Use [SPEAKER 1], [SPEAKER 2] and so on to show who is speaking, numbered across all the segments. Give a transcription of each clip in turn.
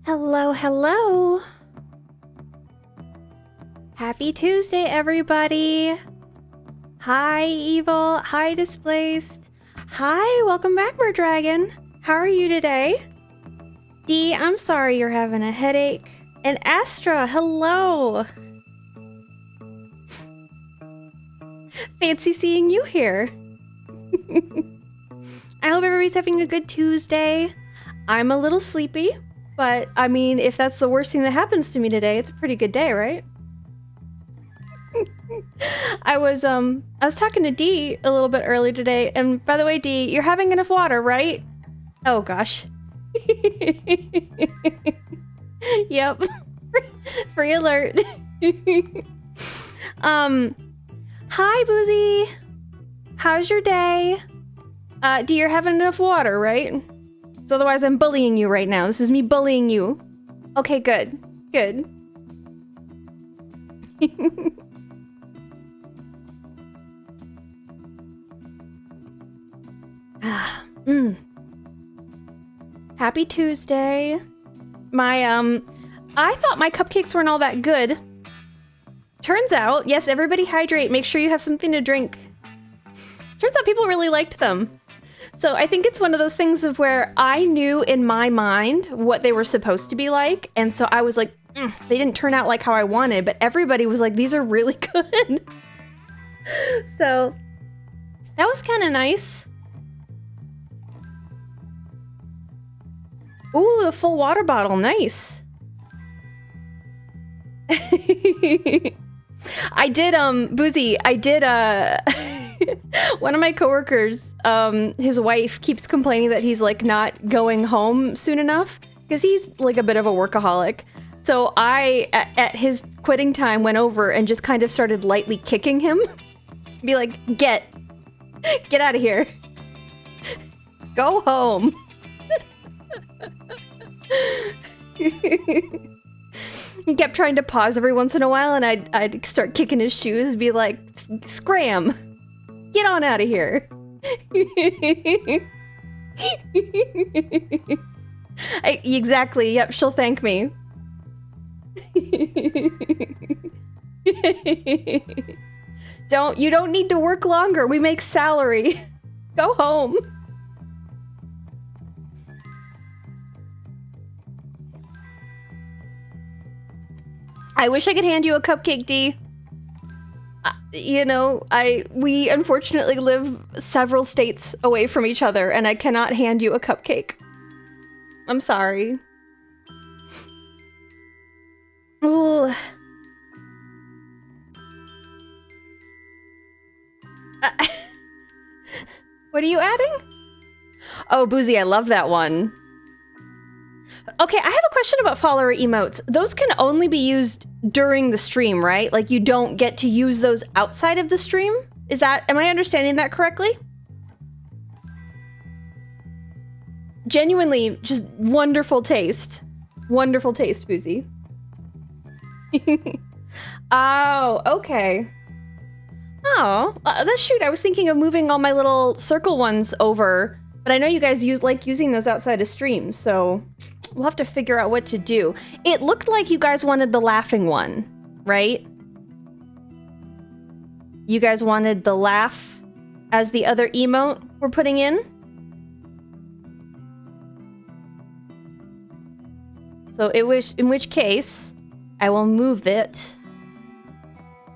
[SPEAKER 1] Hello, hello. Happy Tuesday, everybody. Hi, Evil. Hi, Displaced. Hi, welcome back, Merdragon. How are you today? Dee, I'm sorry you're having a headache. And Astra, hello. Fancy seeing you here. I hope everybody's having a good Tuesday. I'm a little sleepy, but I mean, if that's the worst thing that happens to me today, it's a pretty good day, right? I was talking to Dee a little bit earlier today, and by the way, Dee, you're having enough water, right? Oh gosh. Yep. Free alert. Hi, Boozy. How's your day? Dee, you're having enough water, right? So otherwise I'm bullying you right now. This is me bullying you. Okay, good. Good. Happy Tuesday. I thought my cupcakes weren't all that good. Turns out, yes, everybody hydrate. Make sure you have something to drink. Turns out people really liked them. So I think it's one of those things of where I knew in my mind what they were supposed to be like. And so I was like, they didn't turn out like how I wanted, but everybody was like, these are really good. So that was kind of nice. Ooh, a full water bottle. Nice. I did, Boozy, I did, one of my coworkers, his wife keeps complaining that he's like not going home soon enough because he's like a bit of a workaholic. So I, at his quitting time, went over and just kind of started lightly kicking him. Be like, get out of here. Go home. He kept trying to pause every once in a while, and I'd start kicking his shoes, be like, scram! Get on out of here! Exactly, yep, she'll thank me. You don't need to work longer, we make salary. Go home. I wish I could hand you a cupcake, Dee. You know, we unfortunately live several states away from each other, and I cannot hand you a cupcake. I'm sorry. Ooh. What are you adding? Oh, Boozy, I love that one. Okay, I have a question about follower emotes. Those can only be used during the stream, right? Like you don't get to use those outside of the stream? Am I understanding that correctly? Genuinely, just wonderful taste. Wonderful taste, Boozy. Oh, okay. Oh, shoot, I was thinking of moving all my little circle ones over, but I know you guys like using those outside of streams, so we'll have to figure out what to do. It looked like you guys wanted the laughing one, right? You guys wanted the laugh as the other emote we're putting in? So in which case, I will move it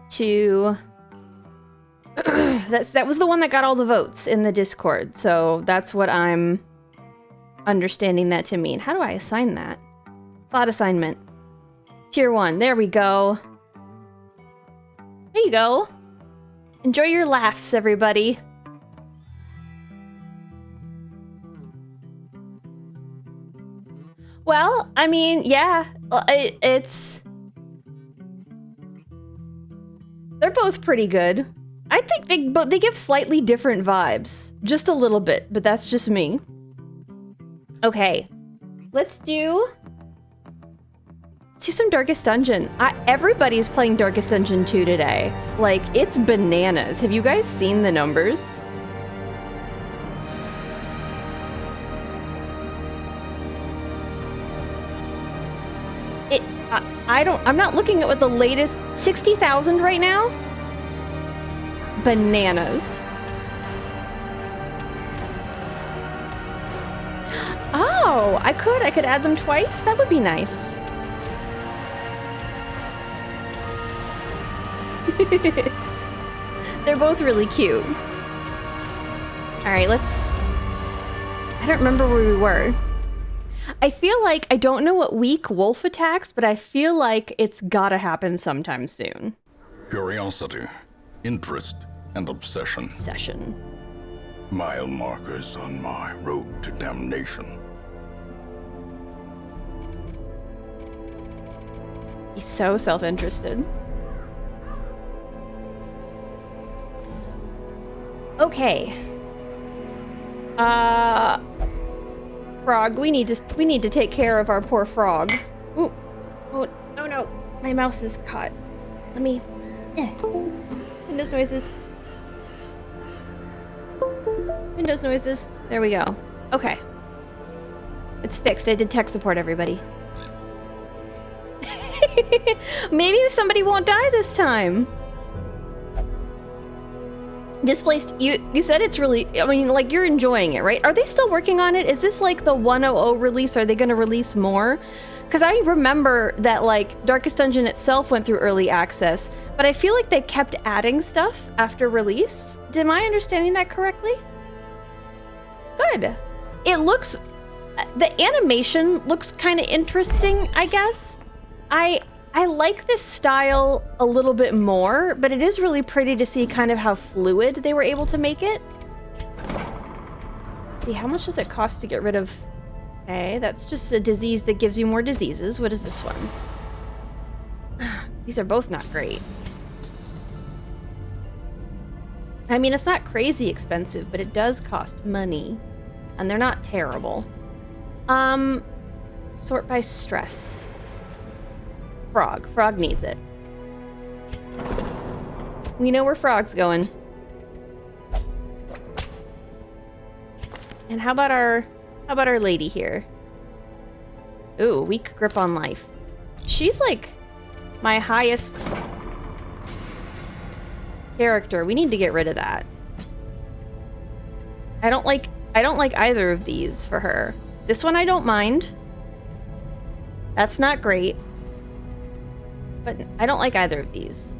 [SPEAKER 1] to... that was the one that got all the votes in the Discord, so that's what I'm understanding that to mean. How do I assign that? Slot assignment. Tier 1. There we go. There you go. Enjoy your laughs, everybody. Well, I mean, yeah, it's... They're both pretty good. I think they give slightly different vibes. Just a little bit, but that's just me. Okay, let's do some Darkest Dungeon. Everybody's playing Darkest Dungeon 2 today. Like, it's bananas. Have you guys seen the numbers? I'm not looking at what the latest 60,000 right now. Bananas. Oh, I could add them twice. That would be nice. They're both really cute. All right, I don't remember where we were. I feel like, I don't know what week Wolf attacks, but I feel like it's gotta happen sometime soon.
[SPEAKER 2] Curiosity, interest, and obsession.
[SPEAKER 1] Obsession.
[SPEAKER 2] Mile markers on my road to damnation.
[SPEAKER 1] He's so self-interested. Okay. Frog, we need to take care of our poor frog. Ooh. Oh, no. My mouse is caught. Let me... Windows noises. Windows noises. There we go. Okay. It's fixed. I did tech support, everybody. Maybe somebody won't die this time. Displaced, you said it's really, I mean, like, you're enjoying it, right? Are they still working on it? Is this like the 1.0 release? Are they going to release more? Because I remember that, like, Darkest Dungeon itself went through early access, but I feel like they kept adding stuff after release. Am I understanding that correctly? Good. It looks, the animation looks kind of interesting, I guess. I like this style a little bit more, but it is really pretty to see kind of how fluid they were able to make it. Let's see, how much does it cost to get rid of... Okay, that's just a disease that gives you more diseases. What is this one? These are both not great. I mean, it's not crazy expensive, but it does cost money. And they're not terrible. Sort by stress. Frog needs it. We know where Frog's going. And how about our lady here? Ooh, weak grip on life. She's like my highest character. We need to get rid of that. I don't like either of these for her. This one I don't mind. That's not great. But I don't like either of these.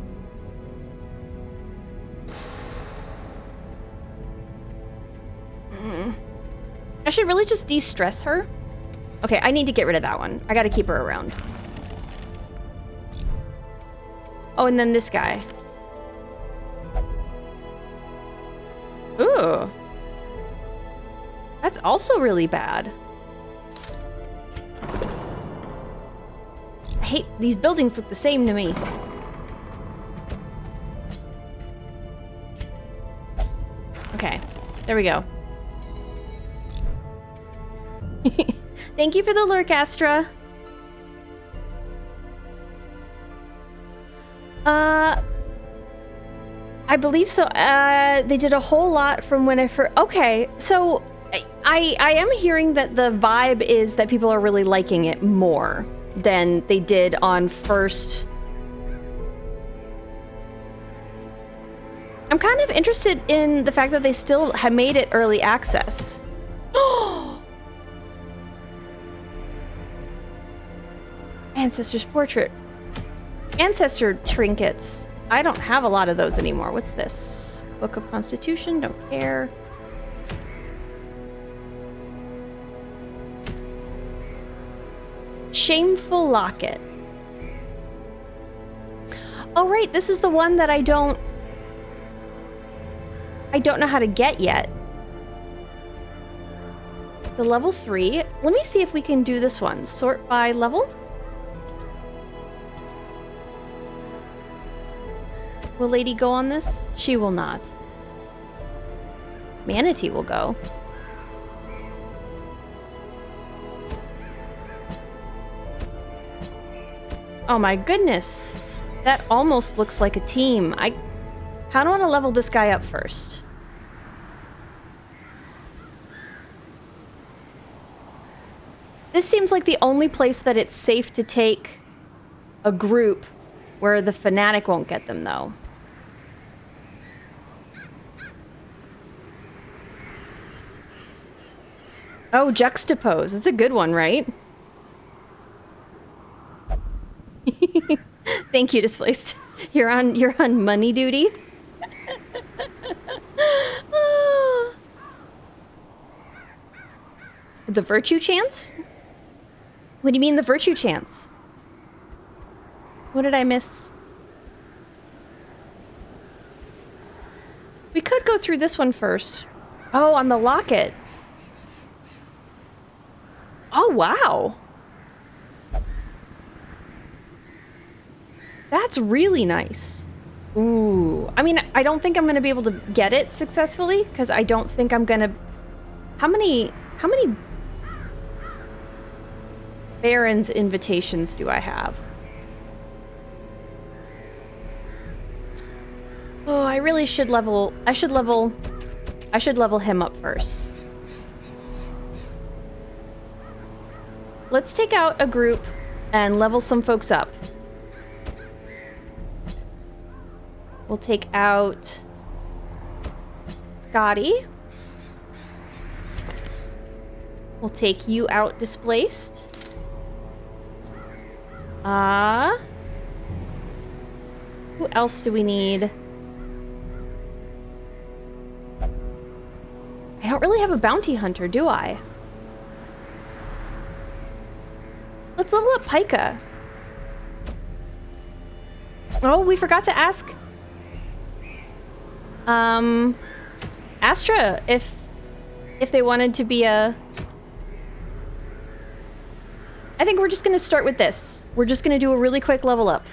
[SPEAKER 1] I should really just de-stress her. Okay, I need to get rid of that one. I gotta keep her around. Oh, and then this guy. Ooh. That's also really bad. I hate these buildings look the same to me. Okay, there we go. Thank you for the lurk, Astra. I believe so. They did a whole lot from when I first... Okay, so I am hearing that the vibe is that people are really liking it more than they did on first. I'm kind of interested in the fact that they still have made it early access. Ancestor's portrait. Ancestor trinkets. I don't have a lot of those anymore. What's this? Book of Constitution, don't care. Shameful locket. Oh right, this is the one that I don't know how to get yet. It's a level 3. Let me see if we can do this one. Sort by level. Will Lady go on this? She will not. Manatee will go. Oh my goodness. That almost looks like a team. I kind of want to level this guy up first. This seems like the only place that it's safe to take a group where the fanatic won't get them, though. Oh, juxtapose. It's a good one, right? Thank you, Displaced. You're on money duty. The virtue chance? What do you mean the virtue chance? What did I miss? We could go through this one first. Oh, on the locket. Oh, wow. That's really nice. Ooh. I mean, I don't think I'm going to be able to get it successfully because I don't think I'm going to... How many Baron's invitations do I have? Oh, I really should level... I should level him up first. Let's take out a group and level some folks up. We'll take out Scotty. We'll take you out, Displaced. Who else do we need? I don't really have a bounty hunter, do I? Let's level up Pika. Oh, we forgot to ask Astra if they wanted to be a... I think we're just gonna start with this. We're just gonna do a really quick level up.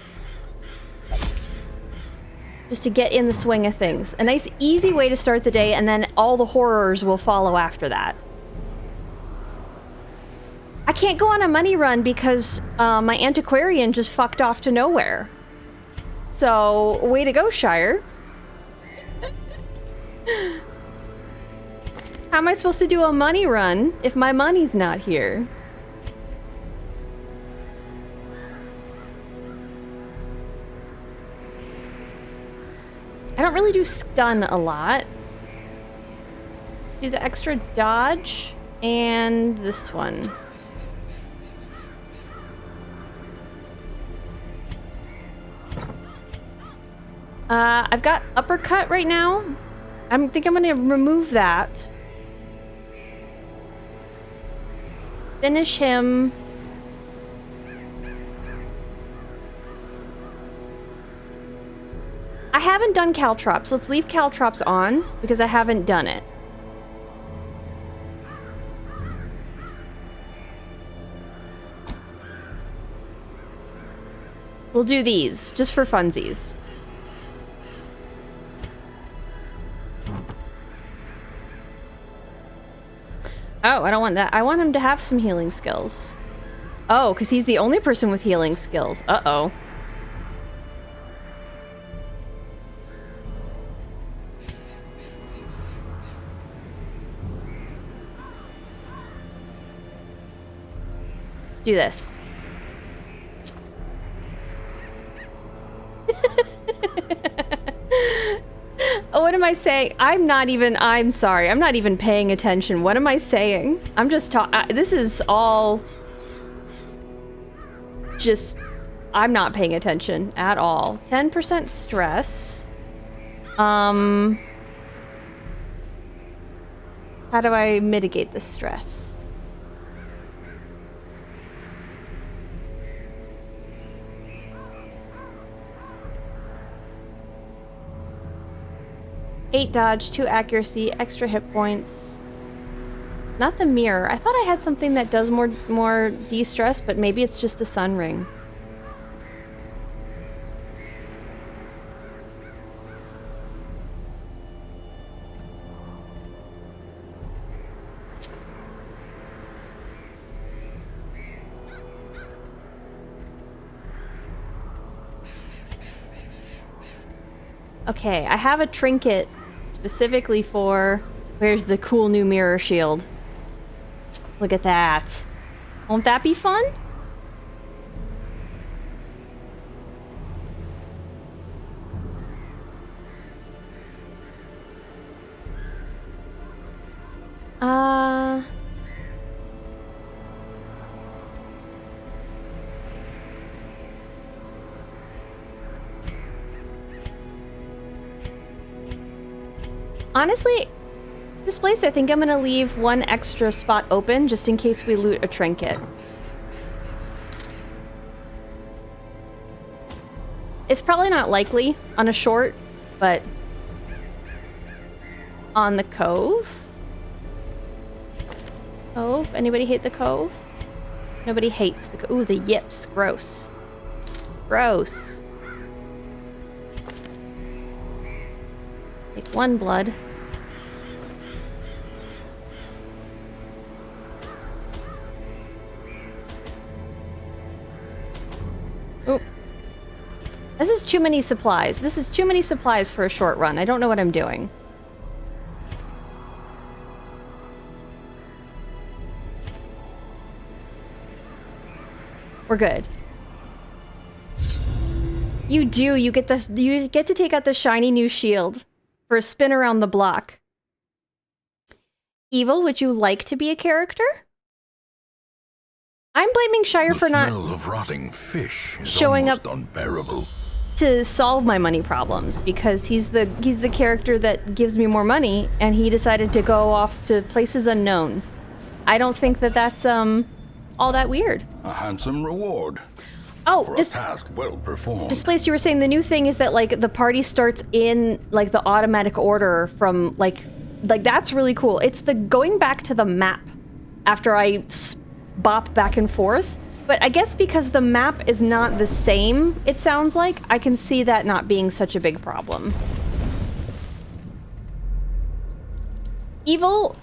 [SPEAKER 1] Just to get in the swing of things. A nice easy way to start the day, and then all the horrors will follow after that. I can't go on a money run because my antiquarian just fucked off to nowhere. So, way to go, Shire. How am I supposed to do a money run if my money's not here? I don't really do stun a lot. Let's do the extra dodge and this one. I've got uppercut right now. I think I'm gonna remove that. Finish him. I haven't done Caltrops. Let's leave Caltrops on because I haven't done it. We'll do these just for funsies. Oh, I don't want that. I want him to have some healing skills. Oh, because he's the only person with healing skills. Uh-oh. Let's do this. Oh, what am I saying? I'm sorry. I'm not even paying attention. What am I saying? I'm just this is all just... I'm not paying attention at all. 10% stress. How do I mitigate the stress? Eight dodge, 2 accuracy, extra hit points. Not the mirror. I thought I had something that does more de-stress, but maybe it's just the sun ring. Okay, I have a trinket specifically for... Where's the cool new mirror shield? Look at that. Won't that be fun? Uh... Honestly, this place, I think I'm gonna leave one extra spot open just in case we loot a trinket. It's probably not likely on a short, but on the cove? Cove? Anybody hate the cove? Nobody hates the cove. Ooh, the yips. Gross. Gross. Take one blood. Ooh. This is too many supplies. This is too many supplies for a short run. I don't know what I'm doing. We're good. You do. You get to take out the shiny new shield for a spin around the block. Evil, would you like to be a character? I'm blaming Shire for not
[SPEAKER 2] The smell of rotting fish is
[SPEAKER 1] showing
[SPEAKER 2] almost
[SPEAKER 1] up
[SPEAKER 2] unbearable.
[SPEAKER 1] to solve my money problems because he's the character that gives me more money, and he decided to go off to places unknown. I don't think that that's all that weird.
[SPEAKER 2] A handsome reward
[SPEAKER 1] Oh,
[SPEAKER 2] for a task well performed.
[SPEAKER 1] Displaced, you were saying the new thing is that like the party starts in like the automatic order from like that's really cool. It's the going back to the map after I bop back and forth. But I guess because the map is not the same, it sounds like, I can see that not being such a big problem. Evil,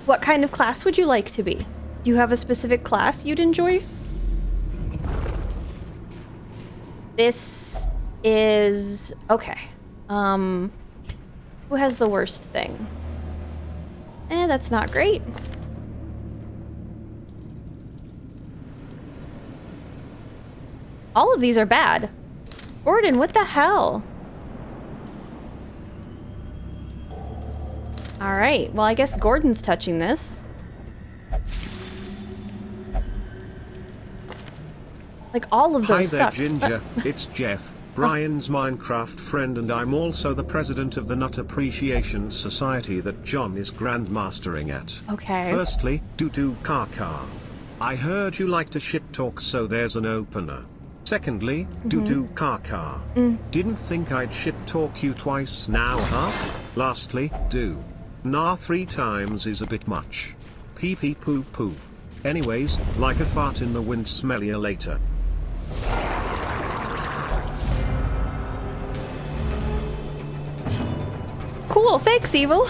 [SPEAKER 1] what kind of class would you like to be? Do you have a specific class you'd enjoy? This is... okay. Who has the worst thing? That's not great. All of these are bad. Gordon, what the hell? Alright, well I guess Gordon's touching this. Like all of those suck.
[SPEAKER 3] Hi there, Ginger. It's Jeff, Brian's Minecraft friend, and I'm also the president of the Nut Appreciation Society that John is grandmastering at.
[SPEAKER 1] Okay.
[SPEAKER 3] Firstly, Doo Kaka. I heard you like to shit talk, so there's an opener. Secondly, Doo Kaka. Didn't think I'd shit talk you twice now, huh? Lastly, nah 3 times is a bit much. Pee pee poo poo. Anyways, like a fart in the wind, smell ya later.
[SPEAKER 1] Cool, thanks, Evil.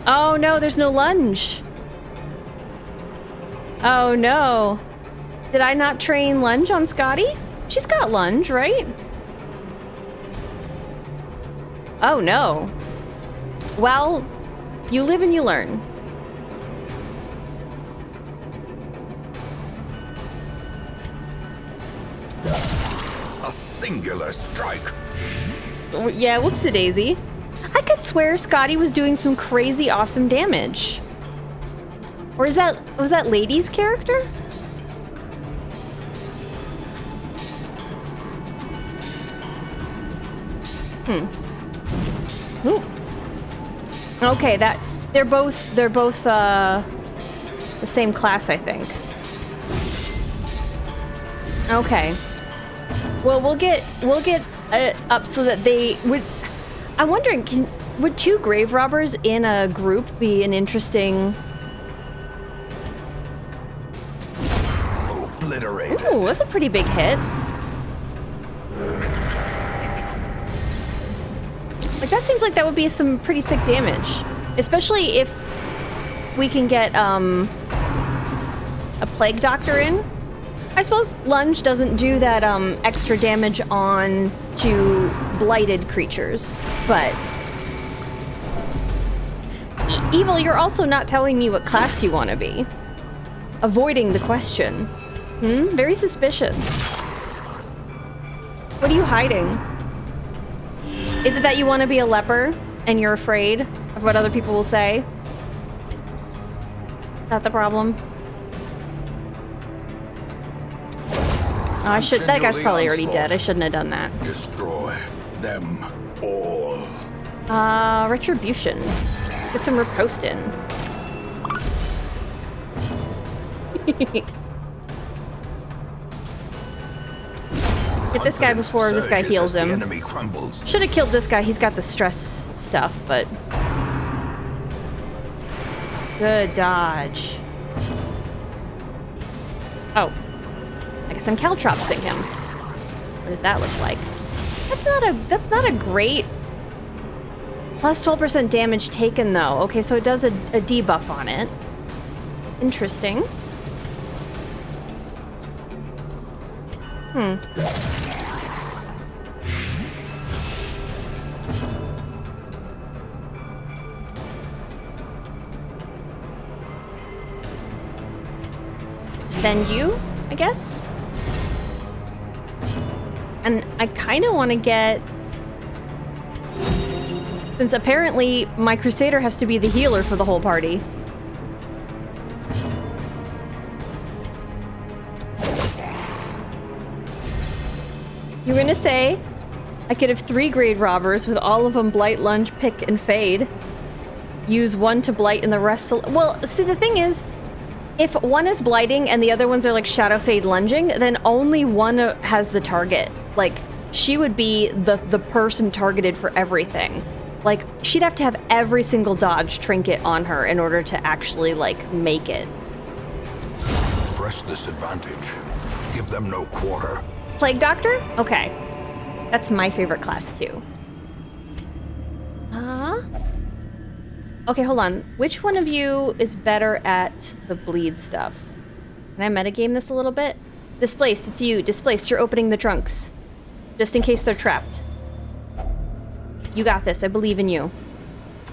[SPEAKER 1] Oh no, there's no lunge. Oh no. Did I not train lunge on Scotty? She's got lunge, right? Oh no. Well, you live and you learn.
[SPEAKER 2] A singular strike.
[SPEAKER 1] Yeah, whoopsie-daisy. I could swear Scotty was doing some crazy awesome damage. Or was that Lady's character? Ooh. Okay, they're both the same class, I think. Okay. Well, we'll get up so that they would. I'm wondering, would 2 grave robbers in a group be an interesting?
[SPEAKER 2] Obliterated.
[SPEAKER 1] Ooh, that's a pretty big hit. Like that seems like that would be some pretty sick damage, especially if we can get a plague doctor in. I suppose lunge doesn't do that extra damage on to blighted creatures, but Evil, you're also not telling me what class you want to be. Avoiding the question. Very suspicious. What are you hiding? Is it that you want to be a leper and you're afraid of what other people will say? Is that the problem? Oh, I should. That guy's probably already dead. I shouldn't have done that.
[SPEAKER 2] Destroy them all.
[SPEAKER 1] Retribution. Get some riposte in. Get this guy before this guy heals him.
[SPEAKER 2] Enemy crumbles.
[SPEAKER 1] Should have killed this guy. He's got the stress stuff, but... Good dodge. Oh. I guess I'm caltropsing him. What does that look like? That's not a great... Plus 12% damage taken, though. Okay, so it does a debuff on it. Interesting. Bend you, I guess? And I kind of want to get... Since apparently my Crusader has to be the healer for the whole party. You were gonna say I could have 3 grade robbers with all of them blight, lunge, pick, and fade. Use one to blight and the rest to... Well, see, the thing is, if one is blighting and the other ones are like shadow fade lunging, then only one has the target. Like, she would be the person targeted for everything. Like, she'd have to have every single dodge trinket on her in order to actually, like, make it.
[SPEAKER 2] Press this advantage. Give them no quarter.
[SPEAKER 1] Plague Doctor? Okay. That's my favorite class, too. Okay, hold on. Which one of you is better at the bleed stuff? Can I metagame this a little bit? Displaced, it's you. Displaced, you're opening the trunks. Just in case they're trapped. You got this, I believe in you.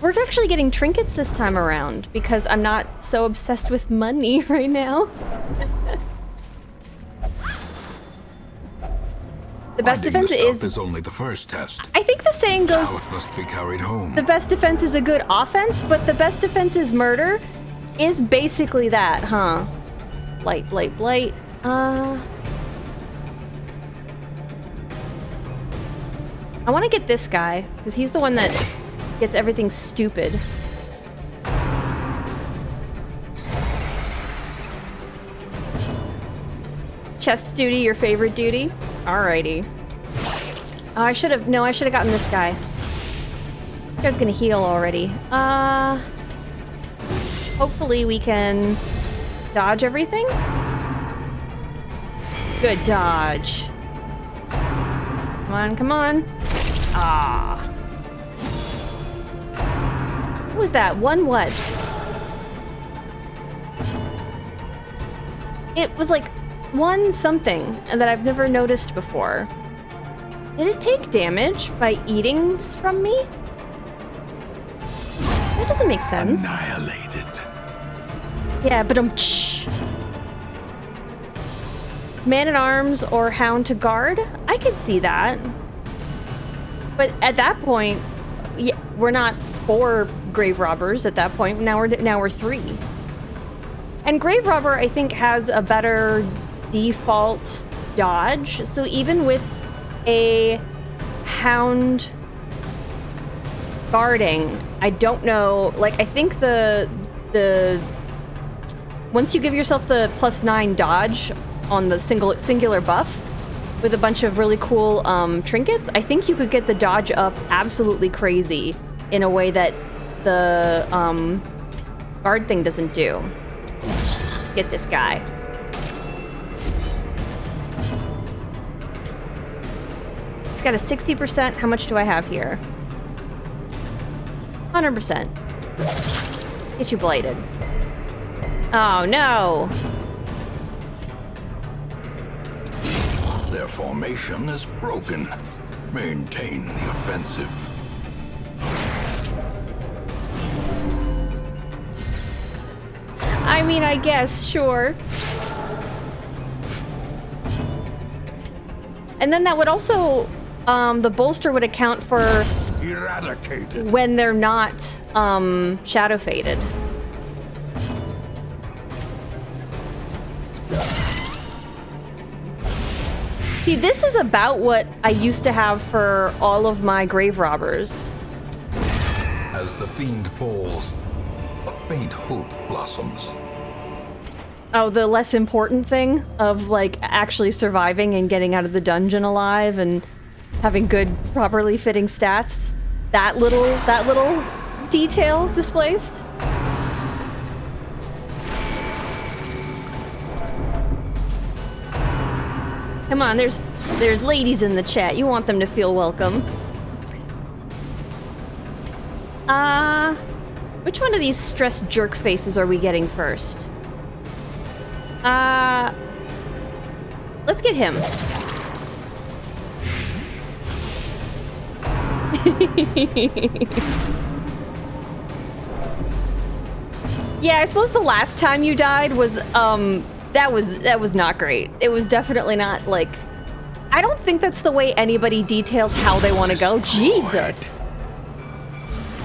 [SPEAKER 1] We're actually getting trinkets this time around because I'm not so obsessed with money right now. The best defense
[SPEAKER 2] is only the first test.
[SPEAKER 1] I think the saying goes,
[SPEAKER 2] Now it must be carried home.
[SPEAKER 1] the best defense is a good offense, but the best defense is murder is basically that, huh? Blight, blight, blight. I want to get this guy, because he's the one that gets everything stupid. Chest duty, your favorite duty? Alrighty. Oh, I should have gotten this guy. This guy's gonna heal already. Hopefully we can dodge everything. Good dodge. Come on, come on. Ah. What was that? One what? It was like one something that I've never noticed before. Did it take damage by eating from me? That doesn't make sense.
[SPEAKER 2] Annihilated.
[SPEAKER 1] Yeah, but Man-at-Arms or Hound to guard? I could see that. But at that point, yeah, we're not 4 grave robbers at that point. Now we're 3. And grave robber, I think, has a better default dodge. So even with a hound guarding, I don't know. Like, I think the once you give yourself the +9 dodge on the singular buff with a bunch of really cool trinkets, I think you could get the dodge up absolutely crazy in a way that the guard thing doesn't do. Get this guy. It's got a 60%. How much do I have here? 100%. Get you blighted. Oh no!
[SPEAKER 2] Their formation is broken. Maintain the offensive.
[SPEAKER 1] I mean, I guess, sure. And then that would also the bolster would account for
[SPEAKER 2] Eradicated.
[SPEAKER 1] when they're not shadow faded. See, this is about what I used to have for all of my grave robbers.
[SPEAKER 2] As the fiend falls, a faint hope blossoms.
[SPEAKER 1] Oh, the less important thing of like actually surviving and getting out of the dungeon alive and having good, properly fitting stats. That little detail displaced. Come on, there's ladies in the chat. You want them to feel welcome. Which one of these stressed jerk faces are we getting first? Let's get him. Yeah, I suppose the last time you died was, that was not great. It was definitely not, like... I don't think that's the way anybody details how they want to go. Jesus!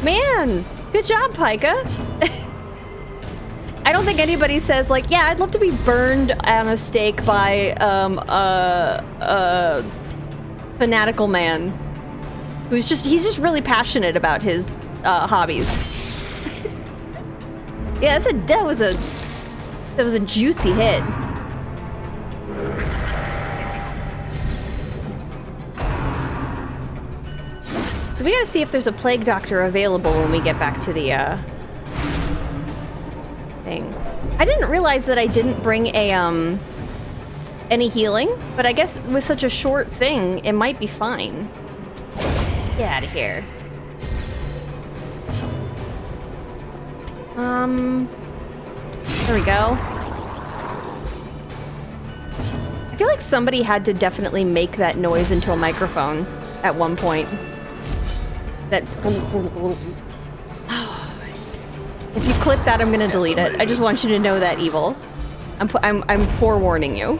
[SPEAKER 1] Man! Good job, Pika! I don't think anybody says, like, yeah, I'd love to be burned on a stake by, a fanatical man. He's just really passionate about his, hobbies. Yeah, that was a juicy hit. So we gotta see if there's a plague doctor available when we get back to the, thing. I didn't realize that I didn't bring a, any healing, but I guess with such a short thing, it might be fine. Get out of here. There we go. I feel like somebody had to definitely make that noise into a microphone at one point. That... If you clip that, I'm gonna delete it. I just want you to know that, Evil. I'm forewarning you.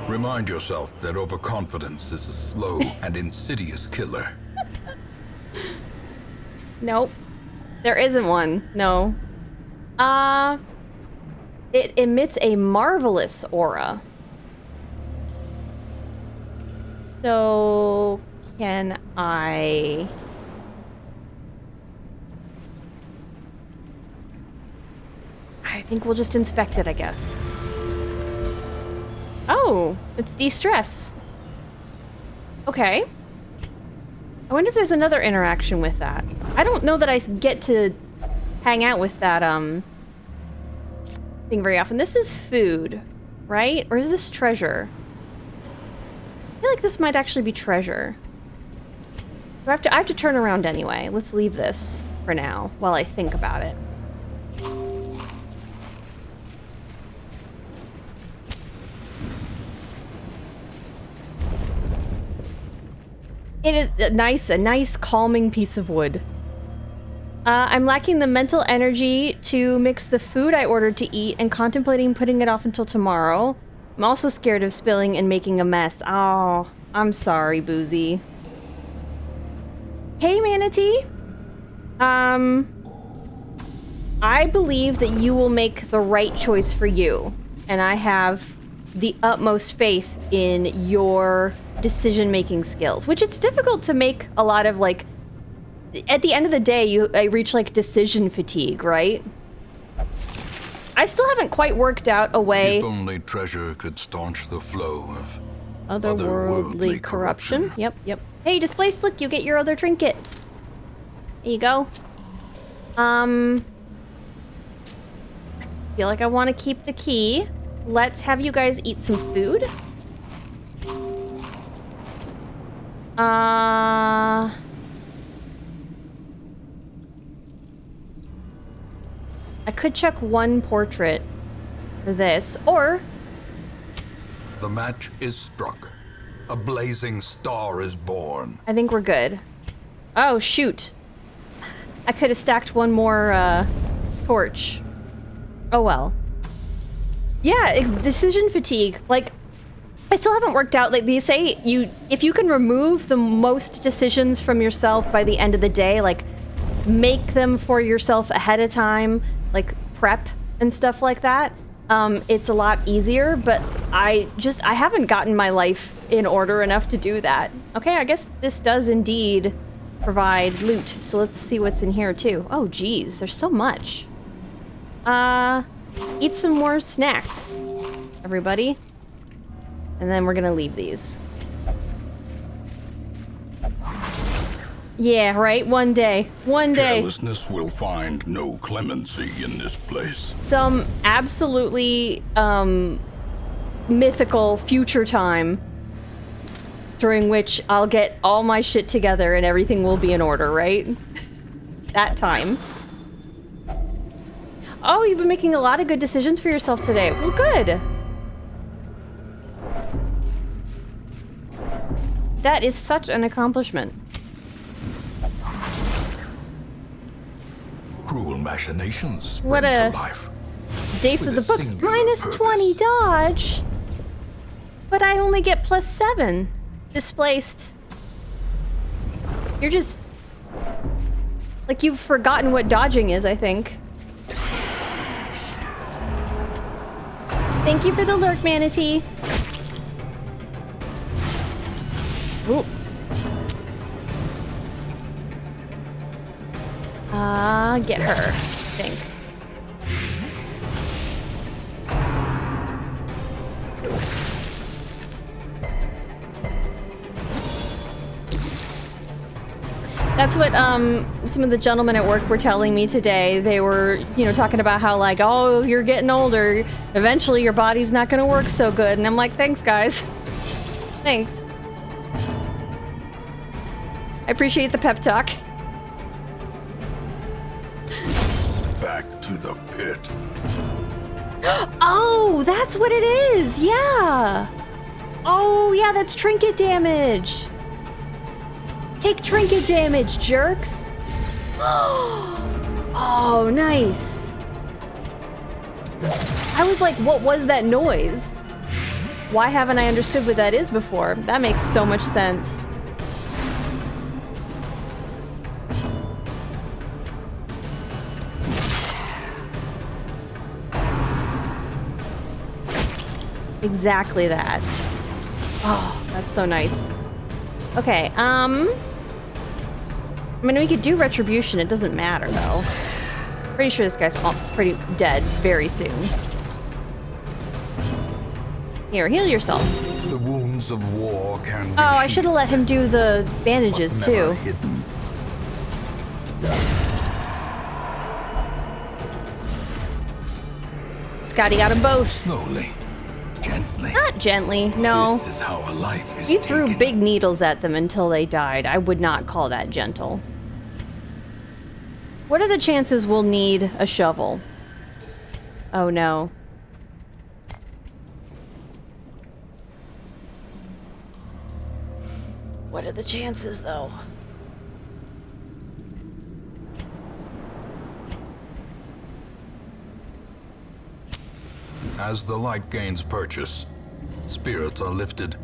[SPEAKER 2] Remind yourself that overconfidence is a slow and insidious killer.
[SPEAKER 1] Nope. There isn't one. No. It emits a marvelous aura. So, can I... I think we'll just inspect it, I guess. Oh, it's de-stress. Okay. I wonder if there's another interaction with that. I don't know that I get to hang out with that, thing very often. This is food, right? Or is this treasure? I feel like this might actually be treasure. I have to turn around anyway. Let's leave this for now while I think about it. It is a nice calming piece of wood. I'm lacking the mental energy to mix the food I ordered to eat and contemplating putting it off until tomorrow. I'm also scared of spilling and making a mess. Oh, I'm sorry, Boozy. Hey, Manatee. I believe that you will make the right choice for you, and I have the utmost faith in your decision-making skills, which it's difficult to make a lot of, like, at the end of the day, I reach, like, decision fatigue, right? I still haven't quite worked out a way...
[SPEAKER 2] If only treasure could staunch the flow of
[SPEAKER 1] otherworldly corruption. Yep. Hey, Displaced, look, you get your other trinket. There you go. I feel like I want to keep the key. Let's have you guys eat some food. I could check one portrait for this, or...
[SPEAKER 2] The match is struck. A blazing star is born.
[SPEAKER 1] I think we're good. Oh, shoot. I could have stacked one more, torch. Oh well. Yeah, decision fatigue. Like, I still haven't worked out, like they say, if you can remove the most decisions from yourself by the end of the day, like make them for yourself ahead of time, like prep and stuff like that, it's a lot easier, but I haven't gotten my life in order enough to do that. Okay, I guess this does indeed provide loot, so let's see what's in here too. Oh geez, there's so much. Eat some more snacks, everybody. And then we're gonna leave these. Yeah, right? One day. One day.
[SPEAKER 2] Carelessness will find no clemency in this place.
[SPEAKER 1] Some absolutely, mythical future time during which I'll get all my shit together and everything will be in order, right? That time. Oh, you've been making a lot of good decisions for yourself today. Well, good. That is such an accomplishment.
[SPEAKER 2] Cruel machinations
[SPEAKER 1] What
[SPEAKER 2] bring
[SPEAKER 1] a
[SPEAKER 2] to life.
[SPEAKER 1] day for
[SPEAKER 2] With
[SPEAKER 1] the
[SPEAKER 2] a
[SPEAKER 1] books.
[SPEAKER 2] singular
[SPEAKER 1] Minus
[SPEAKER 2] purpose.
[SPEAKER 1] 20 dodge. But I only get plus 7 displaced. You're just... like, you've forgotten what dodging is, I think. Thank you for the lurk, Manatee. Ooh. Get her, I think. That's what some of the gentlemen at work were telling me today. They were, you know, talking about how like, oh, you're getting older. Eventually your body's not gonna work so good. And I'm like, thanks, guys. Thanks. I appreciate the pep talk.
[SPEAKER 2] Back to the pit.
[SPEAKER 1] Oh, that's what it is. Yeah. Oh, yeah, that's trinket damage. Take trinket damage, jerks. Oh, nice. I was like, what was that noise? Why haven't I understood what that is before? That makes so much sense. Exactly that. Oh, that's so nice. Okay, I mean, we could do retribution. It doesn't matter, though. Pretty sure this guy's pretty dead very soon. Here, heal yourself.
[SPEAKER 2] The wounds of war can be
[SPEAKER 1] Oh, I should have let him do the bandages,
[SPEAKER 2] but never
[SPEAKER 1] too.
[SPEAKER 2] hidden.
[SPEAKER 1] Scotty got them both.
[SPEAKER 2] Slowly, gently.
[SPEAKER 1] Not gently, no.
[SPEAKER 2] This is how a life is
[SPEAKER 1] He threw
[SPEAKER 2] taken.
[SPEAKER 1] big needles at them until they died. I would not call that gentle. What are the chances we'll need a shovel? Oh no. What are the chances, though?
[SPEAKER 2] As the light gains purchase, spirits are lifted,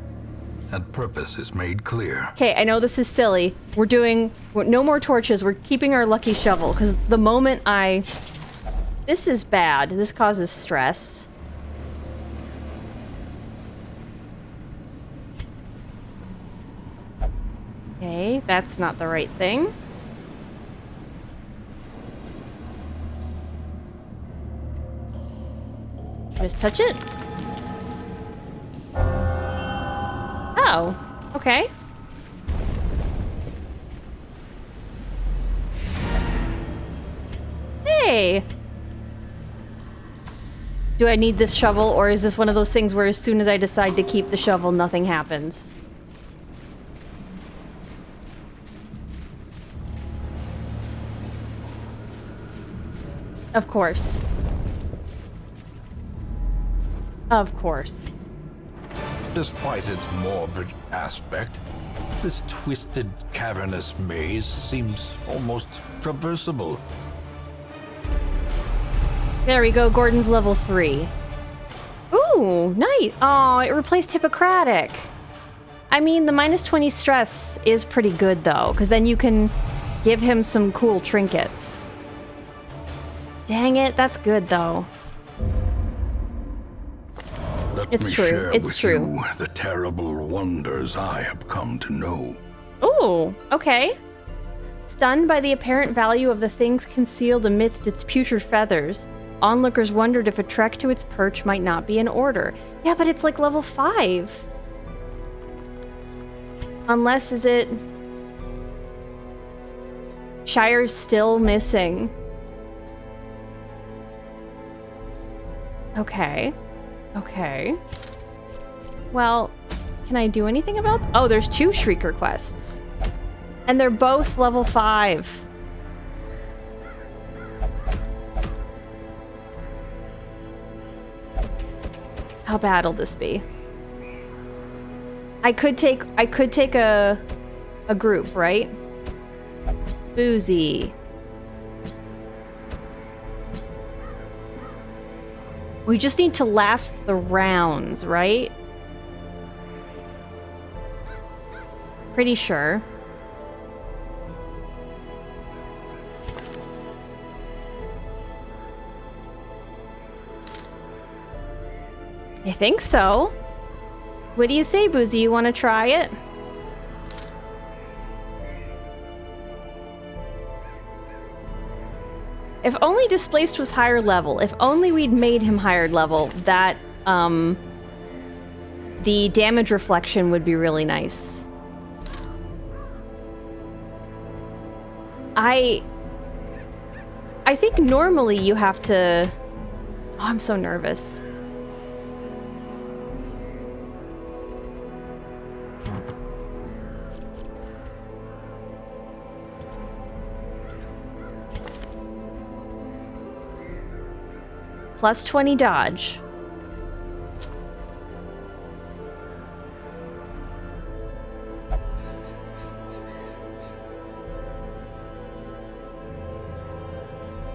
[SPEAKER 2] and purpose is made clear.
[SPEAKER 1] Okay, I know this is silly. We're no more torches. We're keeping our lucky shovel, because the moment this is bad. This causes stress. Okay, that's not the right thing. Just touch it. Oh, okay. Hey! Do I need this shovel, or is this one of those things where as soon as I decide to keep the shovel, nothing happens? Of course. Of course.
[SPEAKER 2] Despite its morbid aspect, this twisted, cavernous maze seems almost traversable.
[SPEAKER 1] There we go, Gordon's level 3. Ooh, Ooh, nice. Oh, it replaced Hippocratic. I mean, the -20 stress is pretty good, though, because then you can give him some cool trinkets. Dang it, that's good, though.
[SPEAKER 2] Let
[SPEAKER 1] It's
[SPEAKER 2] me
[SPEAKER 1] true,
[SPEAKER 2] share
[SPEAKER 1] it's
[SPEAKER 2] with
[SPEAKER 1] true.
[SPEAKER 2] you the terrible wonders I have come to know.
[SPEAKER 1] Ooh, okay. Stunned by the apparent value of the things concealed amidst its putrid feathers, onlookers wondered if a trek to its perch might not be in order. Yeah, but it's like level 5. Unless, is it... Shire's still missing. Okay. Okay. Well, can I do anything about... Oh, there's 2 Shrieker quests. And they're both level 5. How bad will this be? I could take a group, right? Boozy. We just need to last the rounds, right? Pretty sure. I think so. What do you say, Boozy? You want to try it? If only Displaced was higher level. If only we'd made him higher level, that, the damage reflection would be really nice. I think normally you have to... Oh, I'm so nervous. Plus 20 dodge.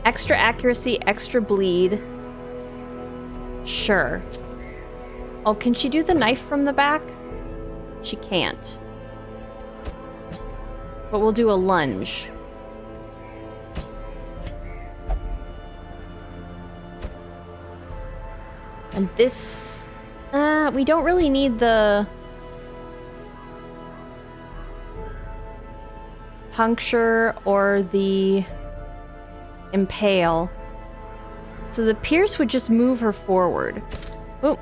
[SPEAKER 1] Extra accuracy, extra bleed. Sure. Oh, can she do the knife from the back? She can't. But we'll do a lunge. And this... we don't really need the... puncture or the... impale. So the pierce would just move her forward. Oh.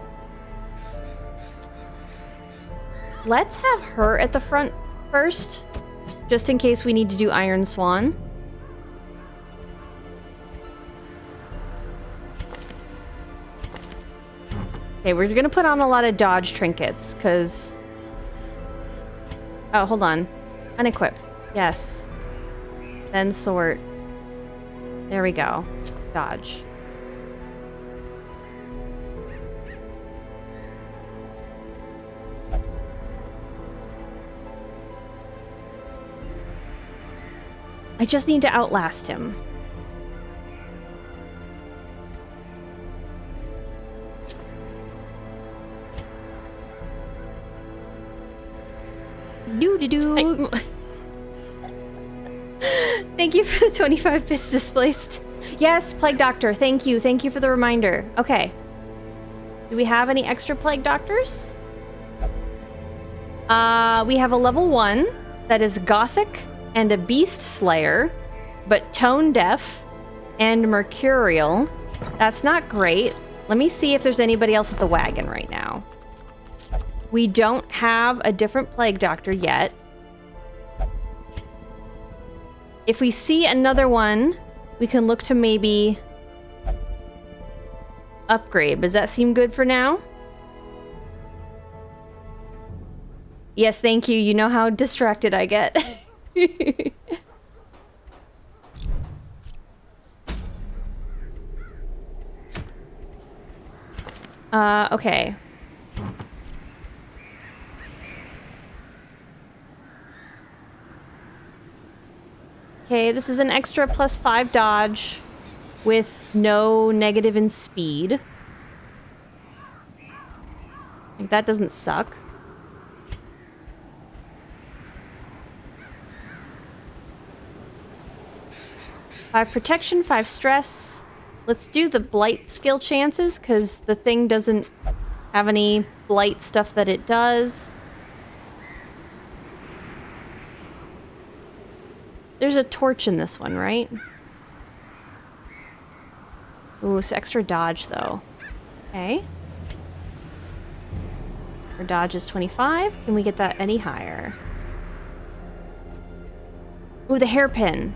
[SPEAKER 1] Let's have her at the front first, just in case we need to do Iron Swan. Okay, we're gonna put on a lot of dodge trinkets, because... Oh, hold on. Unequip. Yes. Then sort. There we go. Dodge. I just need to outlast him. Doo-doo-doo. Thank you for the 25 bits displaced. Yes, Plague Doctor. Thank you. Thank you for the reminder. Okay. Do we have any extra Plague Doctors? We have a level 1 that is Gothic and a Beast Slayer, but Tone Deaf and Mercurial. That's not great. Let me see if there's anybody else at the wagon right now. We don't have a different Plague Doctor yet. If we see another one, we can look to maybe upgrade. Does that seem good for now? Yes, thank you. You know how distracted I get. Okay. Okay, this is an extra +5 dodge with no negative in speed. Like, that doesn't suck. Five protection, 5 stress. Let's do the blight skill chances, because the thing doesn't have any blight stuff that it does. There's a torch in this one, right? Ooh, it's extra dodge, though. Okay. Our dodge is 25. Can we get that any higher? Ooh, the hairpin.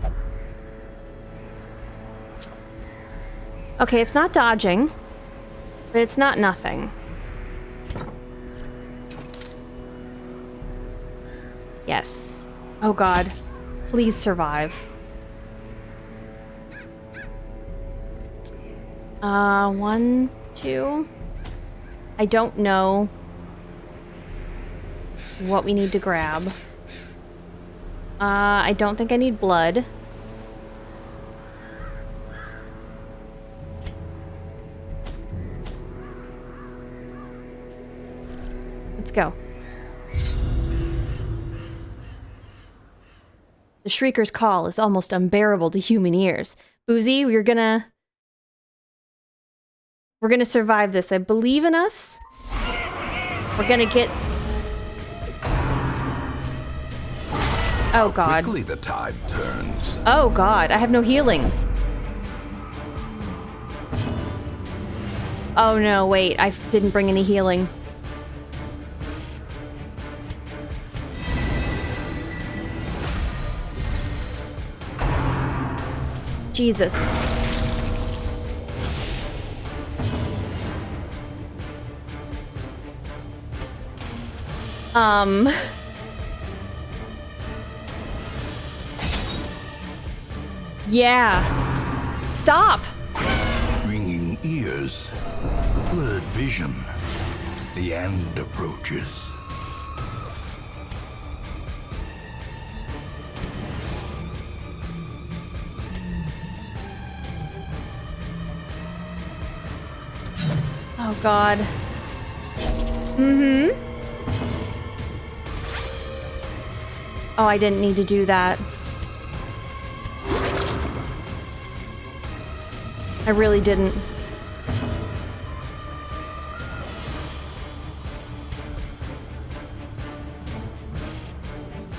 [SPEAKER 1] Okay, it's not dodging, but it's not nothing. Yes. Oh god. Please survive. 1, 2. I don't know what we need to grab. I don't think I need blood. Let's go. The Shrieker's call is almost unbearable to human ears. Boozy, we're gonna survive this. I believe in us. We're gonna get... Oh god.
[SPEAKER 2] Quickly the tide turns.
[SPEAKER 1] Oh god, I have no healing. Oh no, wait, I didn't bring any healing. Jesus. Yeah. Stop!
[SPEAKER 2] Ringing ears. Blurred vision. The end approaches.
[SPEAKER 1] Oh god. Mm-hmm. Oh, I didn't need to do that. I really didn't.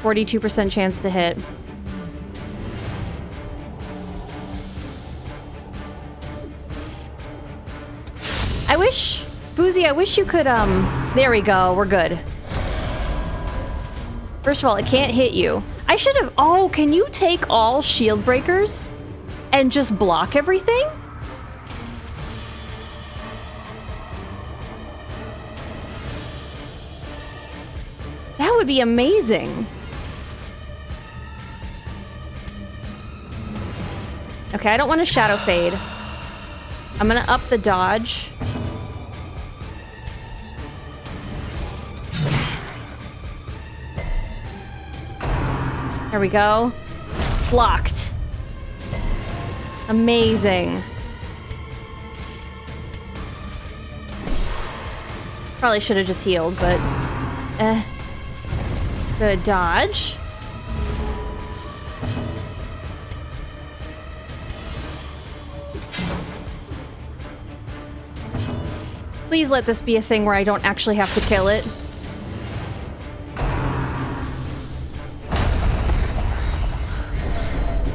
[SPEAKER 1] %42 chance to hit. I wish... Boozy, I wish you could, There we go, we're good. First of all, it can't hit you. I should have... Oh, can you take all shield breakers and just block everything? That would be amazing. Okay, I don't want to shadow fade. I'm gonna up the dodge. There we go. Blocked. Amazing. Probably should have just healed, but... Good dodge. Please let this be a thing where I don't actually have to kill it.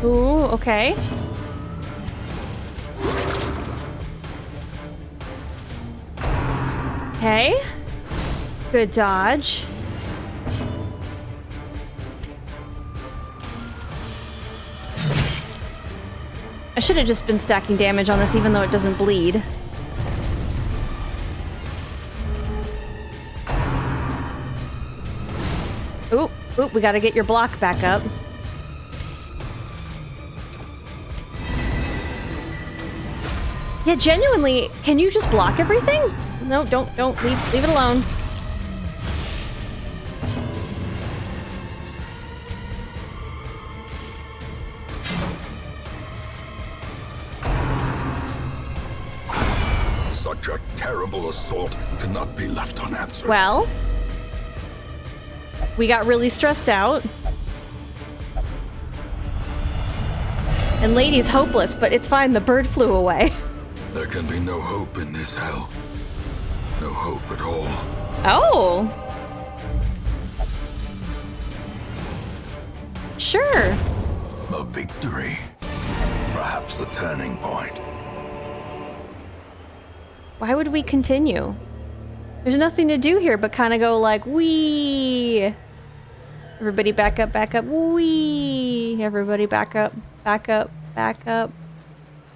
[SPEAKER 1] Ooh, okay. Okay. Good dodge. I should have just been stacking damage on this even though it doesn't bleed. Oop, oop, we gotta get your block back up. Yeah, genuinely, can you just block everything? No, don't, leave it alone.
[SPEAKER 2] Such Such a terrible assault cannot be left unanswered.
[SPEAKER 1] Well, we got really stressed out. And Lady's hopeless, but it's fine. The bird flew away.
[SPEAKER 2] There can be no hope in this hell. No hope at all.
[SPEAKER 1] Oh. Sure.
[SPEAKER 2] A victory. Perhaps the turning point.
[SPEAKER 1] Why would we continue? There's nothing to do here but kind of go like, wee. Everybody back up, wee. Everybody back up,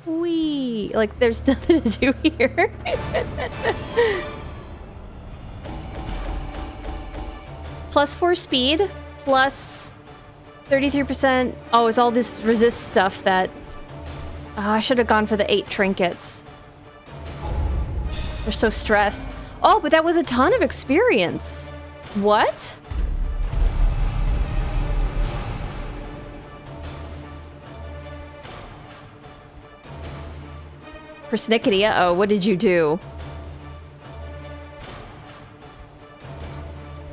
[SPEAKER 1] wee. Like, there's nothing to do here. +4 speed, plus 33%. Oh, it's all this resist stuff that... I should have gone for the 8 trinkets. We're so stressed. Oh, but that was a ton of experience. What? Persnickety, uh-oh, what did you do?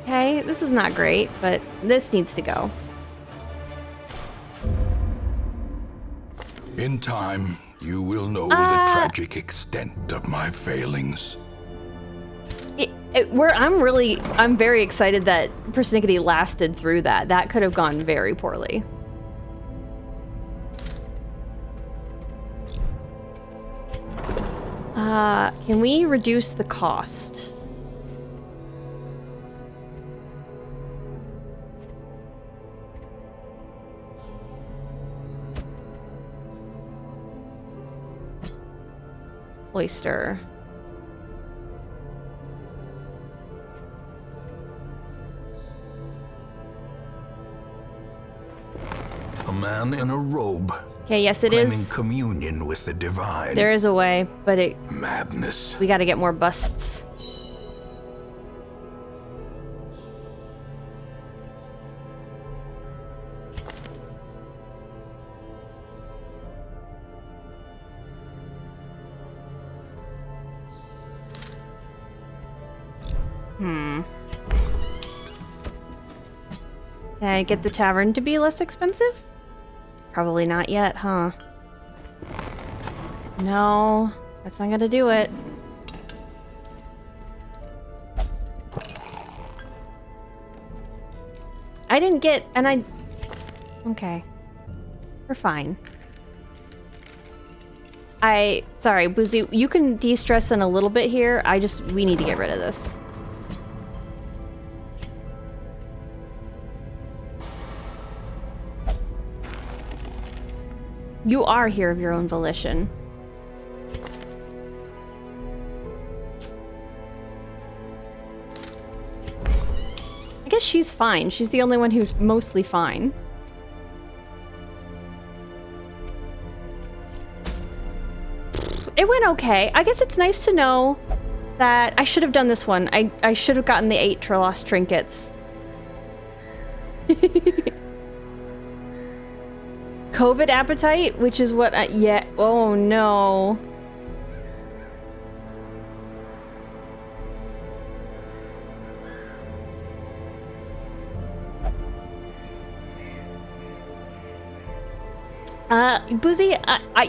[SPEAKER 1] Okay, this is not great, but this needs to go.
[SPEAKER 2] In time, you will know the tragic extent of my failings.
[SPEAKER 1] I'm very excited that Persnickety lasted through that. That could have gone very poorly. Can we reduce the cost? Oyster.
[SPEAKER 2] A man in a robe.
[SPEAKER 1] Okay, yes it
[SPEAKER 2] claiming
[SPEAKER 1] is.
[SPEAKER 2] communion with the divine.
[SPEAKER 1] There is a way, but
[SPEAKER 2] Madness.
[SPEAKER 1] we gotta get more busts. Can I get the tavern to be less expensive? Probably not yet, huh? No, that's not gonna do it. I didn't get, okay. We're fine. Sorry, Boozy, you can de-stress in a little bit here. We need to get rid of this. You are here of your own volition. I guess she's fine. She's the only one who's mostly fine. It went okay. I guess it's nice to know that I should have done this one. I should have gotten the 8 Trelos trinkets. COVID appetite, which is what yeah, oh no. Boozy,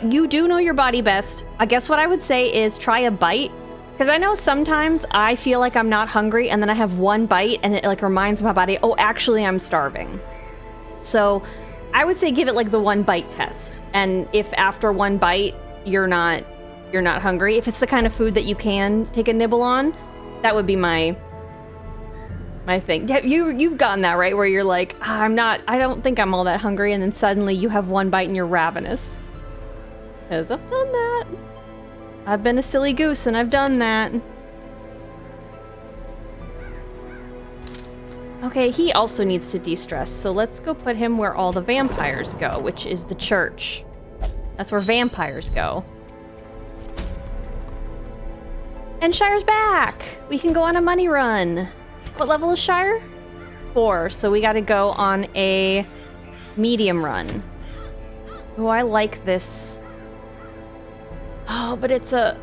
[SPEAKER 1] you do know your body best. I guess what I would say is try a bite. Because I know sometimes I feel like I'm not hungry and then I have one bite and it like reminds my body, oh, actually I'm starving. So I would say give it like the 1 bite test. And if after 1 bite you're not hungry, if it's the kind of food that you can take a nibble on, that would be my thing. Yeah, you've gotten that, right? Where you're like, I don't think I'm all that hungry, and then suddenly you have 1 bite and you're ravenous. Because I've done that. I've been a silly goose and I've done that. Okay, he also needs to de-stress, so let's go put him where all the vampires go, which is the church. That's where vampires go. And Shire's back! We can go on a money run. What level is Shire? 4, so we gotta go on a medium run. Oh, I like this. Oh, but it's a...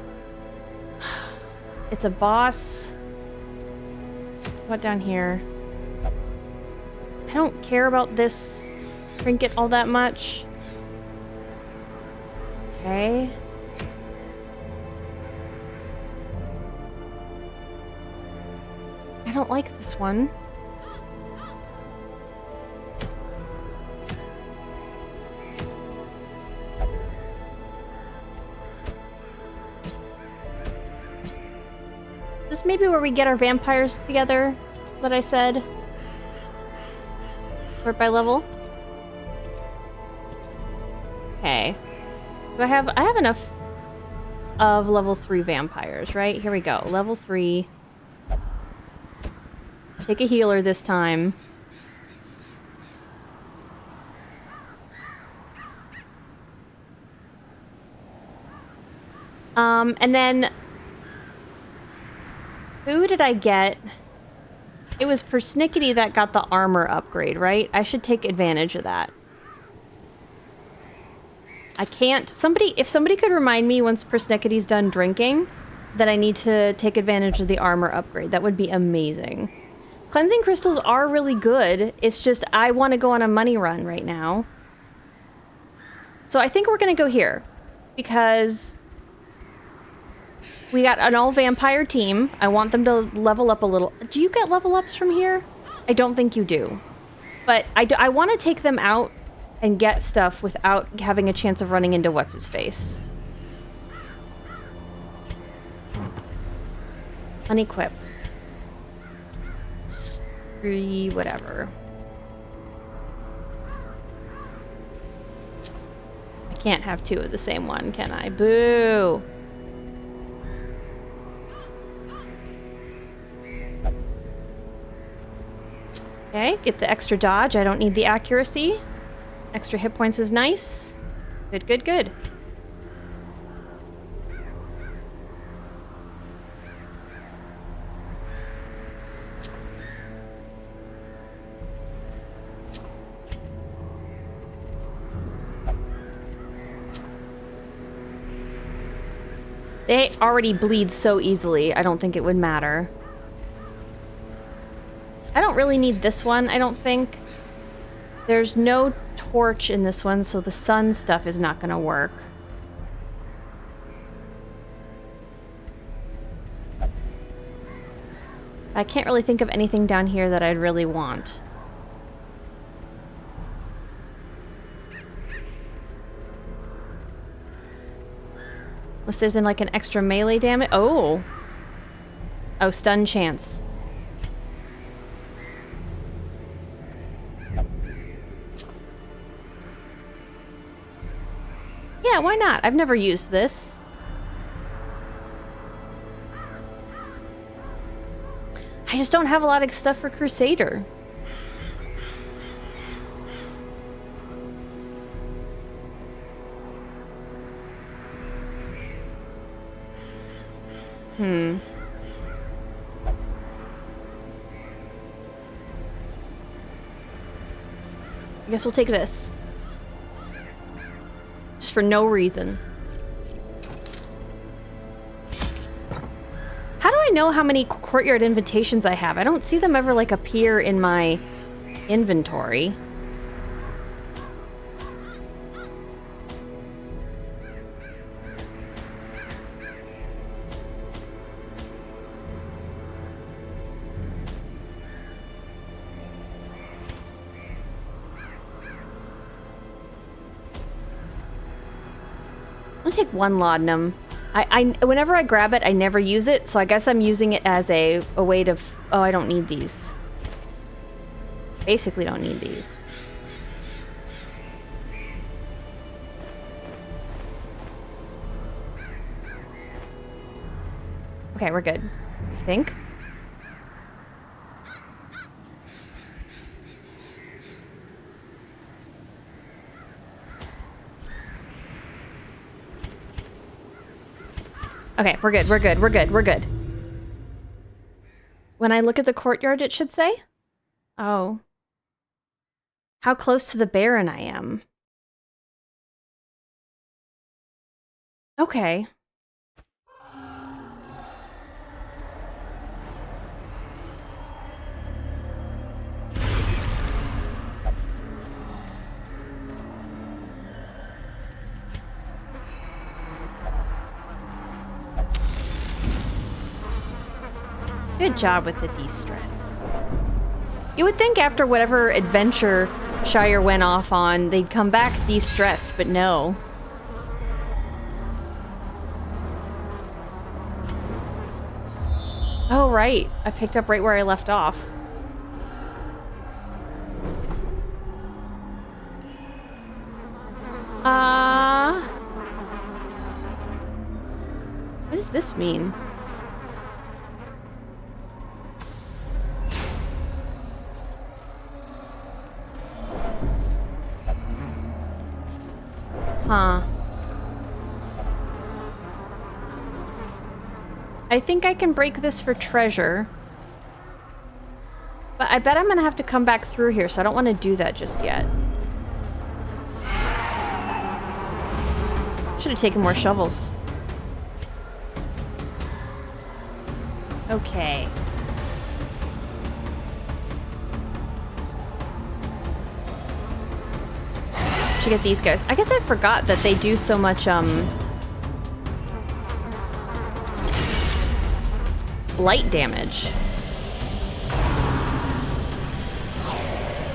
[SPEAKER 1] It's a boss. What down here? I don't care about this trinket all that much. Okay. I don't like this one. Is this maybe where we get our vampires together that I said? Sort by level? Okay. I have enough of level 3 vampires, right? Here we go. Level 3. Take a healer this time. And then who did I get? It was Persnickety that got the armor upgrade, right? I should take advantage of that. I can't... If somebody could remind me once Persnickety's done drinking that I need to take advantage of the armor upgrade, that would be amazing. Cleansing crystals are really good. It's just I want to go on a money run right now. So I think we're going to go here. Because we got an all-vampire team. I want them to level up a little. Do you get level ups from here? I don't think you do. But I want to take them out and get stuff without having a chance of running into what's-his-face. Unequip. Whatever. I can't have two of the same one, can I? Boo! Okay, get the extra dodge. I don't need the accuracy. Extra hit points is nice. Good, good, good. They already bleed so easily, I don't think it would matter. I don't really need this one, I don't think. There's no torch in this one, so the sun stuff is not gonna work. I can't really think of anything down here that I'd really want. Unless there's like an extra melee damage. Oh! Oh, stun chance. Yeah, why not? I've never used this. I just don't have a lot of stuff for Crusader. I guess we'll take this. Just for no reason. How do I know how many courtyard invitations I have? I don't see them ever like appear in my inventory. I'll take one laudanum. Whenever I grab it, I never use it, so I guess I'm using it as a way to... Oh, I don't need these. Basically don't need these. Okay, we're good. I think. Okay, we're good, we're good, we're good, we're good. When I look at the courtyard, it should say? Oh. How close to the Baron I am. Okay. Good job with the de-stress. You would think after whatever adventure Shire went off on, they'd come back de-stressed, but no. Oh, right. I picked up right where I left off. What does this mean? Huh. I think I can break this for treasure. But I bet I'm gonna have to come back through here, so I don't want to do that just yet. Should have taken more shovels. Okay. Should get these guys. I guess I forgot that they do so much, light damage.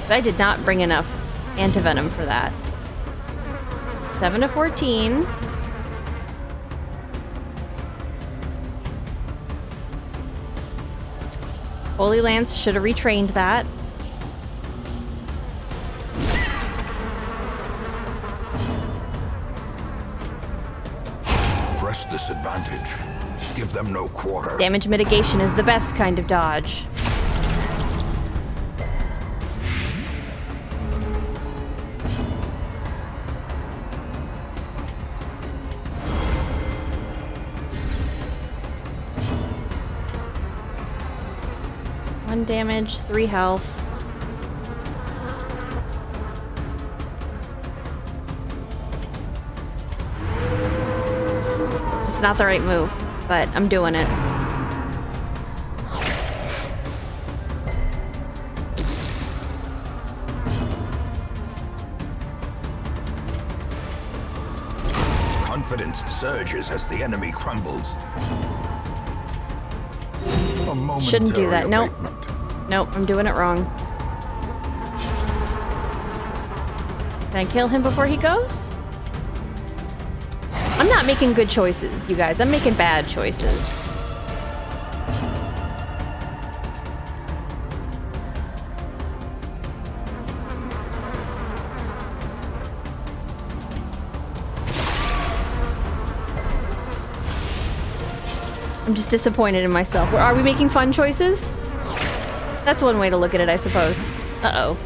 [SPEAKER 1] But I did not bring enough antivenom for that. 7 to 14. Holy Lance should have retrained that.
[SPEAKER 2] Press this advantage. Give them no quarter.
[SPEAKER 1] Damage mitigation is the best kind of dodge. One damage, 3 health. It's not the right move, but I'm doing it.
[SPEAKER 2] Confidence surges as the enemy crumbles. A momentary
[SPEAKER 1] Shouldn't do that. Nope.
[SPEAKER 2] abatement.
[SPEAKER 1] Nope, I'm doing it wrong. Can I kill him before he goes? I'm not making good choices, you guys. I'm making bad choices. I'm just disappointed in myself. Are we making fun choices? That's one way to look at it, I suppose. Uh-oh.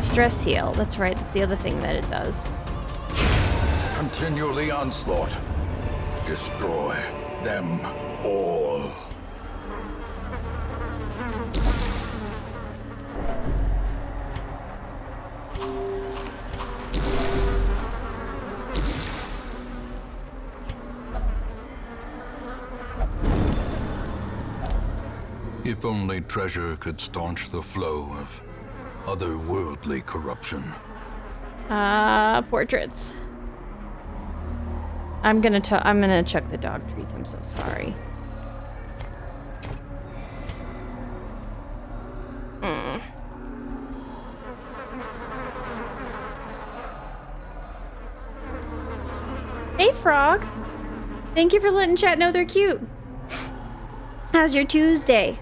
[SPEAKER 1] Stress heal. That's right. That's the other thing that it does.
[SPEAKER 2] Continue the onslaught. Destroy them all. If only treasure could staunch the flow of otherworldly corruption.
[SPEAKER 1] Portraits. I'm gonna check the dog treats. I'm so sorry. Hey, Frog. Thank you for letting chat know they're cute. How's your Tuesday?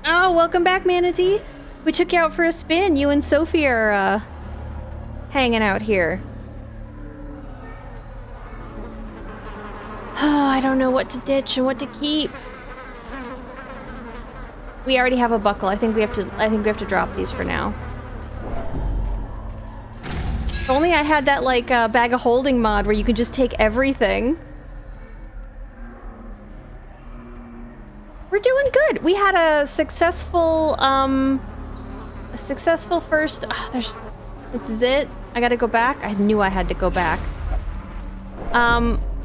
[SPEAKER 1] Oh, welcome back, Manatee. We took you out for a spin. You and Sophie are, hanging out here. Oh, I don't know what to ditch and what to keep. We already have a buckle. I think we have to drop these for now. If only I had that, like, bag of holding mod where you could just take everything. We're doing good. We had a successful first... Oh, this is it. I gotta go back. I knew I had to go back.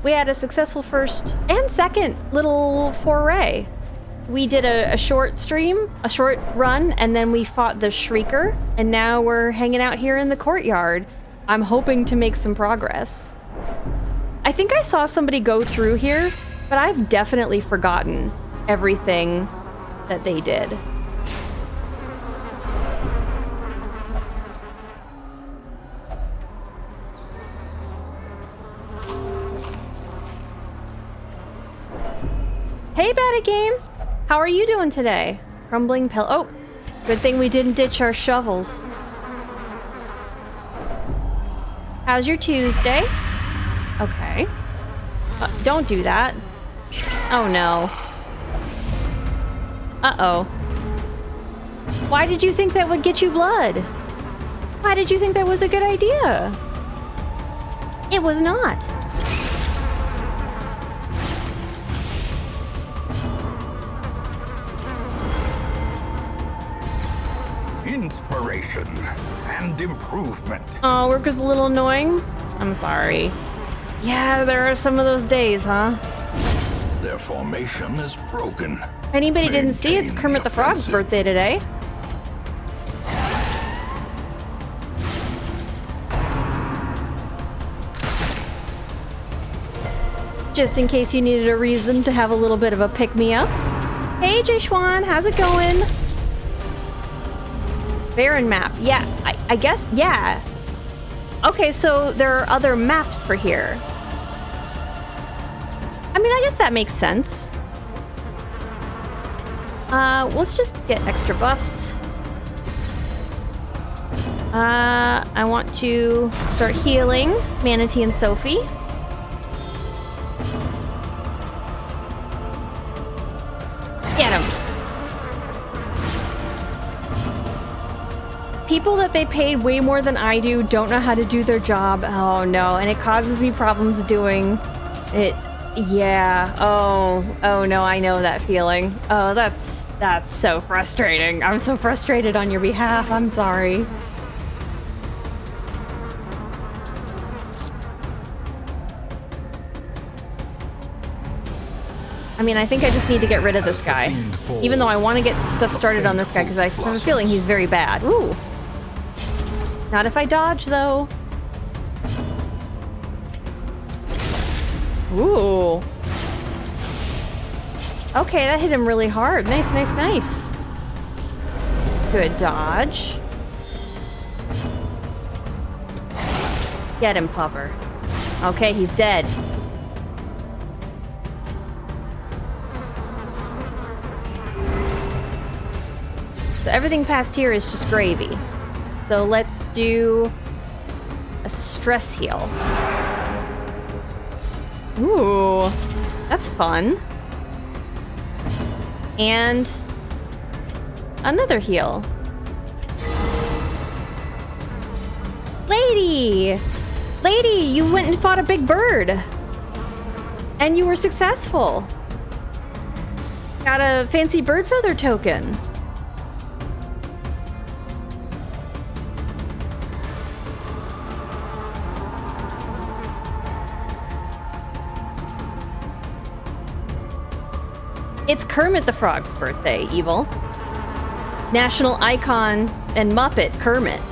[SPEAKER 1] we had a successful first and second little foray. We did a short stream, a short run, and then we fought the Shrieker, and now we're hanging out here in the courtyard. I'm hoping to make some progress. I think I saw somebody go through here, but I've definitely forgotten everything that they did. Hey, Bada Games! How are you doing today? Crumbling pill. Oh, good thing we didn't ditch our shovels. How's your Tuesday? Okay. Don't do that. Oh no. Uh-oh. Why did you think that would get you blood? Why did you think that was a good idea? It was not.
[SPEAKER 2] Inspiration and improvement.
[SPEAKER 1] Oh, work was a little annoying? I'm sorry. Yeah, there are some of those days, huh?
[SPEAKER 2] Their formation is broken.
[SPEAKER 1] If anybody didn't see, it's
[SPEAKER 2] Maintain
[SPEAKER 1] Kermit the Frog's
[SPEAKER 2] offensive.
[SPEAKER 1] birthday today. Just in case you needed a reason to have a little bit of a pick-me-up. Hey, Jay Schwan, how's it going? Barren map. Yeah, I guess, yeah. Okay, so there are other maps for here. I mean, I guess that makes sense. Let's just get extra buffs. I want to start healing Manatee and Sophie. Get him. People that they paid way more than I do don't know how to do their job. Oh no, and it causes me problems doing it. Yeah. Oh no, I know that feeling. Oh, that's so frustrating. I'm so frustrated on your behalf. I'm sorry. I mean, I think I just need to get rid of this guy. Even though I want to get stuff started on this guy because I have a feeling he's very bad. Ooh. Not if I dodge, though. Ooh. Okay, that hit him really hard. Nice, nice, nice. Good dodge. Get him, Pupper. Okay, he's dead. So everything past here is just gravy. So let's do a stress heal. Ooh, that's fun. And another heal. Lady! Lady, you went and fought a big bird. And you were successful. Got a fancy bird feather token. It's Kermit the Frog's birthday, Evil. National icon and Muppet Kermit.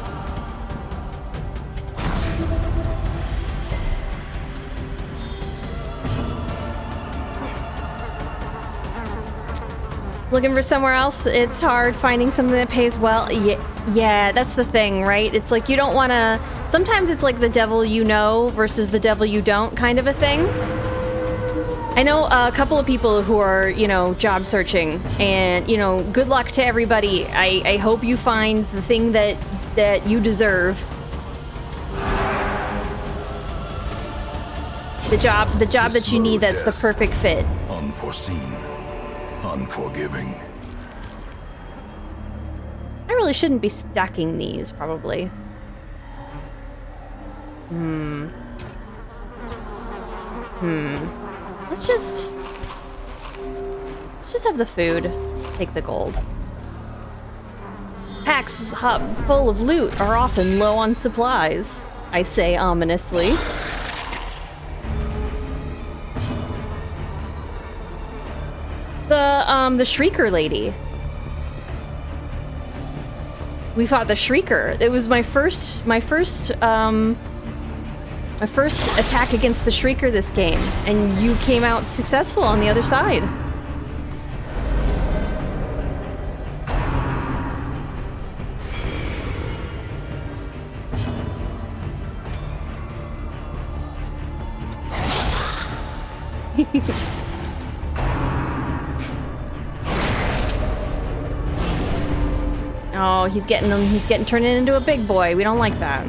[SPEAKER 1] Looking for somewhere else, it's hard finding something that pays well. Yeah, that's the thing, right? It's like you don't want to... Sometimes it's like the devil you know versus the devil you don't kind of a thing. I know a couple of people who are, you know, job searching, and, you know, good luck to everybody. I hope you find the thing that you deserve. The job that you need that's the perfect fit.
[SPEAKER 2] Unforeseen. Unforgiving.
[SPEAKER 1] I really shouldn't be stacking these, probably. Let's just have the food. Take the gold. Packs hub full of loot are often low on supplies, I say ominously. the Shrieker lady. We fought the Shrieker. It was my first attack against the Shrieker this game, and you came out successful on the other side. Oh, he's getting turned into a big boy. We don't like that.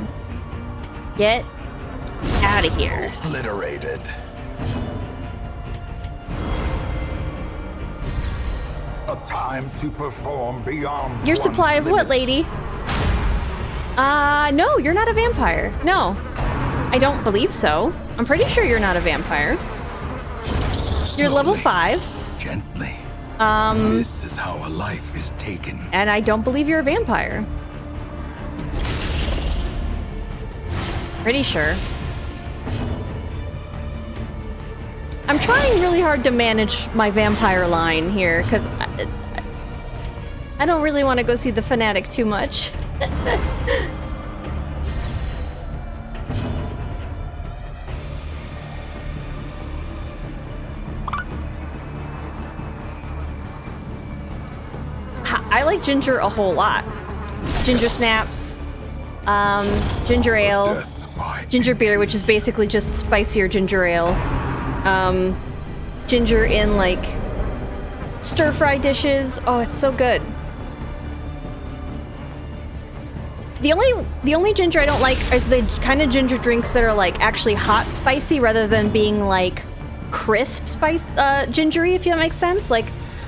[SPEAKER 1] Get out of here.
[SPEAKER 2] Obliterated. A time to perform beyond
[SPEAKER 1] Your supply of what, lady? No, you're not a vampire. No. I don't believe so. I'm pretty sure you're not a vampire. You're level 5.
[SPEAKER 2] Gently. This is how a life is taken.
[SPEAKER 1] And I don't believe you're a vampire. Pretty sure. I'm trying really hard to manage my vampire line here, because I don't really want to go see the fanatic too much. I like ginger a whole lot. Ginger snaps, ginger ale, ginger beer, which is basically just spicier ginger ale. Ginger in like stir-fry dishes. Oh, it's so good. The only ginger I don't like is the kind of ginger drinks that are like actually hot spicy rather than being like crisp spice gingery, if that makes sense. Like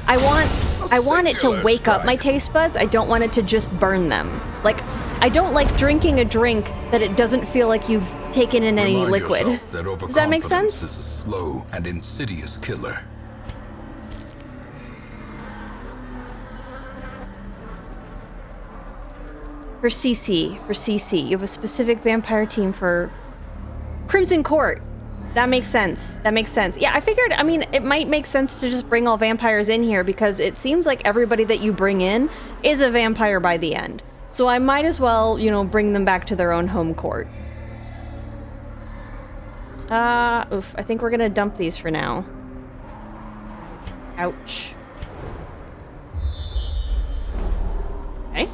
[SPEAKER 1] I want it to wake up my taste buds. I don't want it to just burn them. Like I don't like drinking a drink that it doesn't feel like you've taken in any liquid. Does that make sense?
[SPEAKER 2] Is a slow and insidious killer.
[SPEAKER 1] For CC, you have a specific vampire team for Crimson Court. That makes sense. That makes sense. Yeah, I figured, I mean, it might make sense to just bring all vampires in here because it seems like everybody that you bring in is a vampire by the end. So I might as well, you know, bring them back to their own home court. Oof, I think we're gonna dump these for now. Ouch. Okay.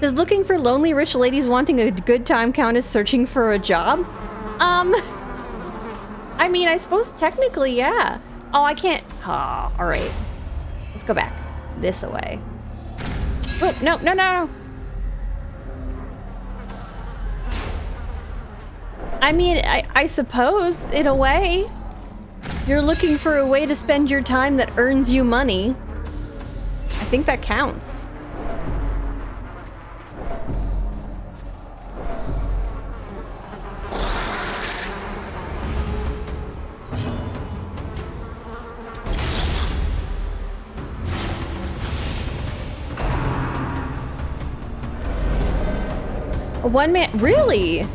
[SPEAKER 1] Does looking for lonely rich ladies wanting a good time count as searching for a job? I mean, I suppose technically, yeah. Oh, I can't. Oh, all right. Let's go back. This away. Oh, no. I mean, I suppose, in a way, you're looking for a way to spend your time that earns you money. I think that counts. One man, really?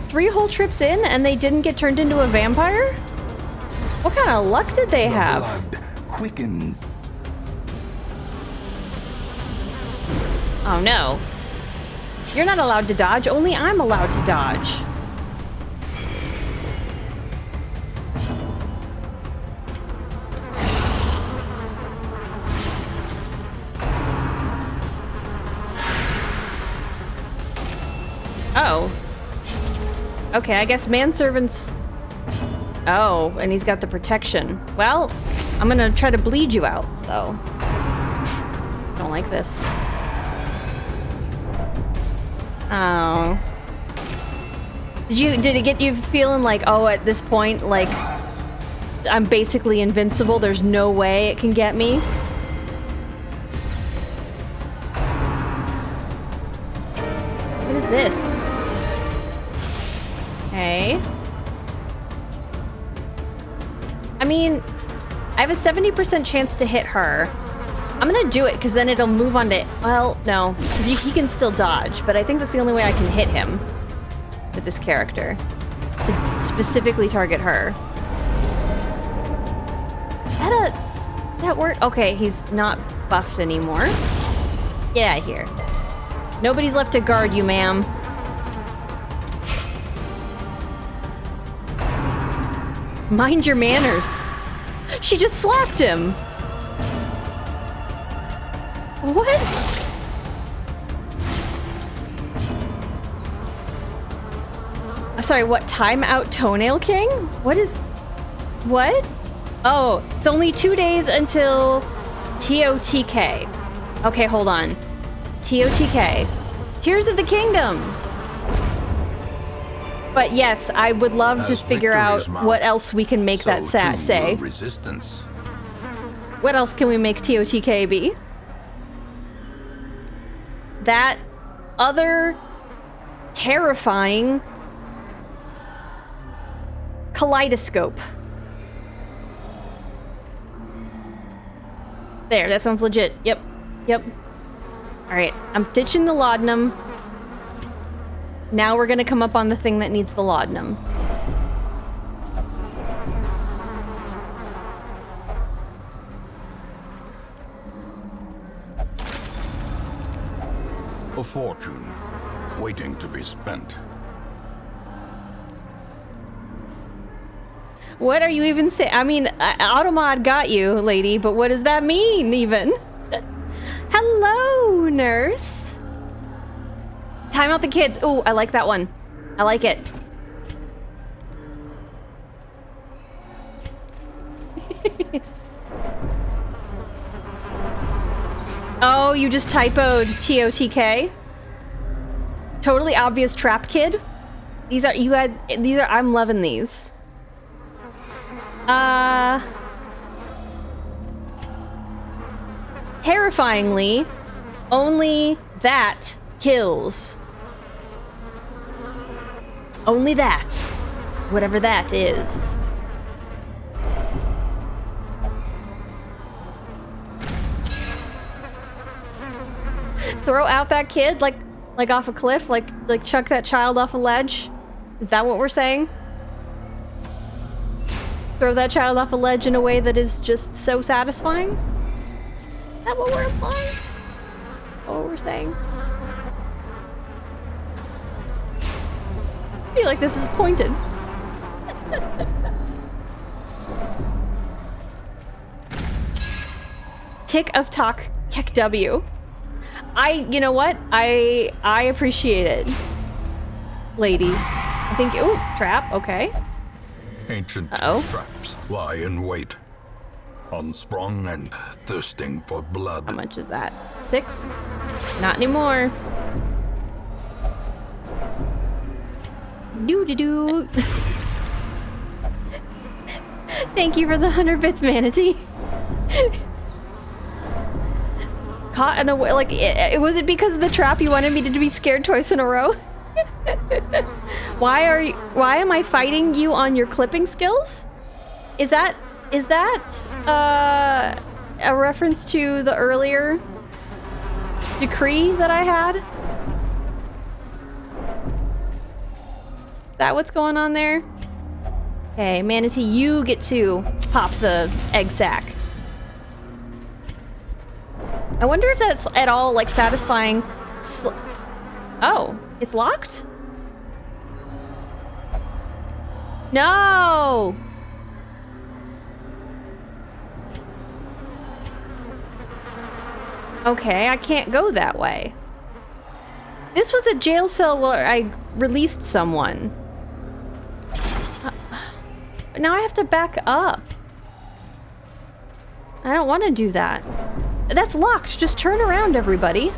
[SPEAKER 1] 3 whole trips in and they didn't get turned into a vampire? What kind of luck did they have?
[SPEAKER 2] Blood quickens.
[SPEAKER 1] Oh no. You're not allowed to dodge, only I'm allowed to dodge. Oh. Okay, I guess manservants... Oh, and he's got the protection. Well, I'm gonna try to bleed you out, though. Don't like this. Oh. Did it get you feeling like, oh, at this point, like, I'm basically invincible, there's no way it can get me? What is this? Okay. I mean, I have a 70% chance to hit her. I'm gonna do it because then it'll move on to... Well, no. Because he can still dodge, but I think that's the only way I can hit him with this character. To specifically target her. That work? Okay, he's not buffed anymore. Get out of here. Nobody's left to guard you, ma'am. Mind your manners. She just slapped him. What? Sorry, what? Timeout Toenail King? What is... What? Oh, it's only 2 days until TOTK. Okay, hold on. TOTK. Tears of the Kingdom. But yes, I would love to figure out what else we can make that say.
[SPEAKER 2] Resistance.
[SPEAKER 1] What else can we make TOTK be? That other terrifying kaleidoscope. There, that sounds legit. Yep. Alright, I'm ditching the laudanum. Now we're gonna come up on the thing that needs the laudanum.
[SPEAKER 2] A fortune waiting to be spent.
[SPEAKER 1] What are you even saying? I mean, Automod got you, lady, but what does that mean, even? Hello, nurse. Time out the kids. Ooh, I like that one. I like it. Oh, you just typoed TOTK? Totally obvious trap kid? These are, you guys, these are, I'm loving these. Terrifyingly, only that kills. Only that. Whatever that is. Throw out that kid like off a cliff, like chuck that child off a ledge? Is that what we're saying? Throw that child off a ledge in a way that is just so satisfying? Is that what we're implying? What we're saying? I feel like this is pointed. Tick of talk, Kek W. You know what? I appreciate it, lady. I think, ooh, trap, okay.
[SPEAKER 2] Ancient traps lie in wait, unsprung and thirsting for blood.
[SPEAKER 1] How much is that? 6? Not anymore. Doo-doo-doo. Thank you for the 100 bits, Manatee. Caught in a way, like, was it because of the trap you wanted me to be scared twice in a row? Why am I fighting you on your clipping skills? Is that a reference to the earlier decree that I had? Is that what's going on there? Okay, Manatee, you get to pop the egg sack. I wonder if that's at all, like, satisfying. Oh, it's locked? No! Okay, I can't go that way. This was a jail cell where I released someone. Now I have to back up. I don't want to do that. That's locked. Just turn around, everybody.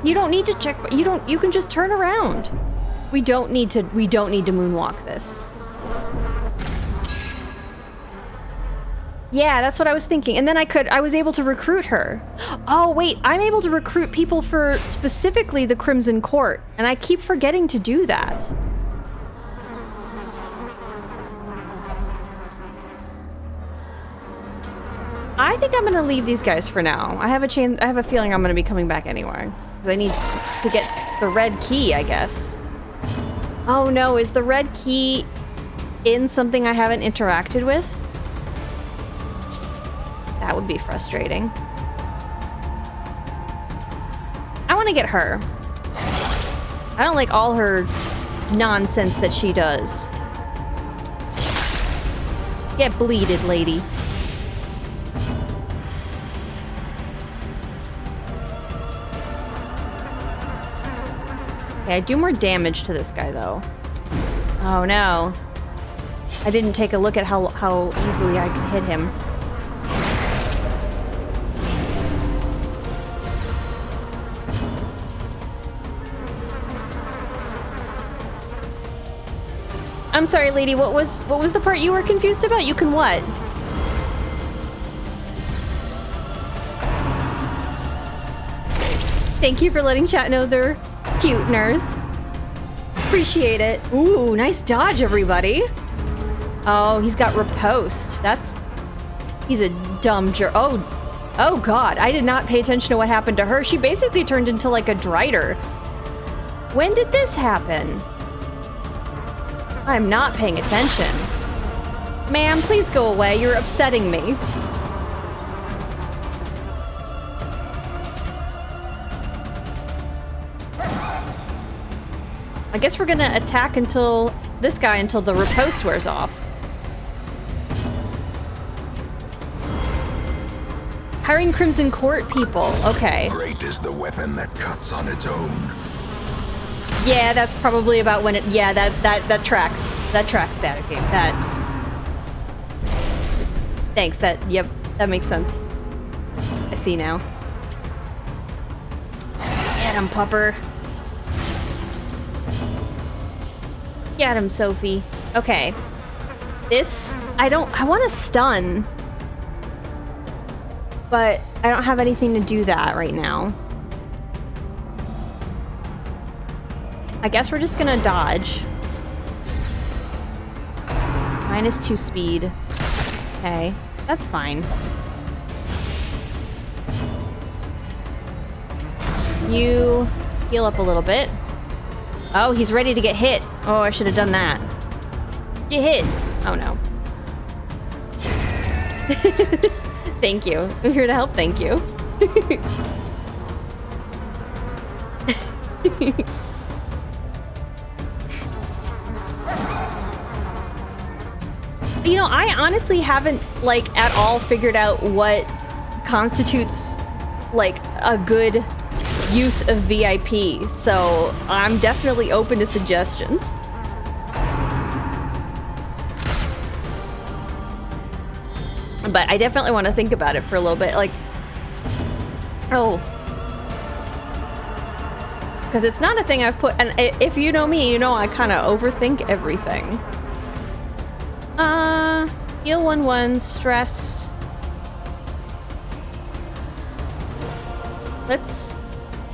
[SPEAKER 1] You don't need to check. You can just turn around. We don't need to moonwalk this. Yeah, that's what I was thinking. And then I was able to recruit her. Oh, wait, I'm able to recruit people for specifically the Crimson Court, and I keep forgetting to do that. I I think I'm gonna leave these guys for now. I have a feeling I'm gonna be coming back anyway. Because I need to get the red key, I guess. Oh no, is the red key in something I haven't interacted with? That would be frustrating. I want to get her. I don't like all her nonsense that she does. Get bleeded, lady. Okay, I do more damage to this guy, though. Oh, no. I didn't take a look at how easily I could hit him. I'm sorry, lady, what was the part you were confused about? You can what? Thank you for letting chat know they're cute, nurse. Appreciate it. Ooh, nice dodge, everybody. Oh, he's got riposte. He's a dumb jerk. Oh god, I did not pay attention to what happened to her. She basically turned into like a Drider. When did this happen? I'm not paying attention. Ma'am, please go away. You're upsetting me. I guess we're gonna attack this guy until the riposte wears off. Hiring Crimson Court people. Okay.
[SPEAKER 2] Great is the weapon that cuts on its own.
[SPEAKER 1] Yeah, that's probably about when it. Yeah, that tracks. That tracks bad game. Thanks. Yep. That makes sense. I see now. Get him, pupper. Get him, Sophie. Okay. I want to stun. But I don't have anything to do that right now. I guess we're just gonna dodge. -2 speed. Okay, that's fine. You heal up a little bit. Oh, he's ready to get hit. Oh, I should have done that. Get hit. Oh no. Thank you. I'm here to help, thank you. You know, I honestly haven't, like, at all figured out what constitutes, like, a good use of VIP, so I'm definitely open to suggestions. But I definitely want to think about it for a little bit, like... Oh. Because it's not a thing I've put... And if you know me, you know I kind of overthink everything. Heal 1/1, stress. Let's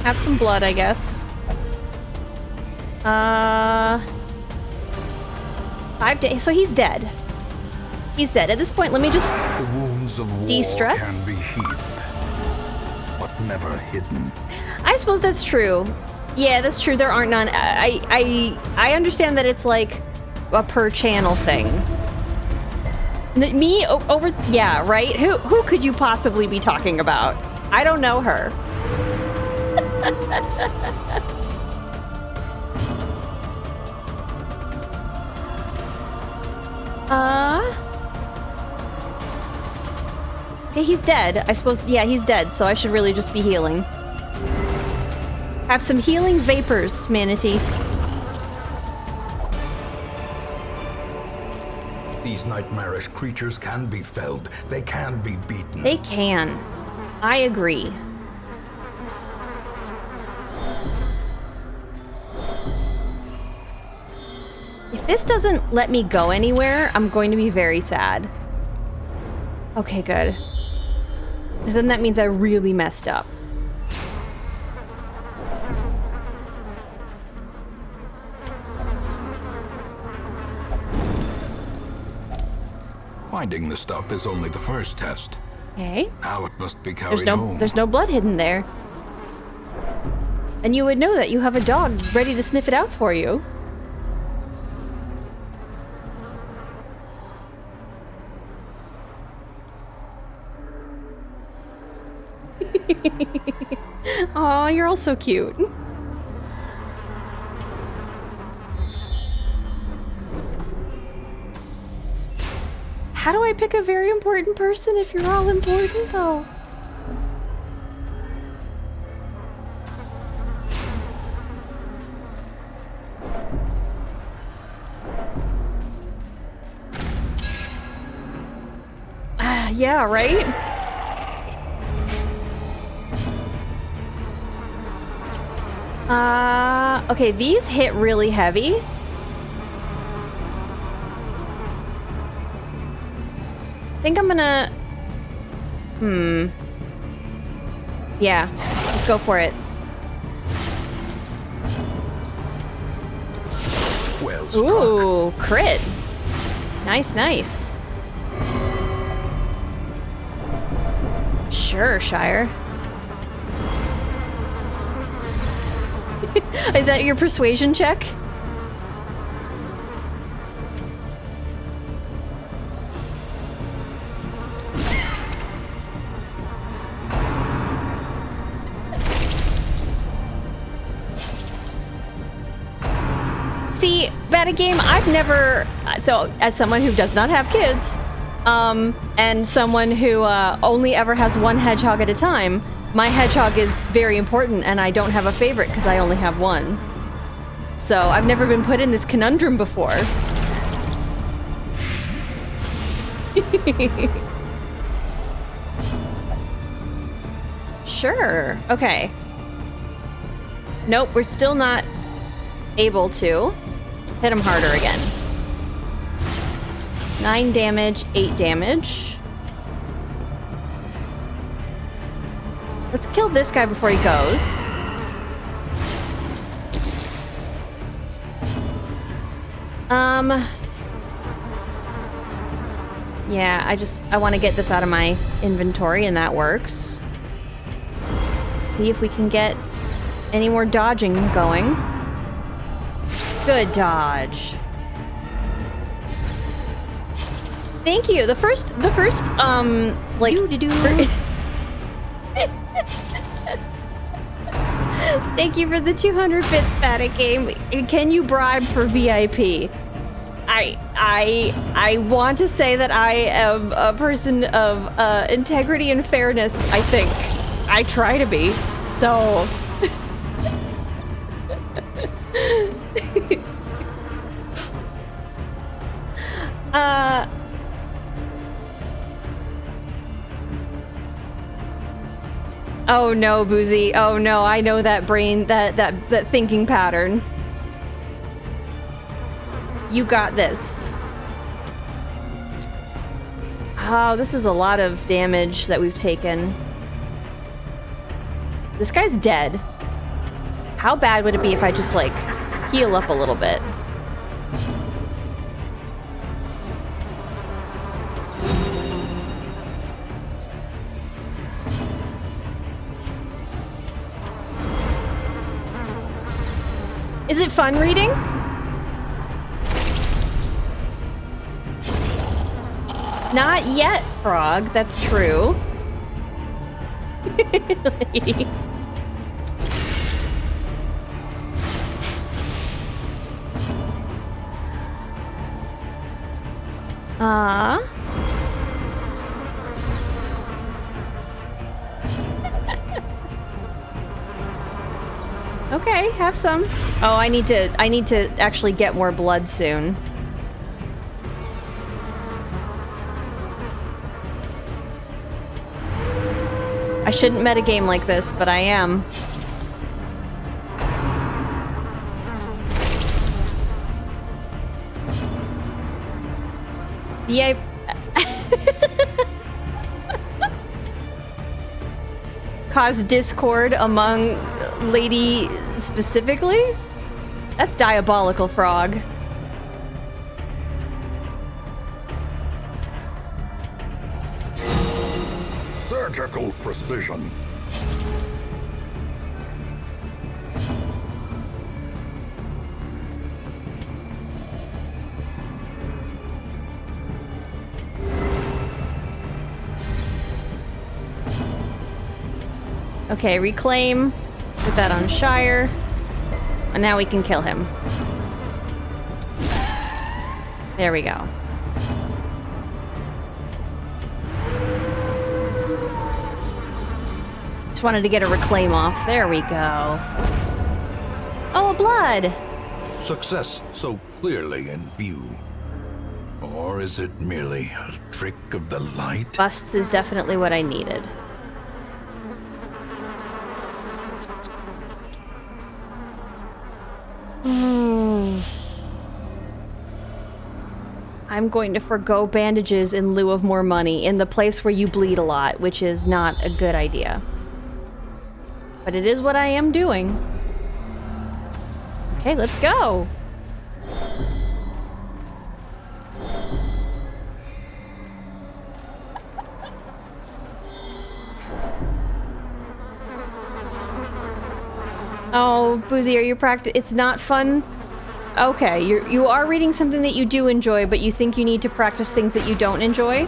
[SPEAKER 1] have some blood, I guess. 5 days. So he's dead. He's dead. At this point, let me just
[SPEAKER 2] The wounds of war
[SPEAKER 1] de-stress?
[SPEAKER 2] can be healed, but never hidden.
[SPEAKER 1] I suppose that's true. Yeah, that's true. There aren't none. I understand that it's like a per channel thing. Me over, yeah, right? Who could you possibly be talking about? I don't know her. Okay, he's dead. I suppose, yeah, he's dead, so I should really just be healing. Have some healing vapors, Manatee.
[SPEAKER 2] These nightmarish creatures can be felled. They can be beaten.
[SPEAKER 1] They can. I agree. If this doesn't let me go anywhere, I'm going to be very sad. Okay, good. Because then that means I really messed up.
[SPEAKER 2] Finding the stuff is only the first test.
[SPEAKER 1] Okay.
[SPEAKER 2] Now it must be carried home.
[SPEAKER 1] There's no blood hidden there. And you would know that you have a dog ready to sniff it out for you. Aw, you're all so cute. How do I pick a very important person if you're all important, though? Yeah, right? Okay, these hit really heavy. I think I'm gonna... Yeah, let's go for it.
[SPEAKER 2] Well struck.
[SPEAKER 1] Ooh, crit. Nice, nice. Sure, Shire. Is that your persuasion check? See, Batagame, I've never... So, as someone who does not have kids, and someone who only ever has one hedgehog at a time, my hedgehog is very important, and I don't have a favorite because I only have one. So, I've never been put in this conundrum before. Sure. Okay. Nope, we're still not able to hit him harder again. 9 damage, 8 damage. Let's kill this guy before he goes. Yeah, I want to get this out of my inventory, and that works. See if we can get any more dodging going. Good dodge. Thank you. The first, like... Thank you for the 200 bits, Batagame. Can you bribe for VIP? I want to say that I am a person of integrity and fairness, I think. I try to be, so... Oh no, Boozy. Oh no, I know that brain, that thinking pattern. You got this. Oh, this is a lot of damage that we've taken. This guy's dead. How bad would it be if I just, like, heal up a little bit? Is it fun reading? Not yet, Frog. That's true. Okay, have some. Oh, I need to actually get more blood soon. I shouldn't metagame like this, but I am. Yeah. Cause discord among lady specifically? That's diabolical, Frog.
[SPEAKER 2] surgical precision.
[SPEAKER 1] Okay, reclaim. Put that on Shire. And now we can kill him. There we go. Just wanted to get a reclaim off. There we go. Oh, blood!
[SPEAKER 2] Success so clearly in view. Or is it merely a trick of the light?
[SPEAKER 1] Busts is definitely what I needed. I'm going to forgo bandages in lieu of more money in the place where you bleed a lot, which is not a good idea. But it is what I am doing. Okay, let's go. Oh, Boozy, are you It's not fun? Okay, you are reading something that you do enjoy, but you think you need to practice things that you don't enjoy?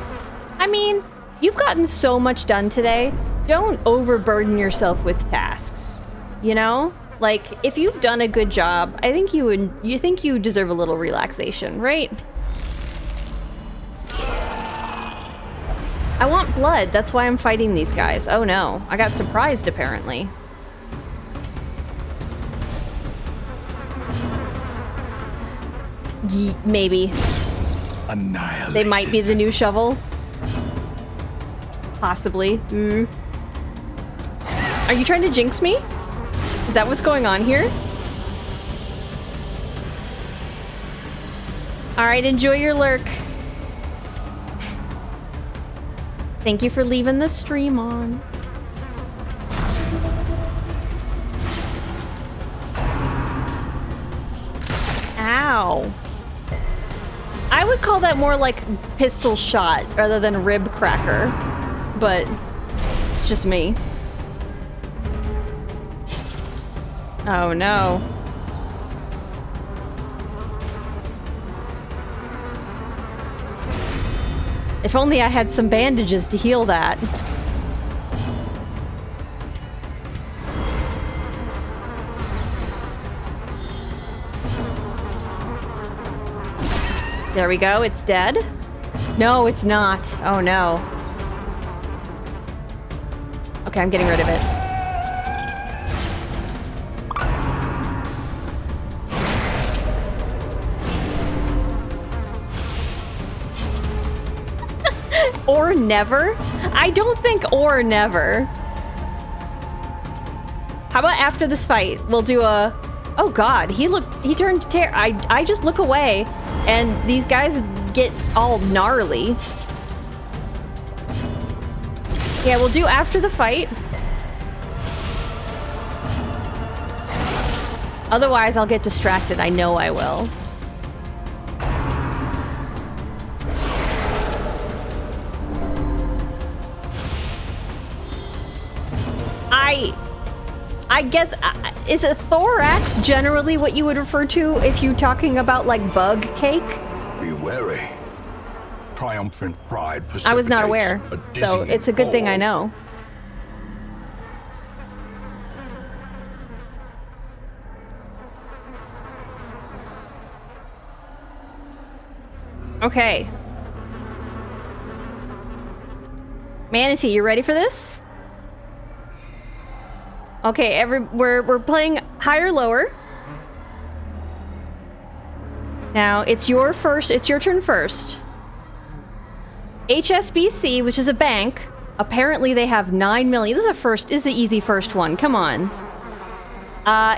[SPEAKER 1] I mean, you've gotten so much done today. Don't overburden yourself with tasks. You know? Like, if you've done a good job, I think you deserve a little relaxation, right? I want blood. That's why I'm fighting these guys. Oh no, I got surprised apparently. Maybe.
[SPEAKER 2] Annihilated.
[SPEAKER 1] They might be the new shovel. Possibly. Are you trying to jinx me? Is that what's going on here? Alright, enjoy your lurk. Thank you for leaving the stream on. Ow. I would call that more like pistol shot rather than rib cracker, but it's just me. Oh no. If only I had some bandages to heal that. There we go, it's dead. No, it's not. Oh no. Okay, I'm getting rid of it. Or never? I don't think or never. How about after this fight, we'll do a... Oh god, he turned I just look away and these guys get all gnarly. Yeah, we'll do after the fight. Otherwise, I'll get distracted. I know I will. I guess, is a thorax generally what you would refer to if you're talking about, like, bug cake?
[SPEAKER 2] Be wary. Triumphant pride precipitates
[SPEAKER 1] I was not aware,
[SPEAKER 2] a
[SPEAKER 1] so
[SPEAKER 2] dizzying
[SPEAKER 1] it's a good thing I
[SPEAKER 2] fall.
[SPEAKER 1] know. Okay. Manatee, you ready for this? Okay, we're playing higher lower. Now, it's your turn first. HSBC, which is a bank, apparently they have 9 million. This is an easy first one. Come on.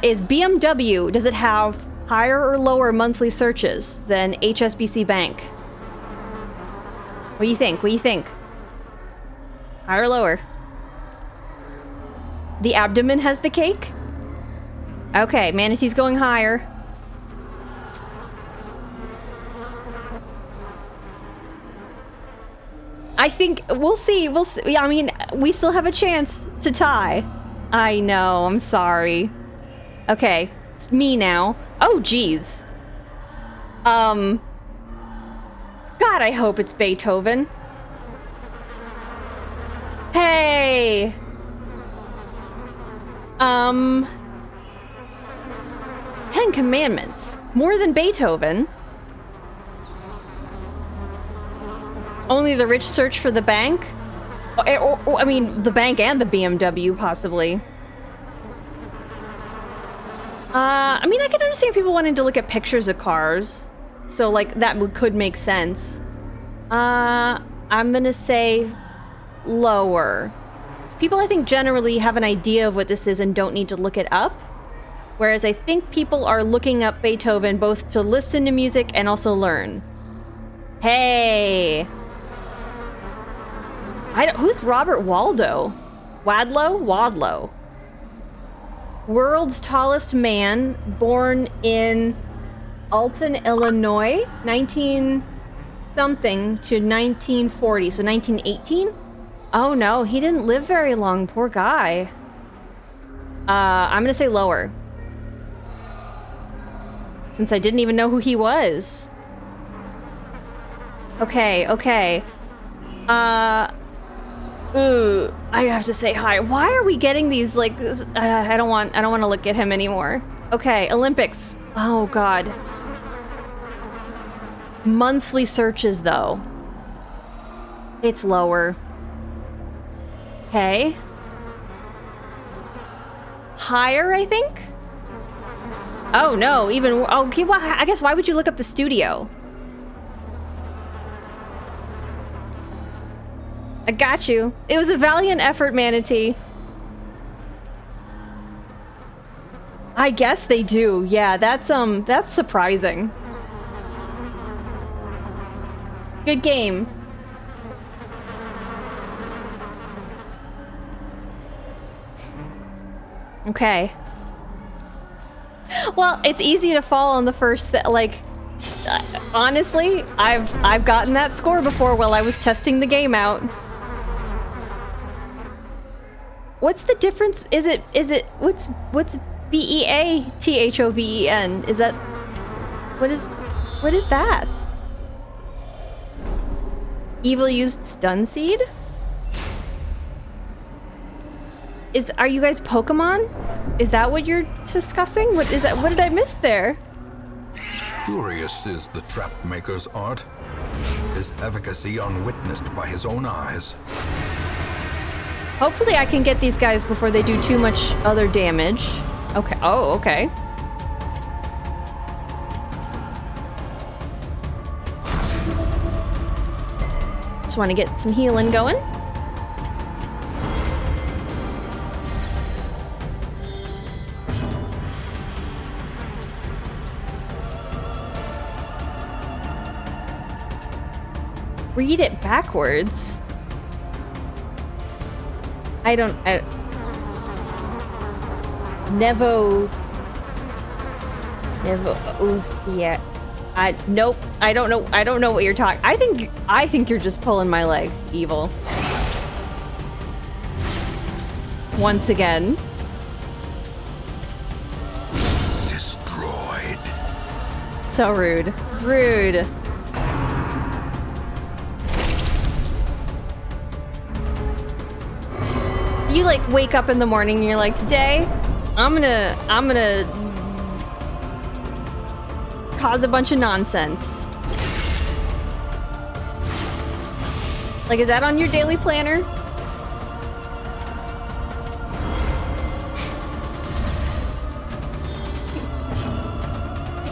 [SPEAKER 1] Is BMW, does it have higher or lower monthly searches than HSBC Bank? What do you think? What do you think? Higher or lower? The abdomen has the cake? Okay, Manatee's going higher. I think we'll see. We'll see. Yeah, I mean, we still have a chance to tie. I know. I'm sorry. Okay, it's me now. Oh, geez. God, I hope it's Beethoven. Hey. Ten Commandments. More than Beethoven. Only the rich search for the bank? Or, I mean, the bank and the BMW, possibly. I mean, I can understand people wanting to look at pictures of cars. So, like, that could make sense. I'm gonna say lower. People, I think, generally have an idea of what this is and don't need to look it up. Whereas I think people are looking up Beethoven both to listen to music and also learn. Hey! Who's Robert Waldo? Wadlow? Wadlow. World's tallest man, born in Alton, Illinois, 19-something to 1940, so 1918? Oh no, he didn't live very long, poor guy. I'm gonna say lower. Since I didn't even know who he was. Okay, okay. Ooh, I have to say hi. Why are we getting these, like, I don't want to look at him anymore. Okay, Olympics. Oh, God. Monthly searches, though. It's lower. Okay. Higher, I think? Oh, no, even, okay, well, I guess why would you look up the studio? I got you. It was a valiant effort, Manatee. I guess they do. Yeah, that's surprising. Good game. Okay. Well, it's easy to fall on the first like honestly, I've gotten that score before while I was testing the game out. What's the difference? Is it what's BEATHOVEN? Is that what is that? Evil used stun seed? Are you guys Pokemon? Is that what you're discussing? What is that? What did I miss there?
[SPEAKER 2] Curious is the trap maker's art. His efficacy unwitnessed by his own eyes.
[SPEAKER 1] Hopefully I can get these guys before they do too much other damage. Okay. Oh, okay. Just want to get some healing going. Read it backwards. Nevo, yeah. Nope. I don't know what you're talking. I think you're just pulling my leg, Evil. Once again.
[SPEAKER 2] Destroyed.
[SPEAKER 1] So rude. Rude. You like wake up in the morning and you're like, today I'm gonna cause a bunch of nonsense. Like, is that on your daily planner?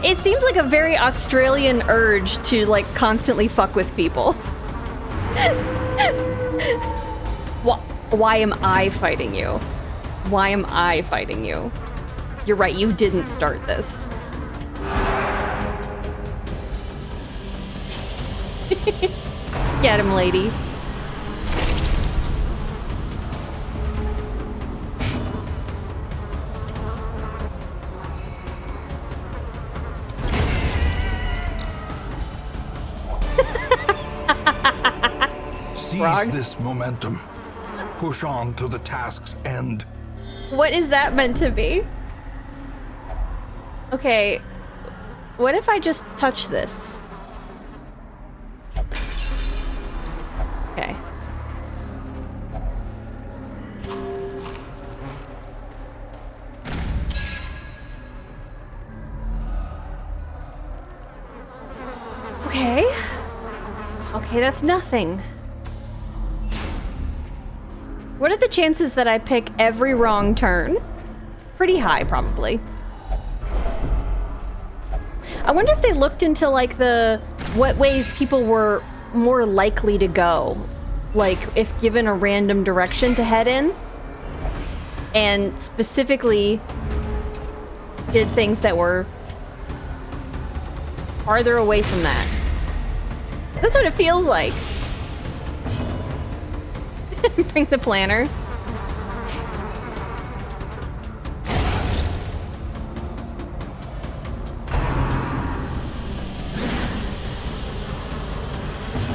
[SPEAKER 1] It seems like a very Australian urge to like constantly fuck with people. Why am I fighting you? Why am I fighting you? You're right, you didn't start this. Get him, lady. Frog.
[SPEAKER 2] this momentum. Push on to the task's end.
[SPEAKER 1] What is that meant to be? Okay, what if I just touch this? Okay. Okay. Okay, that's nothing. What are the chances that I pick every wrong turn? Pretty high, probably. I wonder if they looked into, like, what ways people were more likely to go. Like, if given a random direction to head in. And specifically did things that were farther away from that. That's what it feels like. Bring the planner.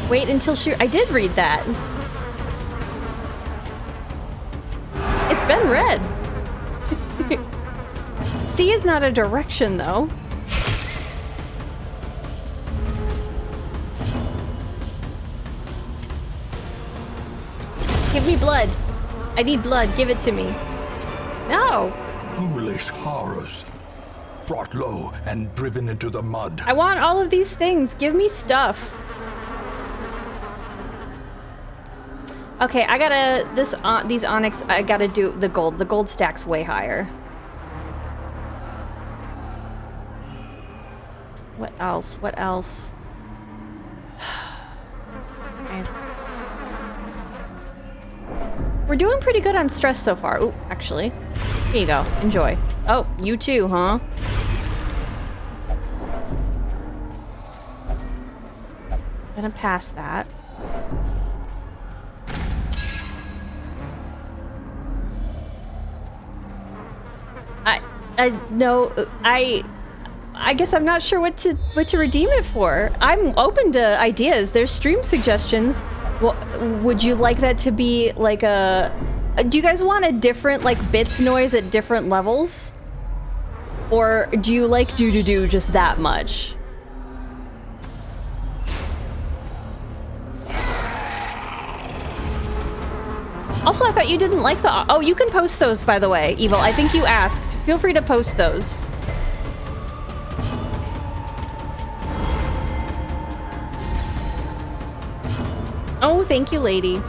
[SPEAKER 1] Wait until she... I did read that. It's been read. C is not a direction, though. Give me blood. I need blood. Give it to me. No.
[SPEAKER 2] Ghoulish horrors. Brought low and driven into the mud.
[SPEAKER 1] I want all of these things. Give me stuff. Okay, I gotta... these onyx, I gotta do the gold. The gold stack's way higher. What else? What else? Okay. We're doing pretty good on stress so far. Ooh, actually. Here you go. Enjoy. Oh, you too, huh? Gonna pass that. I guess I'm not sure what to redeem it for. I'm open to ideas. There's stream suggestions. Well, would you like that to be like a... Do you guys want a different, like, bits noise at different levels? Or do you like do just that much? Also, I thought you didn't like the... Oh, you can post those, by the way, Evil. I think you asked. Feel free to post those. Oh, thank you, lady.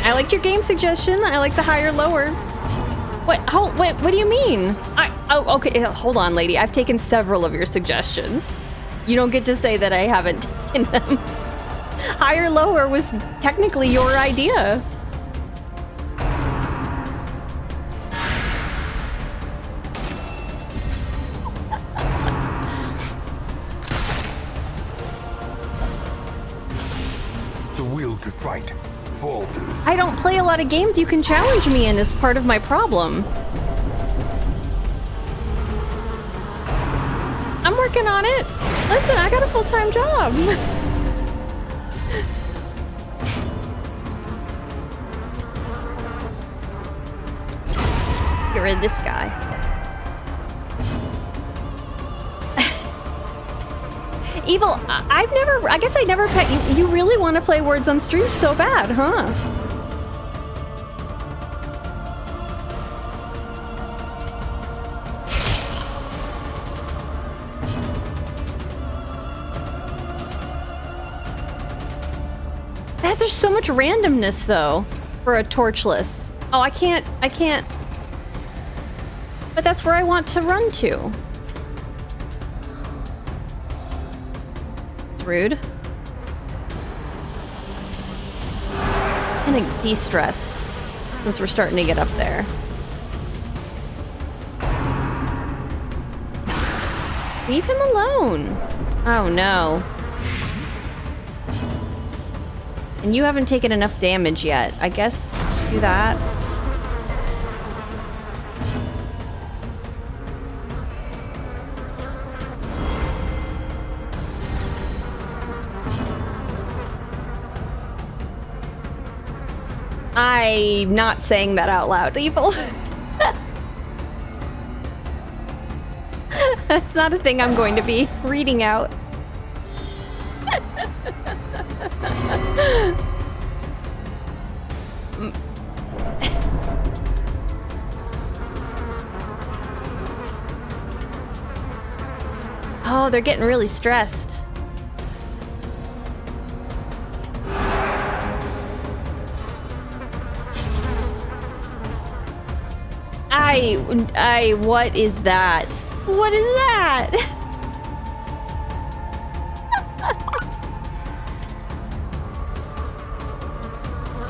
[SPEAKER 1] I liked your game suggestion. I like the higher, lower. What? Oh, wait, what do you mean? Oh, okay. Hold on, lady. I've taken several of your suggestions. You don't get to say that I haven't taken them. Higher, lower was technically your idea.
[SPEAKER 2] To fight.
[SPEAKER 1] I don't play a lot of games you can challenge me in as part of my problem. I'm working on it. Listen, I got a full-time job. Get rid of this guy. Evil, I guess I never pet you. You really want to play Words on Stream so bad, huh? There's so much randomness, though, for a torchless. Oh, I can't. But that's where I want to run to. Rude. And de-stress, since we're starting to get up there. Leave him alone. Oh no. And you haven't taken enough damage yet. I guess do that. I'm not saying that out loud, Evil. That's not a thing I'm going to be reading out. Oh, they're getting really stressed. What is that? What is that?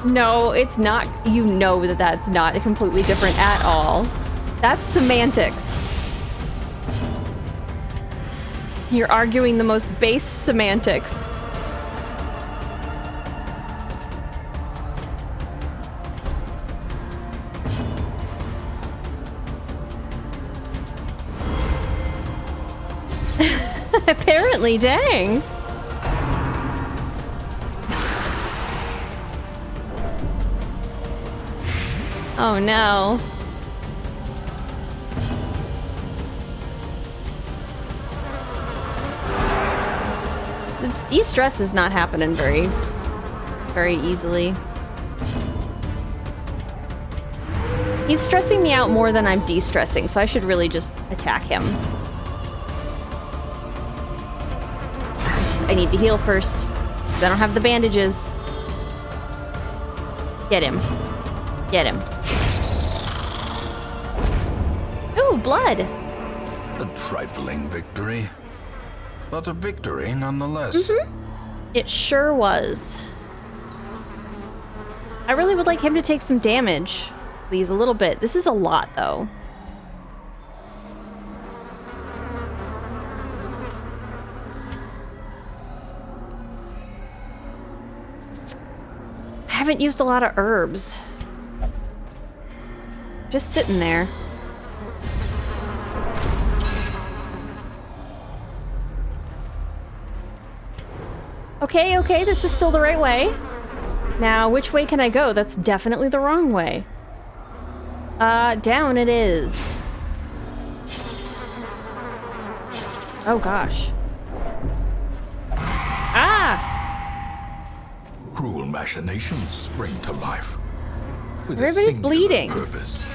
[SPEAKER 1] No, it's not. You know that that's not completely different at all. That's semantics. You're arguing the most base semantics. Apparently, dang. Oh no. De-stress is not happening very easily. He's stressing me out more than I'm de-stressing, so I should really just attack him. I need to heal first, 'cause I don't have the bandages. Get him. Get him. Ooh, blood!
[SPEAKER 2] A trifling victory, but a victory nonetheless.
[SPEAKER 1] Mm-hmm. It sure was. I really would like him to take some damage. Please, a little bit. This is a lot, though. I haven't used a lot of herbs. Just sitting there. Okay, okay, this is still the right way. Now, which way can I go? That's definitely the wrong way. Down it is. Oh gosh. Ah!
[SPEAKER 2] Cruel machinations spring to life. With
[SPEAKER 1] Everybody's
[SPEAKER 2] a singular
[SPEAKER 1] bleeding.
[SPEAKER 2] purpose.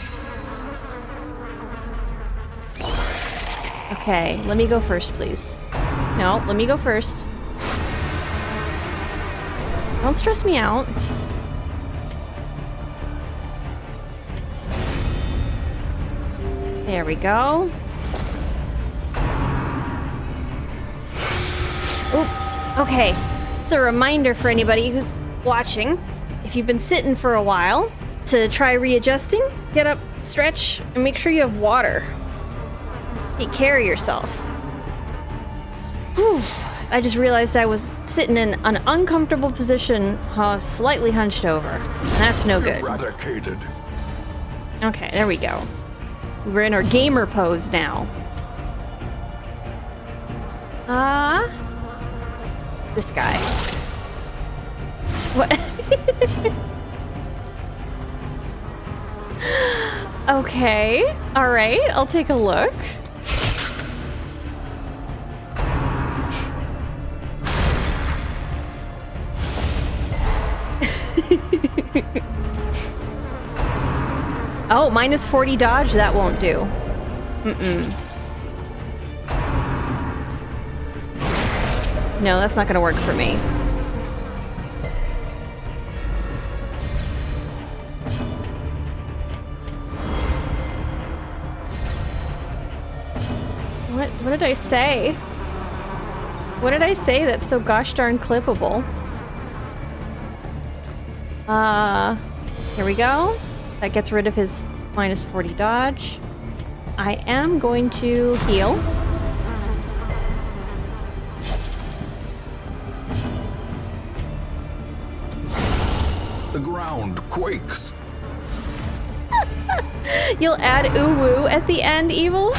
[SPEAKER 1] Okay, let me go first, please. No, let me go first. Don't stress me out. There we go. Oop. Okay. It's a reminder for anybody who's watching, if you've been sitting for a while, to try readjusting, get up, stretch, and make sure you have water. Take care of yourself. Whew. I just realized I was sitting in an uncomfortable position, slightly hunched over. That's no good.
[SPEAKER 2] Eradicated.
[SPEAKER 1] Okay, there we go. We're in our gamer pose now. This guy. What? Okay, alright, I'll take a look. Oh, minus 40 dodge? That won't do. No, that's not gonna work for me. What did I say? What did I say that's so gosh darn clippable? Here we go. That gets rid of his minus 40 dodge. I am going to heal.
[SPEAKER 2] The ground quakes.
[SPEAKER 1] You'll add ooh woo at the end, Evil?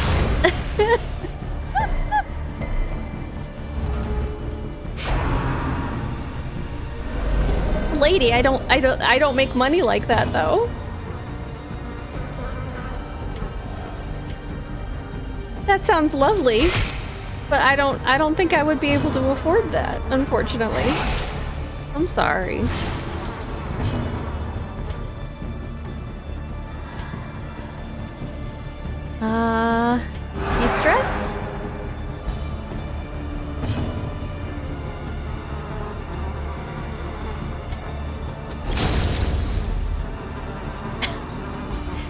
[SPEAKER 1] lady. I don't make money like that though. That sounds lovely, but I don't think I would be able to afford that, unfortunately. I'm sorry. De-stress?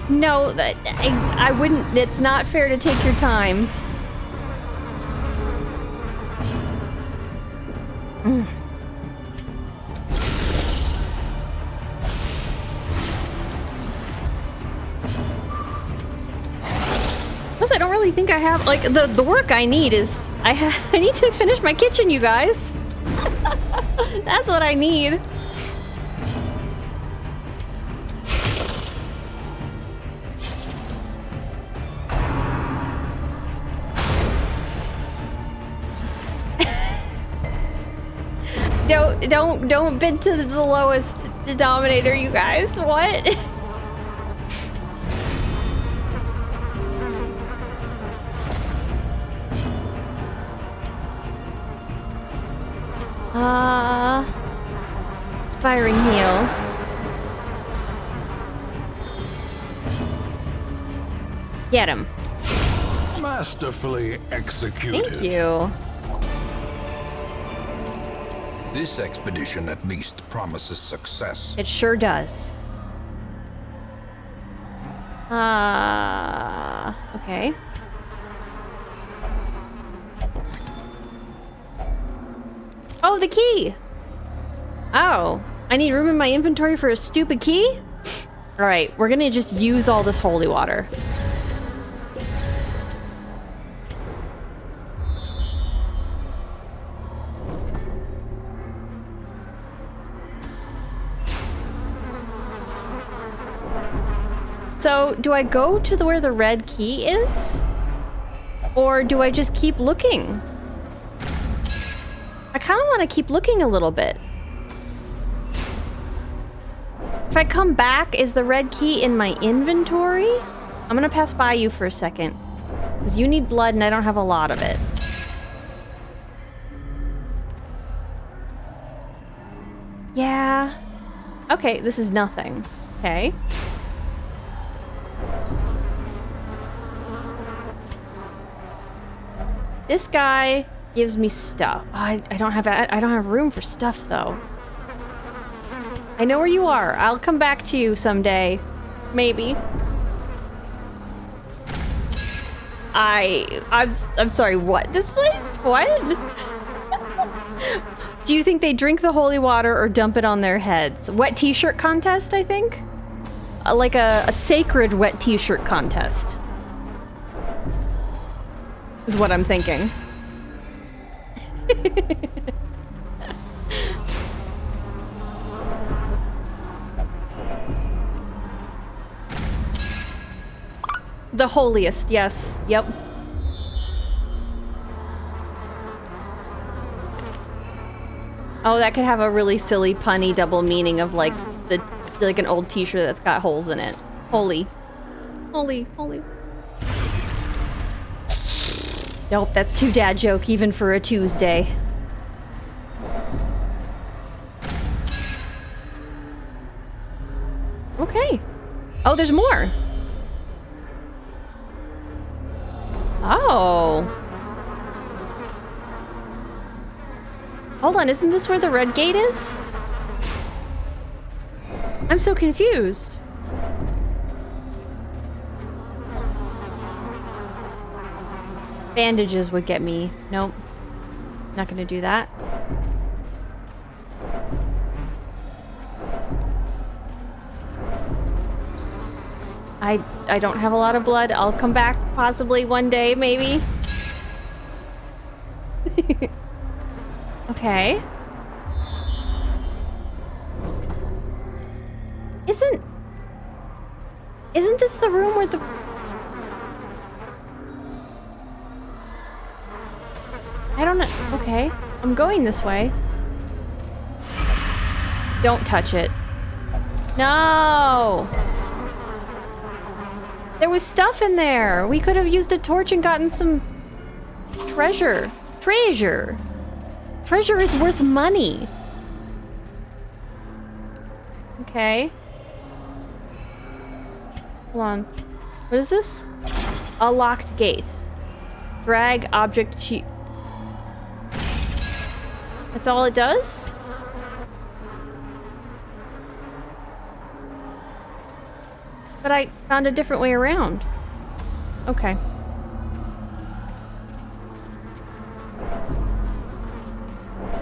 [SPEAKER 1] No, I wouldn't. It's not fair to take your time. Plus, I don't really think I have, like, the work I need is, I need to finish my kitchen, you guys. That's what I need. Don't bid to the lowest denominator, you guys. What? Inspiring heal. Get him.
[SPEAKER 2] Masterfully executed.
[SPEAKER 1] Thank you.
[SPEAKER 2] This expedition at least promises success.
[SPEAKER 1] It sure does. Okay. Oh, the key! Oh, I need room in my inventory for a stupid key? Alright, we're gonna just use all this holy water. So, do I go to where the red key is? Or do I just keep looking? I kind of want to keep looking a little bit. If I come back, is the red key in my inventory? I'm gonna pass by you for a second. Because you need blood and I don't have a lot of it. Yeah. Okay, this is nothing. Okay. This guy gives me stuff. Oh, I don't have room for stuff though. I know where you are. I'll come back to you someday. Maybe. I'm sorry, what? This place? What? Do you think they drink the holy water or dump it on their heads? Wet t-shirt contest, I think? Like a sacred wet t-shirt contest. Is what I'm thinking. The holiest, yes. Yep. Oh, that could have a really silly punny double meaning of like an old t-shirt that's got holes in it. Holy. Holy. Nope, that's too dad joke even for a Tuesday. Okay. Oh, there's more. Oh. Hold on, isn't this where the red gate is? I'm so confused. Bandages would get me. Nope. Not gonna do that. I don't have a lot of blood. I'll come back possibly one day, maybe. Okay. Isn't this the room where the... I don't know. Okay. I'm going this way. Don't touch it. No! There was stuff in there. We could have used a torch and gotten some treasure. Treasure. Treasure is worth money. Okay. Hold on. What is this? A locked gate. Drag object to... That's all it does? But I found a different way around. Okay.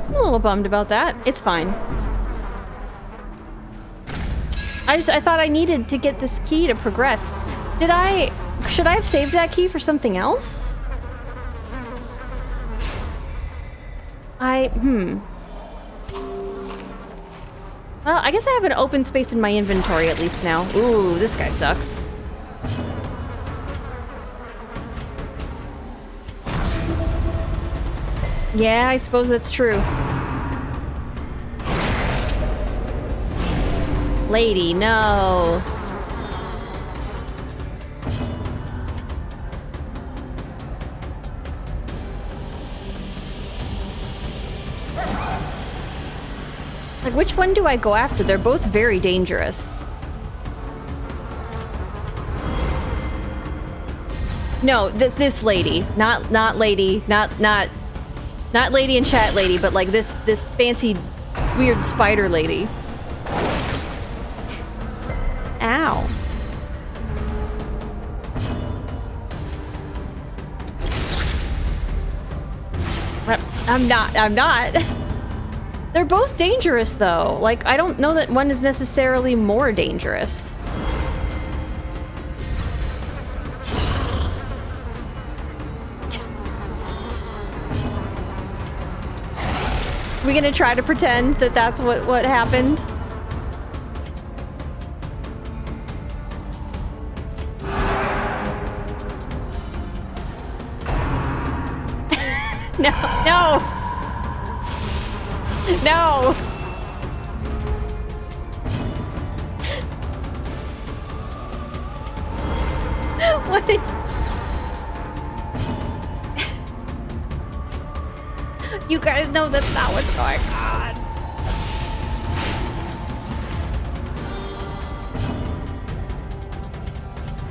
[SPEAKER 1] I'm a little bummed about that. It's fine. I thought I needed to get this key to progress. Should I have saved that key for something else? Well, I guess I have an open space in my inventory at least now. Ooh, this guy sucks. Yeah, I suppose that's true. Lady, no. Like, which one do I go after? They're both very dangerous. No, this lady. Not lady. Not lady and chat lady, but like this fancy weird spider lady. Ow. I'm not. They're both dangerous, though. Like, I don't know that one is necessarily more dangerous. We gonna try to pretend that that's what happened? No. No! What did... You guys know that's not what's going on.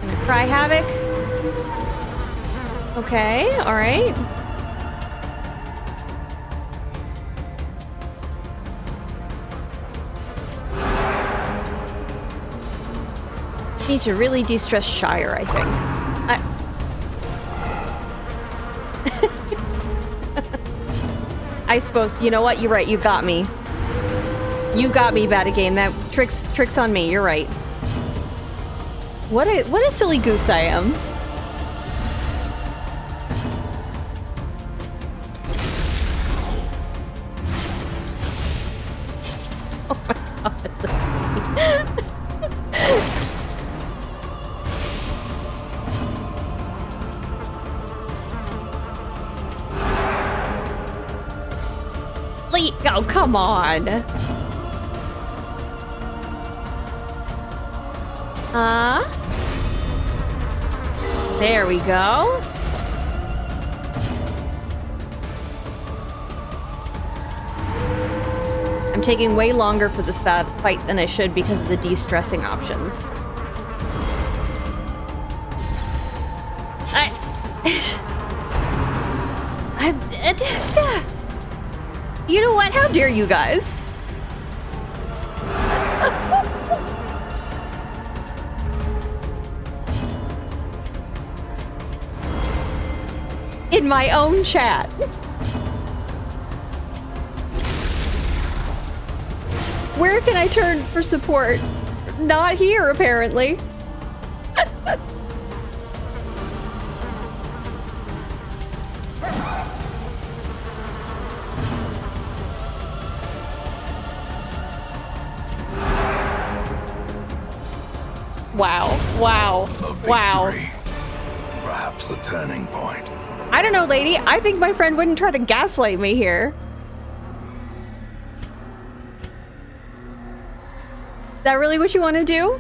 [SPEAKER 1] Gonna cry havoc. Okay, alright. Need to really de-stress Shire, I think. I suppose, you know what? You're right, you got me. You got me, bad game. That tricks on me, you're right. What a silly goose I am. Oh my god. Oh, come on. There we go. I'm taking way longer for this fight than I should because of the de-stressing options. You know what? How dare you guys? In my own chat. Where can I turn for support? Not here, apparently. Wow.
[SPEAKER 2] Perhaps the turning point.
[SPEAKER 1] I don't know, lady. I think my friend wouldn't try to gaslight me here. that really what you want to do?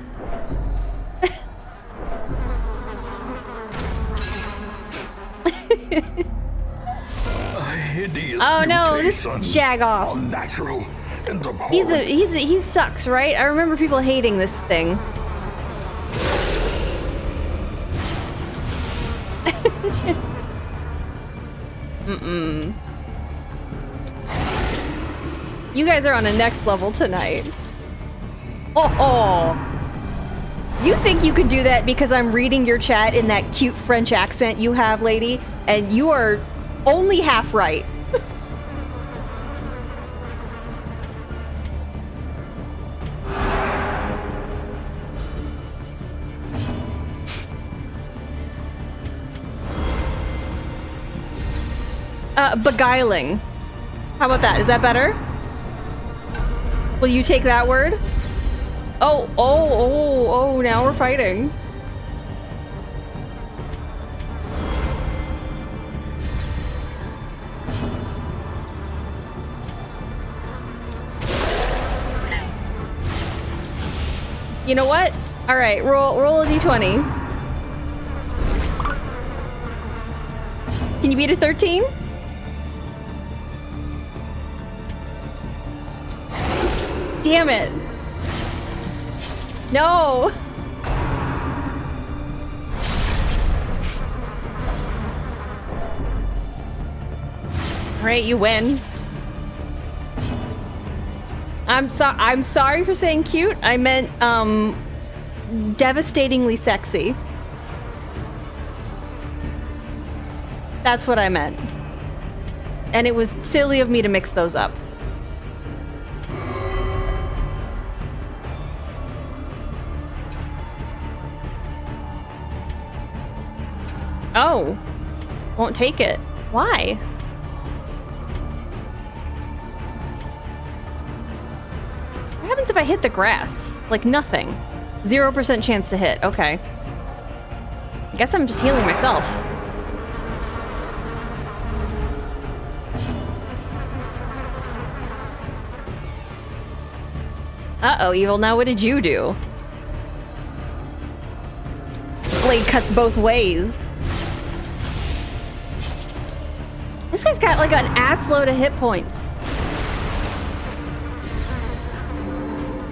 [SPEAKER 2] A hideous
[SPEAKER 1] Oh no, this
[SPEAKER 2] mutation.
[SPEAKER 1] Jagoff.
[SPEAKER 2] Unnatural and abhorrent.
[SPEAKER 1] He sucks, right? I remember people hating this thing. You guys are on a next level tonight. Oh. You think you can do that because I'm reading your chat in that cute French accent you have, lady, and you are only half right. Beguiling. How about that? Is that better? Will you take that word? Oh, now we're fighting. You know what? All right, roll a d20. Can you beat a 13? Damn it. No. All right, you win. I'm sorry for saying cute. I meant devastatingly sexy. That's what I meant. And it was silly of me to mix those up. Oh. Won't take it. Why? What happens if I hit the grass? Like nothing. 0% chance to hit. Okay. I guess I'm just healing myself. Uh-oh, Evil. Now what did you do? Blade cuts both ways. This guy's got like an ass load of hit points.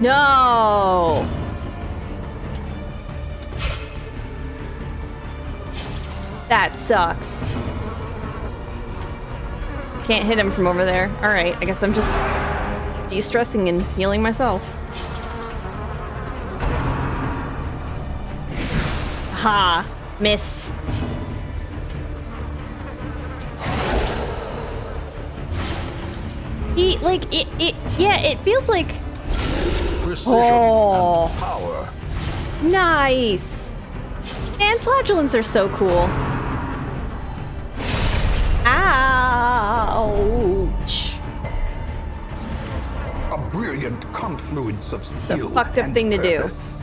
[SPEAKER 1] No. That sucks. Can't hit him from over there. All right, I guess I'm just de-stressing and healing myself. Ha, miss. It feels like
[SPEAKER 2] Precision
[SPEAKER 1] Oh.
[SPEAKER 2] and power.
[SPEAKER 1] nice. And flagellants are so cool. Ouch.
[SPEAKER 2] A brilliant confluence of skill.
[SPEAKER 1] fucked up
[SPEAKER 2] and
[SPEAKER 1] thing to do.
[SPEAKER 2] purpose.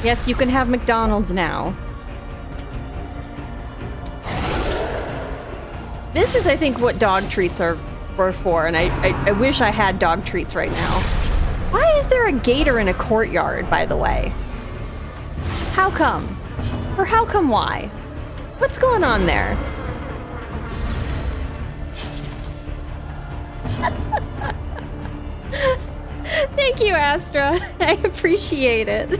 [SPEAKER 1] Yes, you can have McDonald's now. This is, I think, what dog treats are for, and I wish I had dog treats right now. Why is there a gator in a courtyard, by the way? How come? Or how come why? What's going on there? Thank you, Astra. I appreciate it.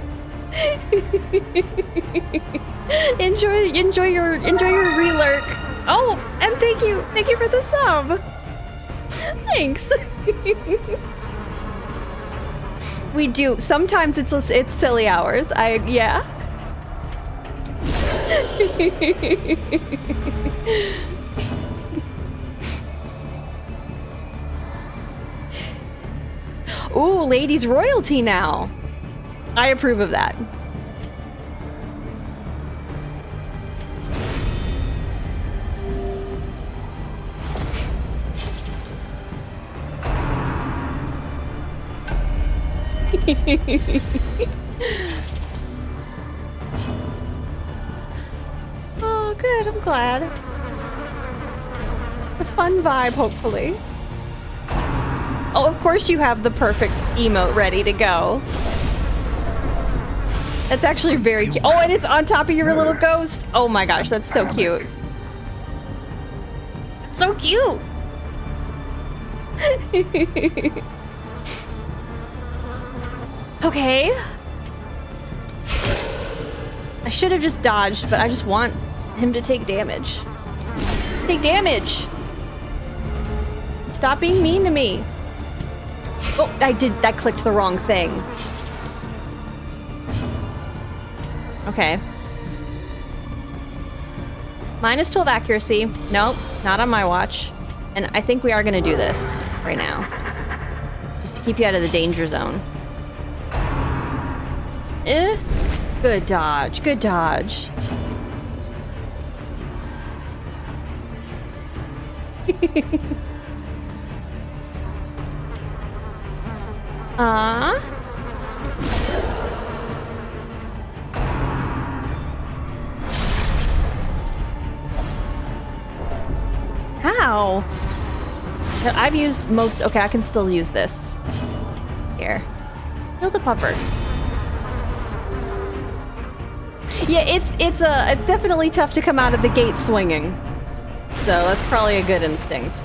[SPEAKER 1] enjoy your relurk. Oh, and thank you for the sub. Thanks. We do sometimes it's silly hours. Yeah. Ooh, ladies royalty now. I approve of that. Oh, good. I'm glad. A fun vibe, hopefully. Oh, of course you have the perfect emote ready to go. That's actually very cute. Oh, and it's on top of your little ghost. Oh my gosh, that's so cute. So cute. Okay. I should have just dodged, but I just want him to take damage. Take damage. Stop being mean to me. Oh, I clicked the wrong thing. Okay. Minus 12 accuracy. Nope, not on my watch. And I think we are gonna do this right now. Just to keep you out of the danger zone. Good dodge, good dodge. How? I've used most. Okay, I can still use this. Here. Kill the pupper. Yeah, it's definitely tough to come out of the gate swinging. So that's probably a good instinct.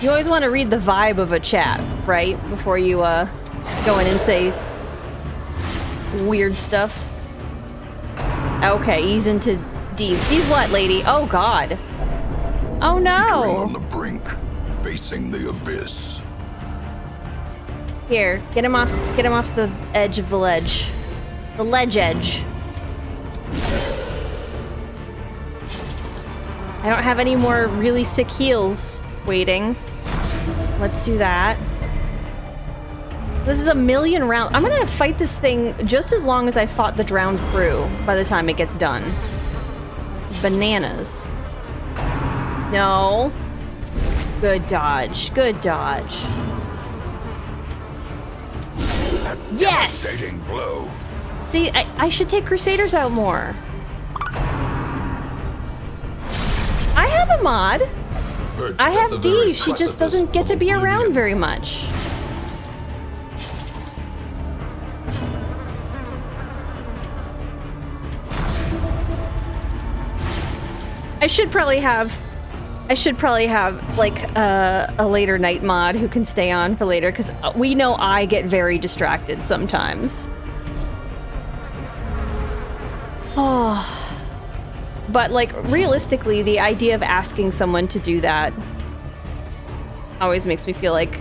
[SPEAKER 1] You always want to read the vibe of a chat, right? Before you go in and say weird stuff. Okay, ease into D's. D's what, lady? Oh god. Oh
[SPEAKER 2] Teetering on
[SPEAKER 1] no.
[SPEAKER 2] the brink, facing the abyss.
[SPEAKER 1] Here, get him off the edge of the ledge. The ledge edge. I don't have any more really sick heals waiting. Let's do that. This is a million round. I'm gonna fight this thing just as long as I fought the drowned crew by the time it gets done. Bananas. No. Good dodge. Good dodge.
[SPEAKER 2] That
[SPEAKER 1] Yes!
[SPEAKER 2] devastating blow.
[SPEAKER 1] See, I should take Crusaders out more. I have a mod.
[SPEAKER 2] Perched
[SPEAKER 1] I
[SPEAKER 2] at
[SPEAKER 1] have
[SPEAKER 2] the
[SPEAKER 1] D.
[SPEAKER 2] very
[SPEAKER 1] She just
[SPEAKER 2] precipice
[SPEAKER 1] doesn't get
[SPEAKER 2] of
[SPEAKER 1] to be around
[SPEAKER 2] oblivion.
[SPEAKER 1] very much. I should probably have like a later night mod who can stay on for later, because we know I get very distracted sometimes. Oh. But like realistically, the idea of asking someone to do that always makes me feel like,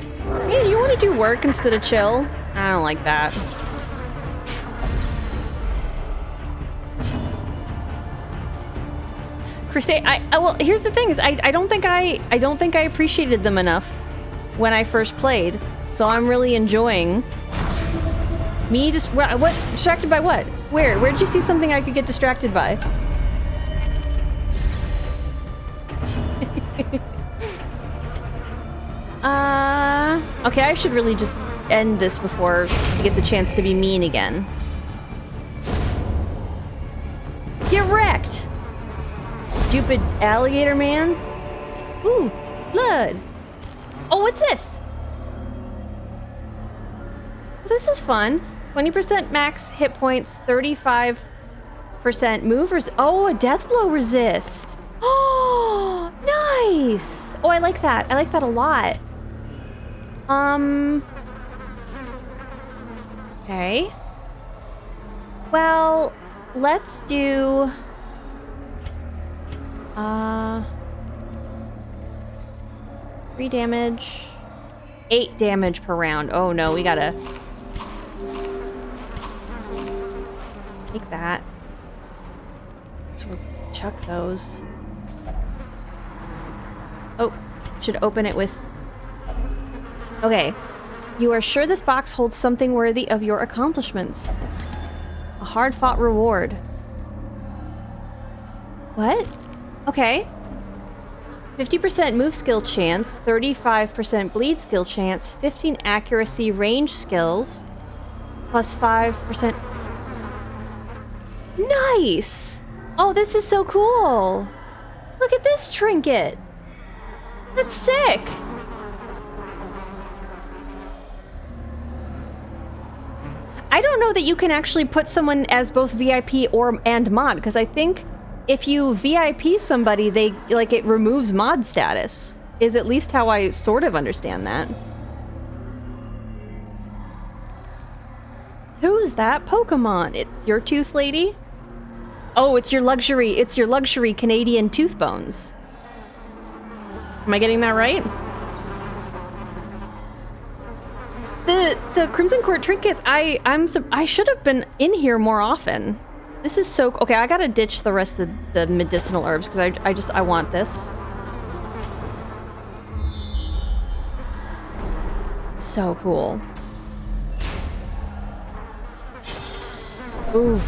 [SPEAKER 1] hey, you want to do work instead of chill? I don't like that. Crusade. Well, here's the thing: is I don't think I appreciated them enough when I first played. So I'm really enjoying me. Just what distracted by what? Where'd you see something I could get distracted by? Okay, I should really just end this before he gets a chance to be mean again. Get wrecked! Stupid alligator man. Ooh, blood. Oh, what's this? This is fun. 20% max hit points, 35% move oh, a death blow resist. Oh, nice. Oh, I like that. I like that a lot. Okay. Well, let's do 3 damage, 8 damage per round. Oh no, we gotta take that. So we'll chuck those. Oh, should open it with. Okay. You are sure this box holds something worthy of your accomplishments. A hard-fought reward. What? Okay. 50% move skill chance, 35% bleed skill chance, 15 accuracy range skills, plus 5%. Nice! Oh, this is so cool! Look at this trinket! That's sick! I don't know that you can actually put someone as both VIP and mod, because I think if you VIP somebody, they like it removes mod status. Is at least how I sort of understand that. Who's that Pokemon? It's your tooth lady? Oh, it's your luxury Canadian tooth bones. Am I getting that right? The Crimson Court trinkets, I should have been in here more often. This is so okay. I gotta ditch the rest of the medicinal herbs because I want this. So cool. Oof.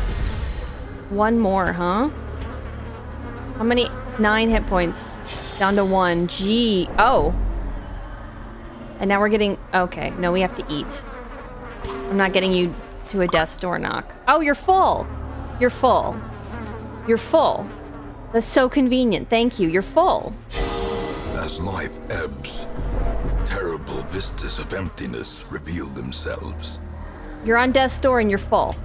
[SPEAKER 1] One more, huh? How many? 9 hit points. Down to 1. Gee. Oh. And now we're getting... Okay, no, we have to eat. I'm not getting you to a death's door knock. Oh, you're full. You're full. You're full. That's so convenient. Thank you. You're full.
[SPEAKER 2] As life ebbs, terrible vistas of emptiness reveal themselves.
[SPEAKER 1] You're on death's door and you're full.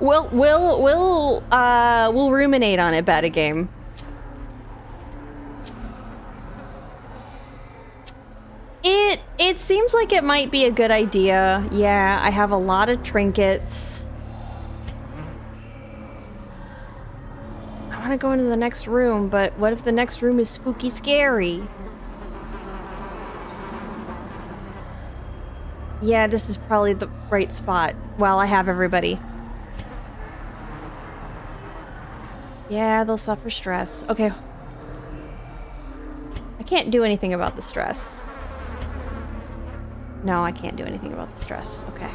[SPEAKER 1] We'll ruminate on it, Beta Game. It seems like it might be a good idea. Yeah, I have a lot of trinkets. I want to go into the next room, but what if the next room is spooky scary? Yeah, this is probably the right spot while I have everybody. Yeah, they'll suffer stress. Okay. I can't do anything about the stress. No, I can't do anything about the stress. Okay.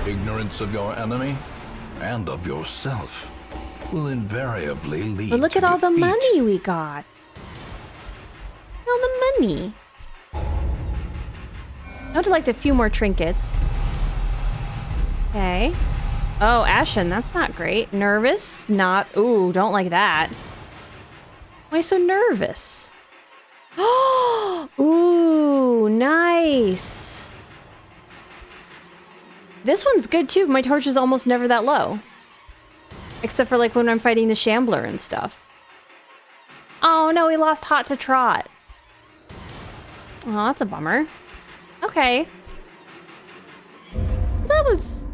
[SPEAKER 2] Ignorance of your enemy and of yourself will invariably lead
[SPEAKER 1] But look
[SPEAKER 2] to
[SPEAKER 1] at all the
[SPEAKER 2] defeat.
[SPEAKER 1] money we got. All the money. I would like a few more trinkets. Okay. Oh, Ashen, that's not great. Nervous? Not. Ooh, don't like that. Why so nervous? Ooh, nice. This one's good too. My torch is almost never that low. Except for like when I'm fighting the Shambler and stuff. Oh no, we lost Hot to Trot. Oh, that's a bummer. Okay. That was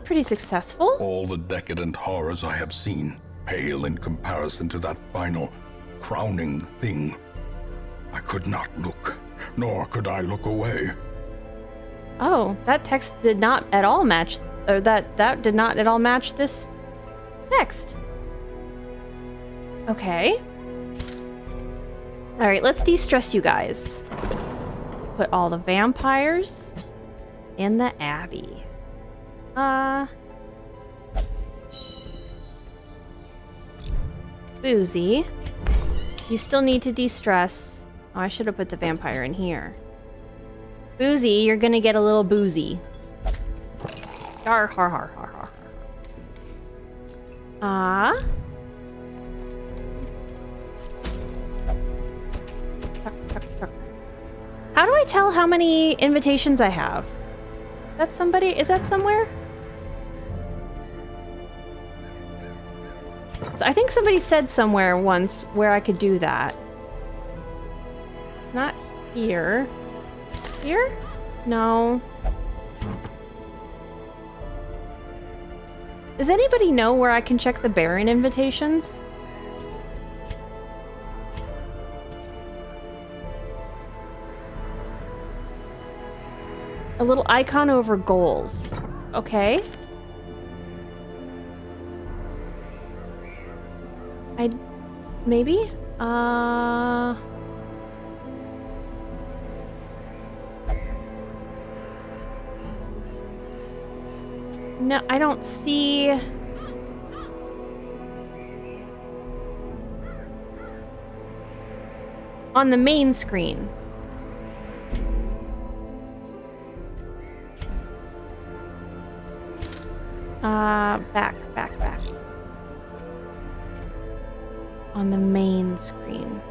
[SPEAKER 1] pretty successful.
[SPEAKER 2] All the decadent horrors I have seen pale in comparison to that final, crowning thing. I could not look, nor could I look away.
[SPEAKER 1] Oh, that text did not at all match, or that did not at all match this text. Okay. All right, let's de-stress you guys. Put all the vampires in the Abbey. Boozy. You still need to de-stress. Oh, I should have put the vampire in here. Boozy, you're gonna get a little boozy. Har har har har har. Tuck, tuck, tuck. How do I tell how many invitations I have? That's somebody? Is that somewhere? So I think somebody said somewhere once where I could do that. It's not here. Here? No. Does anybody know where I can check the Baron invitations? A little icon over goals. Okay. Maybe? No, I don't see... On the main screen. Back. on the main screen.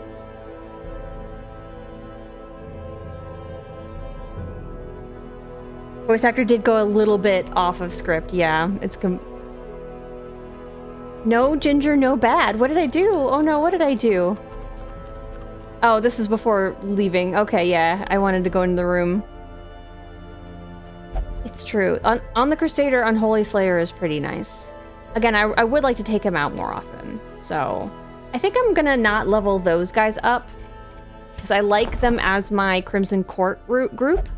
[SPEAKER 1] Voice actor did go a little bit off of script. Yeah, it's no ginger, no bad. What did I do? Oh no, what did I do? Oh, this is before leaving. Okay, yeah, I wanted to go into the room. It's true. On the Crusader, Unholy Slayer is pretty nice. Again, I would like to take him out more often. So, I think I'm gonna not level those guys up, because I like them as my Crimson Court group.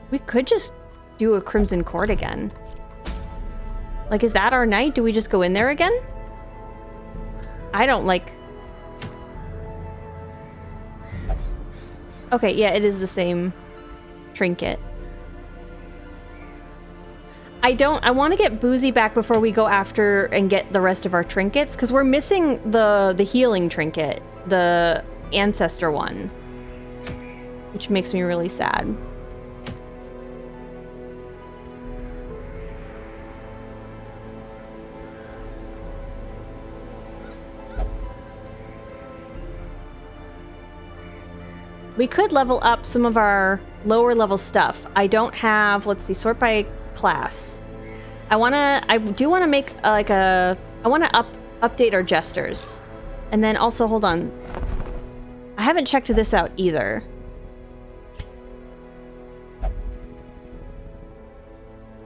[SPEAKER 1] We could just do a Crimson Court again. Like, is that our night? Do we just go in there again? I don't like... Okay, yeah, it is the same trinket. I want to get Boozy back before we go after and get the rest of our trinkets, because we're missing the healing trinket, the ancestor one, which makes me really sad. We could level up some of our lower level stuff. I don't have, let's see, sort by class. I do wanna make I wanna update our jesters. And then also, hold on. I haven't checked this out either.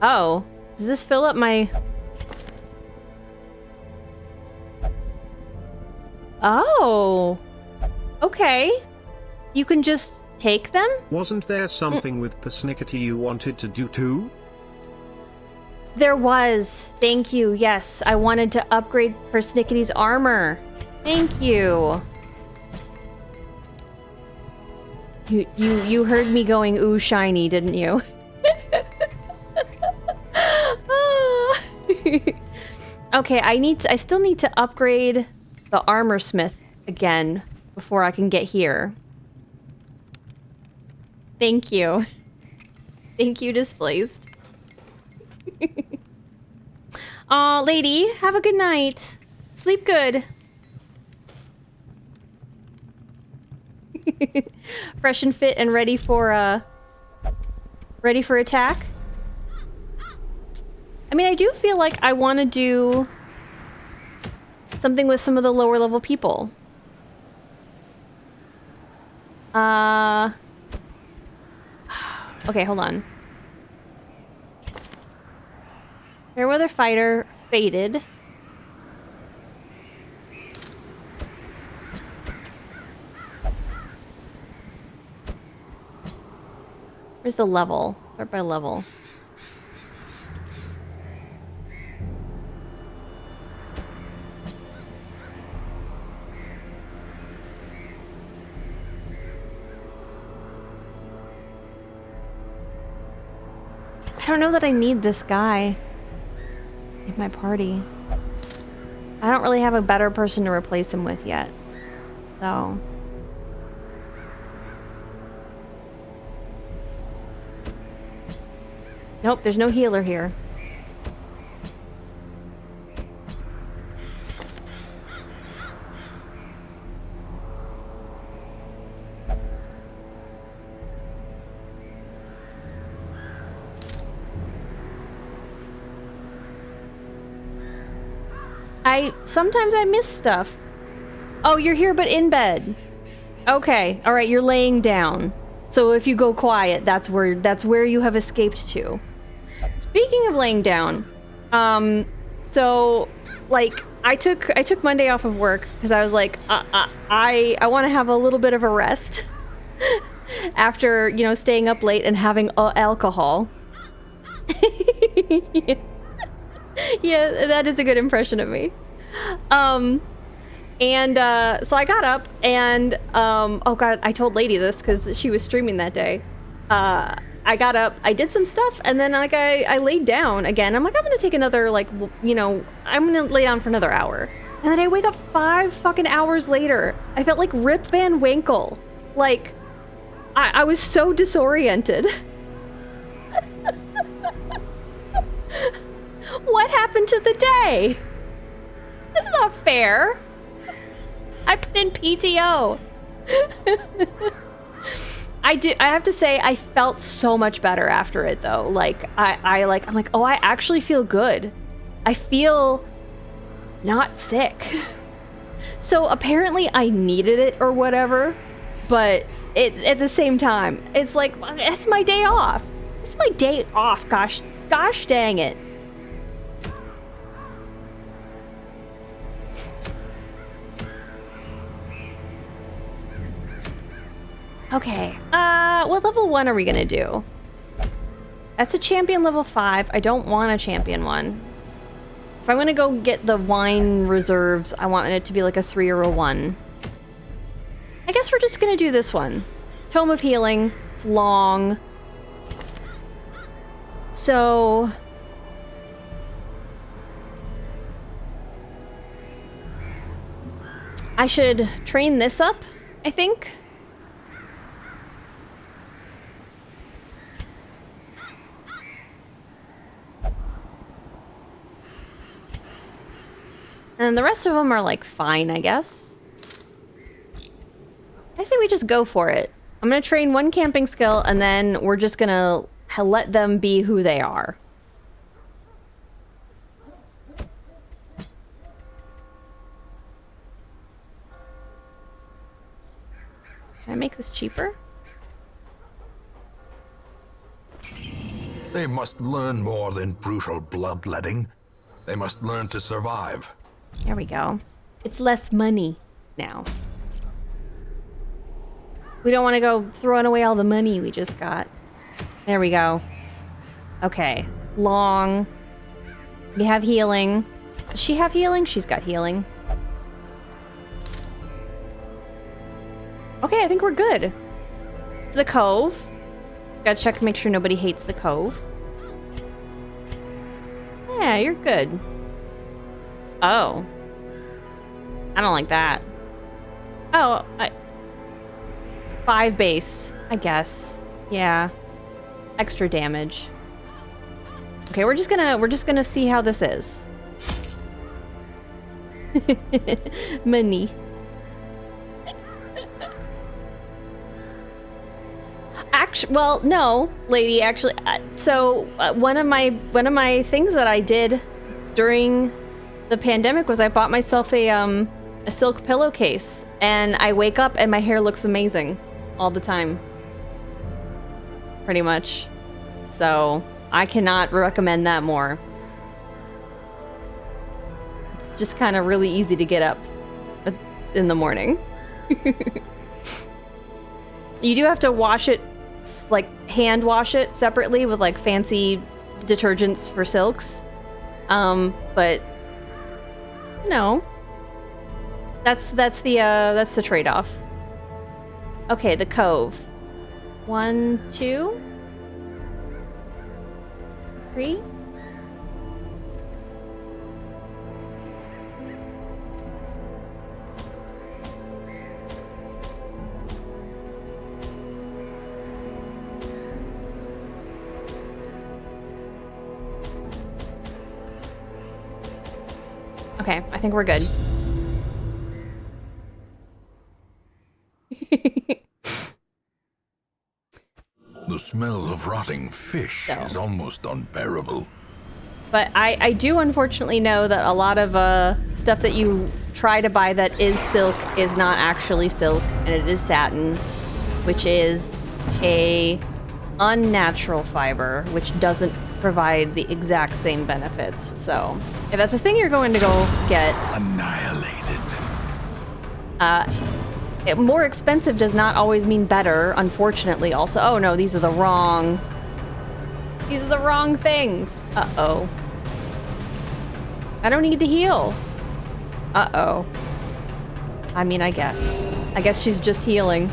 [SPEAKER 1] Oh, does this fill up my... Oh, okay. You can just take them?
[SPEAKER 3] Wasn't there something with persnickety you wanted to do too?
[SPEAKER 1] There was. Thank you. Yes, I wanted to upgrade Persnickety's armor. Thank you. You heard me going ooh shiny, didn't you? Okay, I still need to upgrade the armor smith again before I can get here. Thank you. Thank you, Displaced. Aw, lady, have a good night. Sleep good. Fresh and fit and ready for attack. I mean, I do feel like I want to do something with some of the lower level people. Okay, hold on. Fairweather Fighter faded. Where's the level? Start by level. I don't know that I need this guy in my party. I don't really have a better person to replace him with yet. So... Nope, there's no healer here. Sometimes I miss stuff. Oh, you're here but in bed. Okay, all right, you're laying down. So if you go quiet, that's where you have escaped to. Speaking of laying down, so like I took Monday off of work because I was like I want to have a little bit of a rest after, you know, staying up late and having alcohol. Yeah, that is a good impression of me. So I got up and, oh god, I told Lady this because she was streaming that day. I got up, I did some stuff, and then like I laid down again. I'm like, I'm gonna take another, like, you know, I'm gonna lay down for another hour. And then I wake up 5 fucking hours later. I felt like Rip Van Winkle. Like, I was so disoriented. What happened to the day? That's not fair. I put in PTO. I have to say, I felt so much better after it though. Like, I'm like, oh, I actually feel good. I feel not sick. So apparently I needed it or whatever, but it's at the same time, it's like, it's my day off. It's my day off, gosh dang it. Okay, what level 1 are we gonna do? That's a champion level 5. I don't want a champion one. If I'm gonna go get the wine reserves, I want it to be like a 3 or a 1. I guess we're just gonna do this one. Tome of Healing. It's long. So... I should train this up, I think. And the rest of them are like fine, I guess. I say we just go for it. I'm gonna train one camping skill and then we're just gonna let them be who they are. Can I make this cheaper?
[SPEAKER 2] They must learn more than brutal bloodletting. They must learn to survive.
[SPEAKER 1] There we go. It's less money now. We don't want to go throwing away all the money we just got. There we go. Okay. Long. We have healing. Does she have healing? She's got healing. Okay, I think we're good. To the cove. Just gotta check, make sure nobody hates the cove. Yeah, you're good. Oh. I don't like that. Oh, 5 base, I guess. Yeah. Extra damage. Okay, we're just gonna see how this is. Money. Actually, well, no, lady. Actually, one of my things that I did during the pandemic was I bought myself a silk pillowcase, and I wake up and my hair looks amazing all the time. Pretty much. So I cannot recommend that more. It's just kind of really easy to get up in the morning. You do have to wash it, like hand wash it separately with like fancy detergents for silks. But no. That's the trade-off. Okay, the cove. 1, 2, 3. Okay, I think we're good.
[SPEAKER 2] The smell of rotting fish is almost unbearable.
[SPEAKER 1] But I do unfortunately know that a lot of stuff that you try to buy that is silk is not actually silk, and it is satin, which is a unnatural fiber, which doesn't provide the exact same benefits. So if that's a thing you're going to go get,
[SPEAKER 2] Annihilated.
[SPEAKER 1] more expensive does not always mean better, unfortunately. Also, oh no, these are the wrong things. Uh-oh. I don't need to heal. Uh-oh. I mean, I guess she's just healing.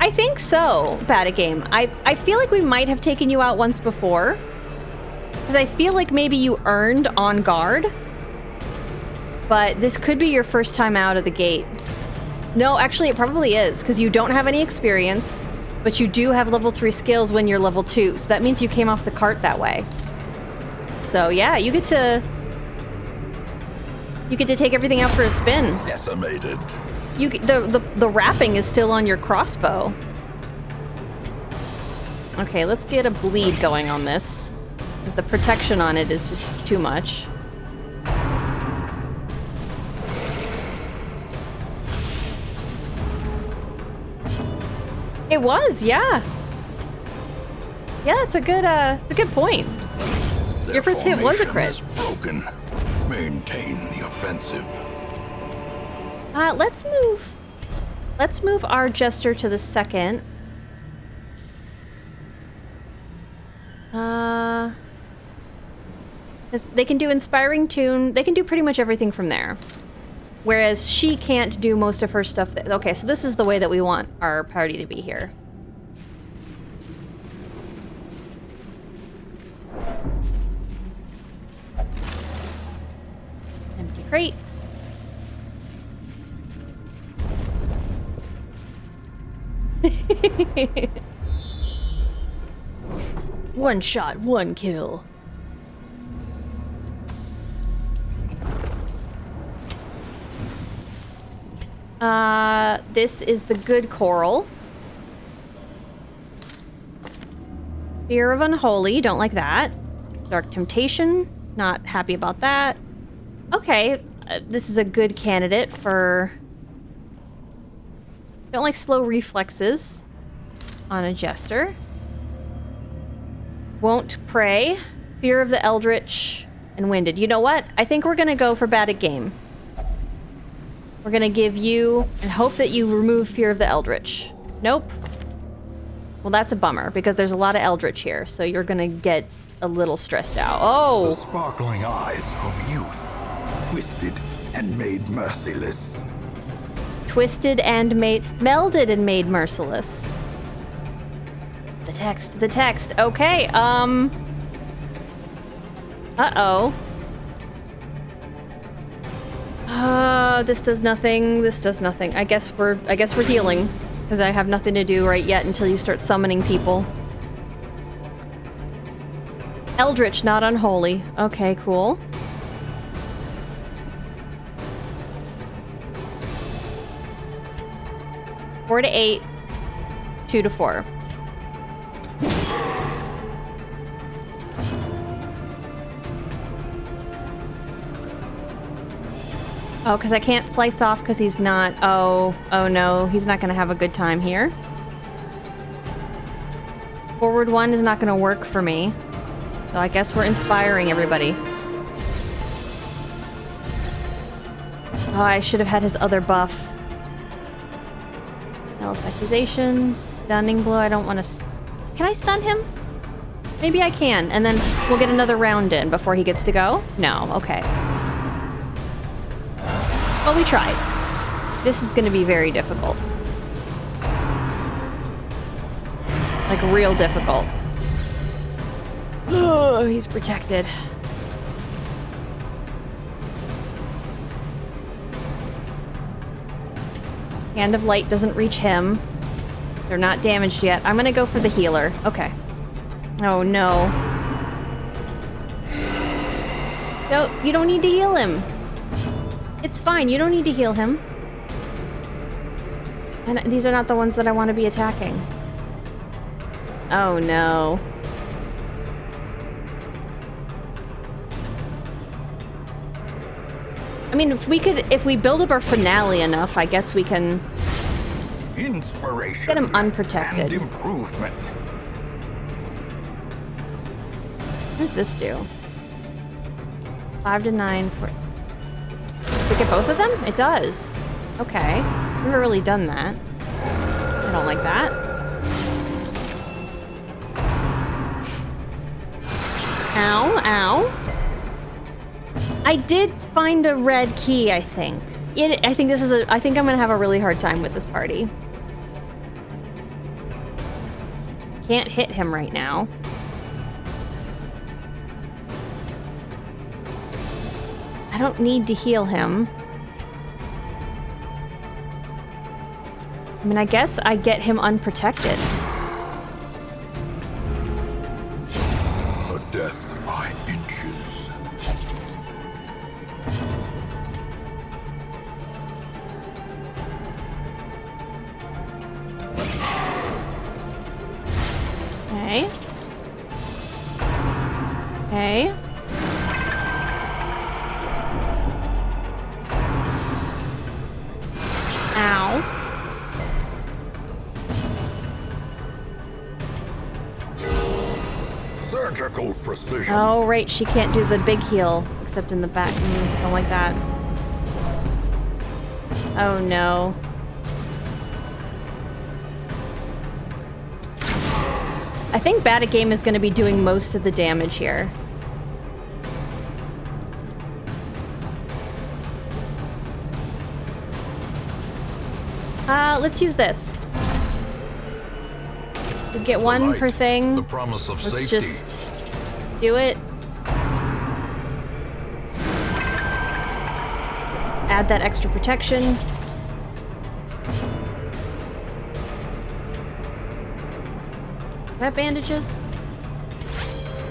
[SPEAKER 1] I think so, Bad Game. I feel like we might have taken you out once before, because I feel like maybe you earned on guard. But this could be your first time out of the gate. No, actually it probably is, because you don't have any experience, but you do have level 3 skills when you're level 2, so that means you came off the cart that way. So yeah, you get to You get to take everything out for a spin.
[SPEAKER 2] Decimated.
[SPEAKER 1] The wrapping is still on your crossbow. Okay, let's get a bleed going on this, because the protection on it is just too much. It was, yeah. Yeah, it's a good point. Your first hit was a crit.
[SPEAKER 2] Is broken. Maintain the offensive.
[SPEAKER 1] Let's move our jester to the second. They can do Inspiring Tune. They can do pretty much everything from there. Whereas she can't do most of her stuff. Okay, so this is the way that we want our party to be here. Empty crate. One shot, one kill. This is the good coral. Fear of Unholy, don't like that. Dark Temptation, not happy about that. Okay, this is a good candidate for... Don't like slow reflexes on a jester. Won't pray. Fear of the Eldritch and Winded. You know what? I think we're gonna go for bad at game. We're gonna give you and hope that you remove Fear of the Eldritch. Nope. Well, that's a bummer because there's a lot of Eldritch here, so you're gonna get a little stressed out. Oh!
[SPEAKER 2] The sparkling eyes of youth, twisted and made merciless.
[SPEAKER 1] Twisted and melded and made merciless. The text. Okay, uh-oh. This does nothing. I guess we're healing, because I have nothing to do right yet until you start summoning people. Eldritch, not unholy. Okay, cool. Four to 8, 2 to 4. Oh, because I can't slice off because he's not... Oh no, he's not going to have a good time here. Forward 1 is not going to work for me. So I guess we're inspiring everybody. Oh, I should have had his other buff. Jealous Accusation, Stunning Blow. I don't want to... Can I stun him? Maybe I can, and then we'll get another round in before he gets to go? No, okay. Well, we tried. This is going to be very difficult. Like, real difficult. Oh, he's protected. Hand of Light doesn't reach him. They're not damaged yet. I'm going to go for the healer. Okay. Oh, no. No, you don't need to heal him. It's fine, you don't need to heal him. And these are not the ones that I want to be attacking. Oh no. I mean, if we build up our finale enough, I guess we can
[SPEAKER 2] Inspiration
[SPEAKER 1] get him unprotected.
[SPEAKER 2] and improvement.
[SPEAKER 1] What does this do? 5 to 9 for... Does it get both of them? It does. Okay. Never really done that. I don't like that. Ow, ow. I did find a red key, I think. I think I'm gonna have a really hard time with this party. Can't hit him right now. I don't need to heal him. I mean, I guess I get him unprotected.
[SPEAKER 2] A death by inches. surgical precision.
[SPEAKER 1] Oh, right, she can't do the big heal, except in the back. Don't like that. Oh, no. I think Batagame is going to be doing most of the damage here. Let's use this. We get one
[SPEAKER 2] Right.
[SPEAKER 1] per thing.
[SPEAKER 2] The promise of
[SPEAKER 1] Let's
[SPEAKER 2] safety.
[SPEAKER 1] just do it. Add that extra protection. Do I have bandages?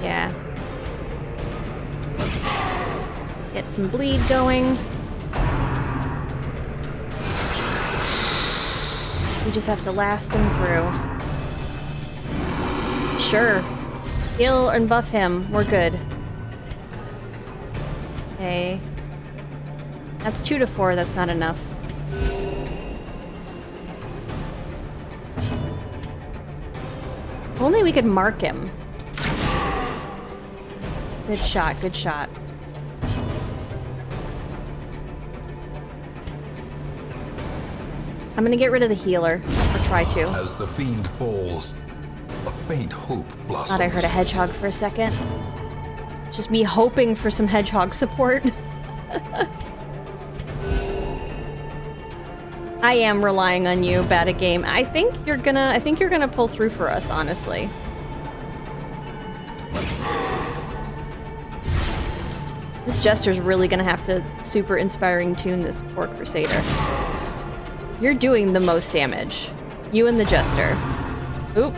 [SPEAKER 1] Yeah. Get some bleed going. We just have to last him through. Sure. Heal and buff him. We're good. Okay. That's 2 to 4. That's not enough. If only we could mark him. Good shot, good shot. I'm gonna get rid of the healer, or try to.
[SPEAKER 2] As the fiend falls, a faint hope blossoms.
[SPEAKER 1] Thought I heard a hedgehog for a second. It's just me hoping for some hedgehog support. I am relying on you, Batagame. I think you're gonna pull through for us, honestly. This Jester's really gonna have to super inspiring tune this poor Crusader. You're doing the most damage. You and the Jester. Oop.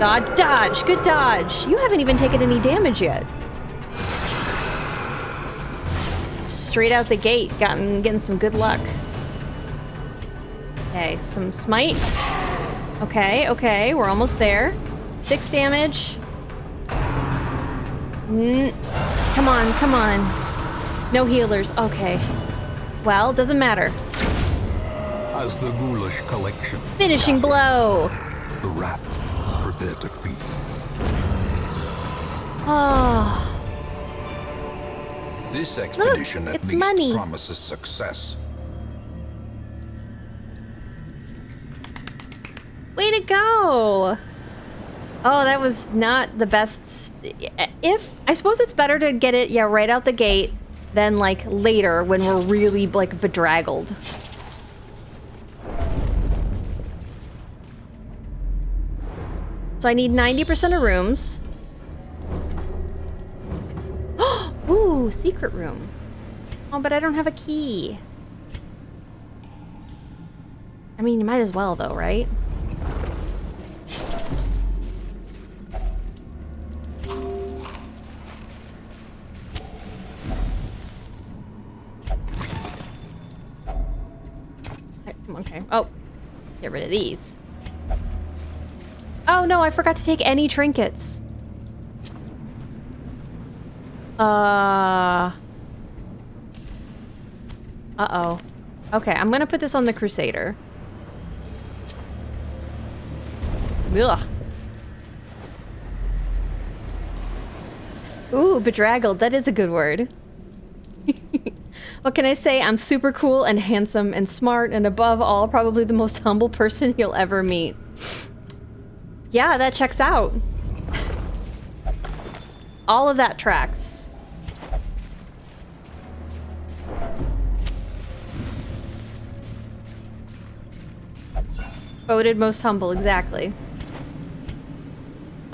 [SPEAKER 1] Dodge, dodge, good dodge. You haven't even taken any damage yet. Straight out the gate, getting some good luck. Okay, some smite. Okay, okay, we're almost there. 6 damage. Come on, come on. No healers. Okay. Well, doesn't matter.
[SPEAKER 2] As the ghoulish collection,
[SPEAKER 1] Finishing blow.
[SPEAKER 2] the rats prepare to feast.
[SPEAKER 1] Oh,
[SPEAKER 2] This expedition at
[SPEAKER 1] it's
[SPEAKER 2] least
[SPEAKER 1] money.
[SPEAKER 2] promises success.
[SPEAKER 1] way to go. Oh, that was not the best. I suppose it's better to get it, yeah, right out the gate than like later when we're really like bedraggled. So I need 90% of rooms. Ooh, secret room. Oh, but I don't have a key. I mean, you might as well though, right? Okay. Oh, get rid of these. Oh no, I forgot to take any trinkets. Uh-oh. Okay, I'm gonna put this on the Crusader. Ugh. Ooh, bedraggled. That is a good word. What can I say? I'm super cool and handsome and smart and above all, probably the most humble person you'll ever meet. Yeah, that checks out. All of that tracks. Voted most humble, exactly.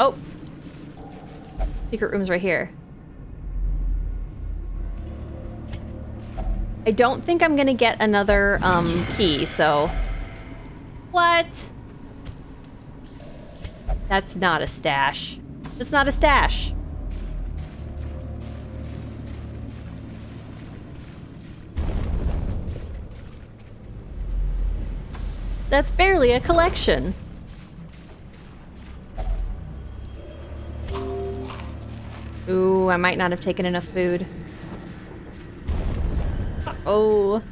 [SPEAKER 1] Oh. Secret room's right here. I don't think I'm gonna get another, key, so... What? That's not a stash. That's not a stash. That's barely a collection. Ooh, I might not have taken enough food. Oh.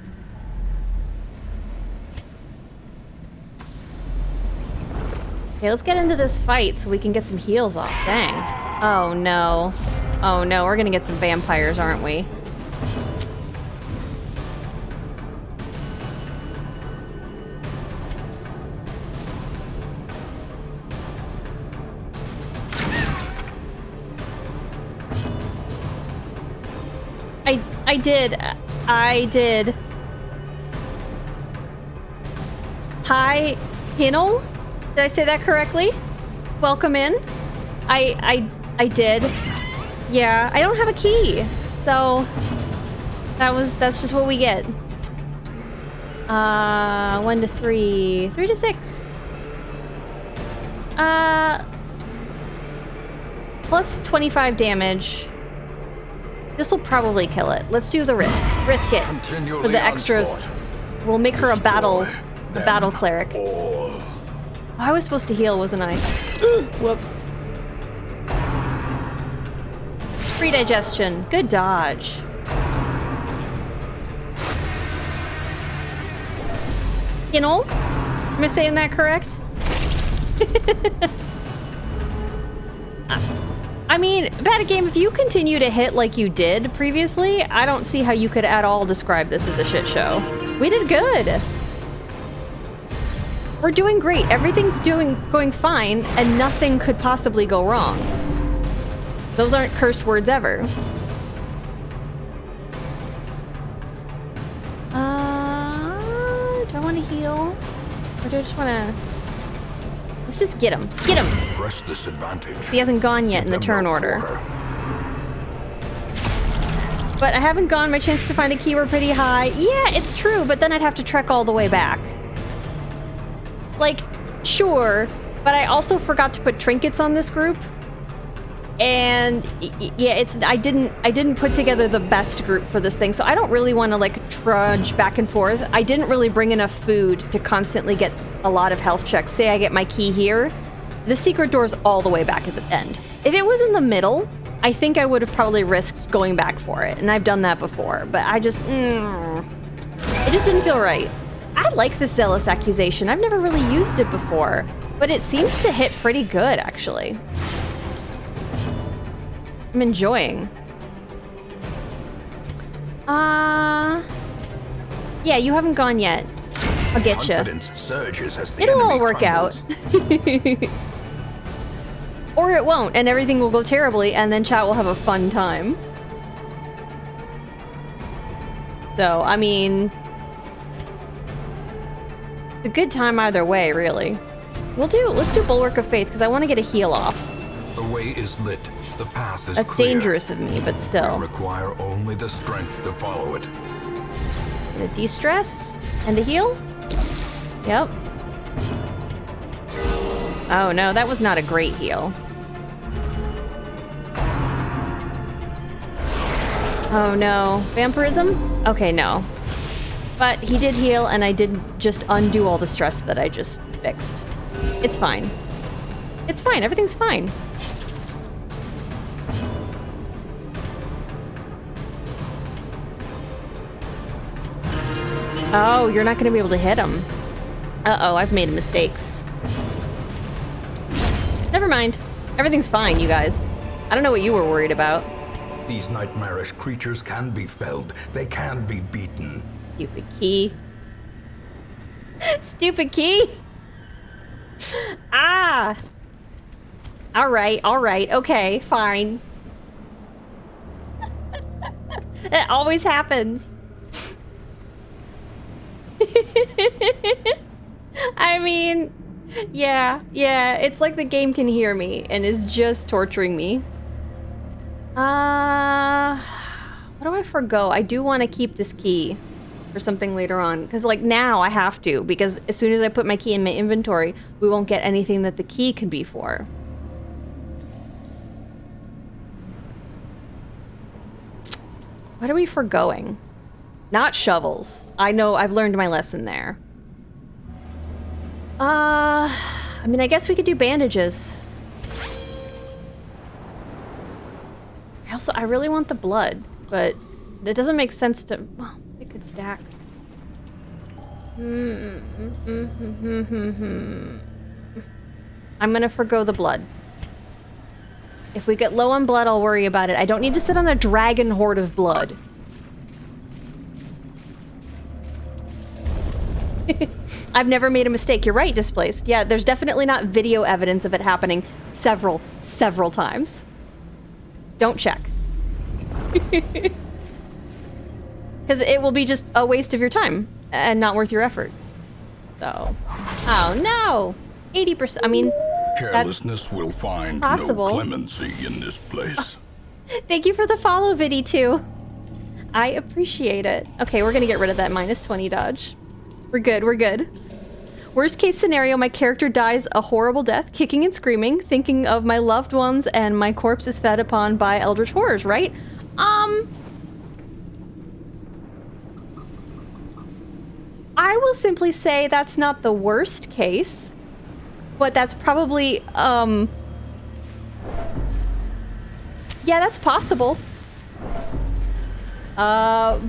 [SPEAKER 1] Okay, let's get into this fight so we can get some heals off. Dang. Oh no. Oh no, we're gonna get some vampires, aren't we? I did. Hi, Hinel? Did I say that correctly? Welcome in. I did. Yeah, I don't have a key, so that's just what we get. 1 to 3, 3 to 6. Plus 25 damage. This will probably kill it. Let's do the risk. Risk it
[SPEAKER 2] Continue
[SPEAKER 1] for the extras.
[SPEAKER 2] onslaught.
[SPEAKER 1] We'll make her a battle
[SPEAKER 2] Destroy them
[SPEAKER 1] cleric.
[SPEAKER 2] all.
[SPEAKER 1] Oh, I was supposed to heal, wasn't I? Whoops. Free digestion. Good dodge. You know? Am I saying that correct? I mean, bad game, if you continue to hit like you did previously, I don't see how you could at all describe this as a shit show. We did good. We're doing great. Everything's going fine, and nothing could possibly go wrong. Those aren't cursed words ever. Do I want to heal? Or do I just want to... Let's just get him. Get him!
[SPEAKER 2] Press this advantage.
[SPEAKER 1] He hasn't gone yet in the
[SPEAKER 2] Give them
[SPEAKER 1] turn
[SPEAKER 2] no
[SPEAKER 1] order.
[SPEAKER 2] quarter.
[SPEAKER 1] But I haven't gone. My chances to find a key were pretty high. Yeah, it's true, but then I'd have to trek all the way back. Like, sure, but I also forgot to put trinkets on this group. And yeah, I didn't put together the best group for this thing, so I don't really want to like trudge back and forth. I didn't really bring enough food to constantly get a lot of health checks. Say I get my key here, the secret door's all the way back at the end. If it was in the middle, I think I would have probably risked going back for it, and I've done that before, but I just, it just didn't feel right. I like the Zealous Accusation. I've never really used it before, but it seems to hit pretty good, actually. I'm enjoying. Yeah, you haven't gone yet. I'll get you.
[SPEAKER 2] Confidence surges as the
[SPEAKER 1] It'll all
[SPEAKER 2] enemy
[SPEAKER 1] work
[SPEAKER 2] crumbles.
[SPEAKER 1] out. Or it won't, and everything will go terribly, and then chat will have a fun time. So, I mean... a good time either way, really. Let's do Bulwark of Faith, because I want to get a heal off.
[SPEAKER 2] The way is lit. The path is
[SPEAKER 1] That's
[SPEAKER 2] clear.
[SPEAKER 1] dangerous of me, but
[SPEAKER 2] We
[SPEAKER 1] still.
[SPEAKER 2] require only the strength to follow it.
[SPEAKER 1] A de-stress and a heal? Yep. Oh no, that was not a great heal. Oh no. Vampirism? Okay, no. But he did heal, and I did just undo all the stress that I just fixed. It's fine. It's fine, everything's fine. Oh, you're not gonna be able to hit him. Uh-oh, I've made mistakes. Never mind. Everything's fine, you guys. I don't know what you were worried about.
[SPEAKER 2] These nightmarish creatures can be felled. They can be beaten.
[SPEAKER 1] Stupid key. Stupid key! Ah! Alright, okay, fine. That always happens. I mean, yeah, it's like the game can hear me and is just torturing me. What do I forgo? I do want to keep this key for something later on, because like now I have to, because as soon as I put my key in my inventory, we won't get anything that the key can be for. What are we forgoing? Not shovels. I know, I've learned my lesson there. I mean, I guess we could do bandages. I really want the blood, but it doesn't make sense to... Well, it could stack. I'm gonna forgo the blood. If we get low on blood, I'll worry about it. I don't need to sit on a dragon horde of blood. I've never made a mistake. You're right, Displaced. Yeah, there's definitely not video evidence of it happening several times. Don't check. Because it will be just a waste of your time and not worth your effort. So, oh no! 80%, I mean,
[SPEAKER 2] Carelessness will find
[SPEAKER 1] possible.
[SPEAKER 2] no clemency in this place.
[SPEAKER 1] Thank you for the follow, Viddy, too. I appreciate it. Okay, we're gonna get rid of that minus 20 dodge. We're good, we're good. Worst case scenario, my character dies a horrible death, kicking and screaming, thinking of my loved ones, and my corpse is fed upon by eldritch horrors, right? I will simply say that's not the worst case, but that's probably, yeah, that's possible. But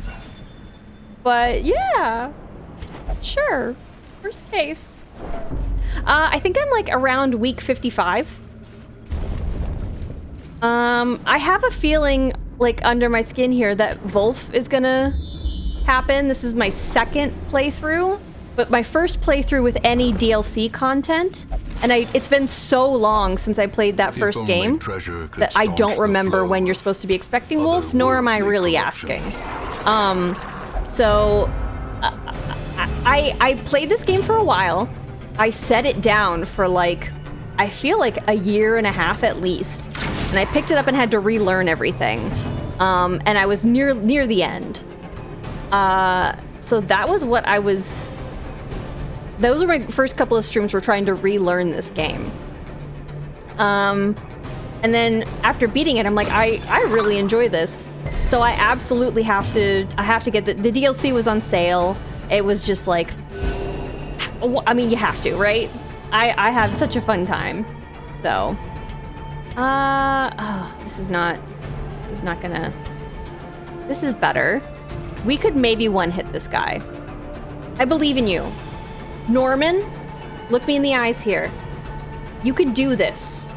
[SPEAKER 1] yeah, sure. Worst case. I think I'm like around week 55. I have a feeling like under my skin here that Wolf is gonna happen. This is my second playthrough, but my first playthrough with any DLC content. And it's been so long since I played that first game that I don't remember when you're supposed to be expecting Wolf, nor am I really asking. So I played this game for a while. I set it down for like, I feel like a year and a half at least. And I picked it up and had to relearn everything. And I was near the end. So that was what I was... Those were my first couple of streams were trying to relearn this game. And then after beating it, I'm like, I really enjoy this. So I absolutely have to get the DLC was on sale. It was just like, I mean, you have to, right? I had such a fun time. So, oh, this is not gonna, this is better. We could maybe one-hit this guy. I believe in you. Norman, look me in the eyes here. You can do this.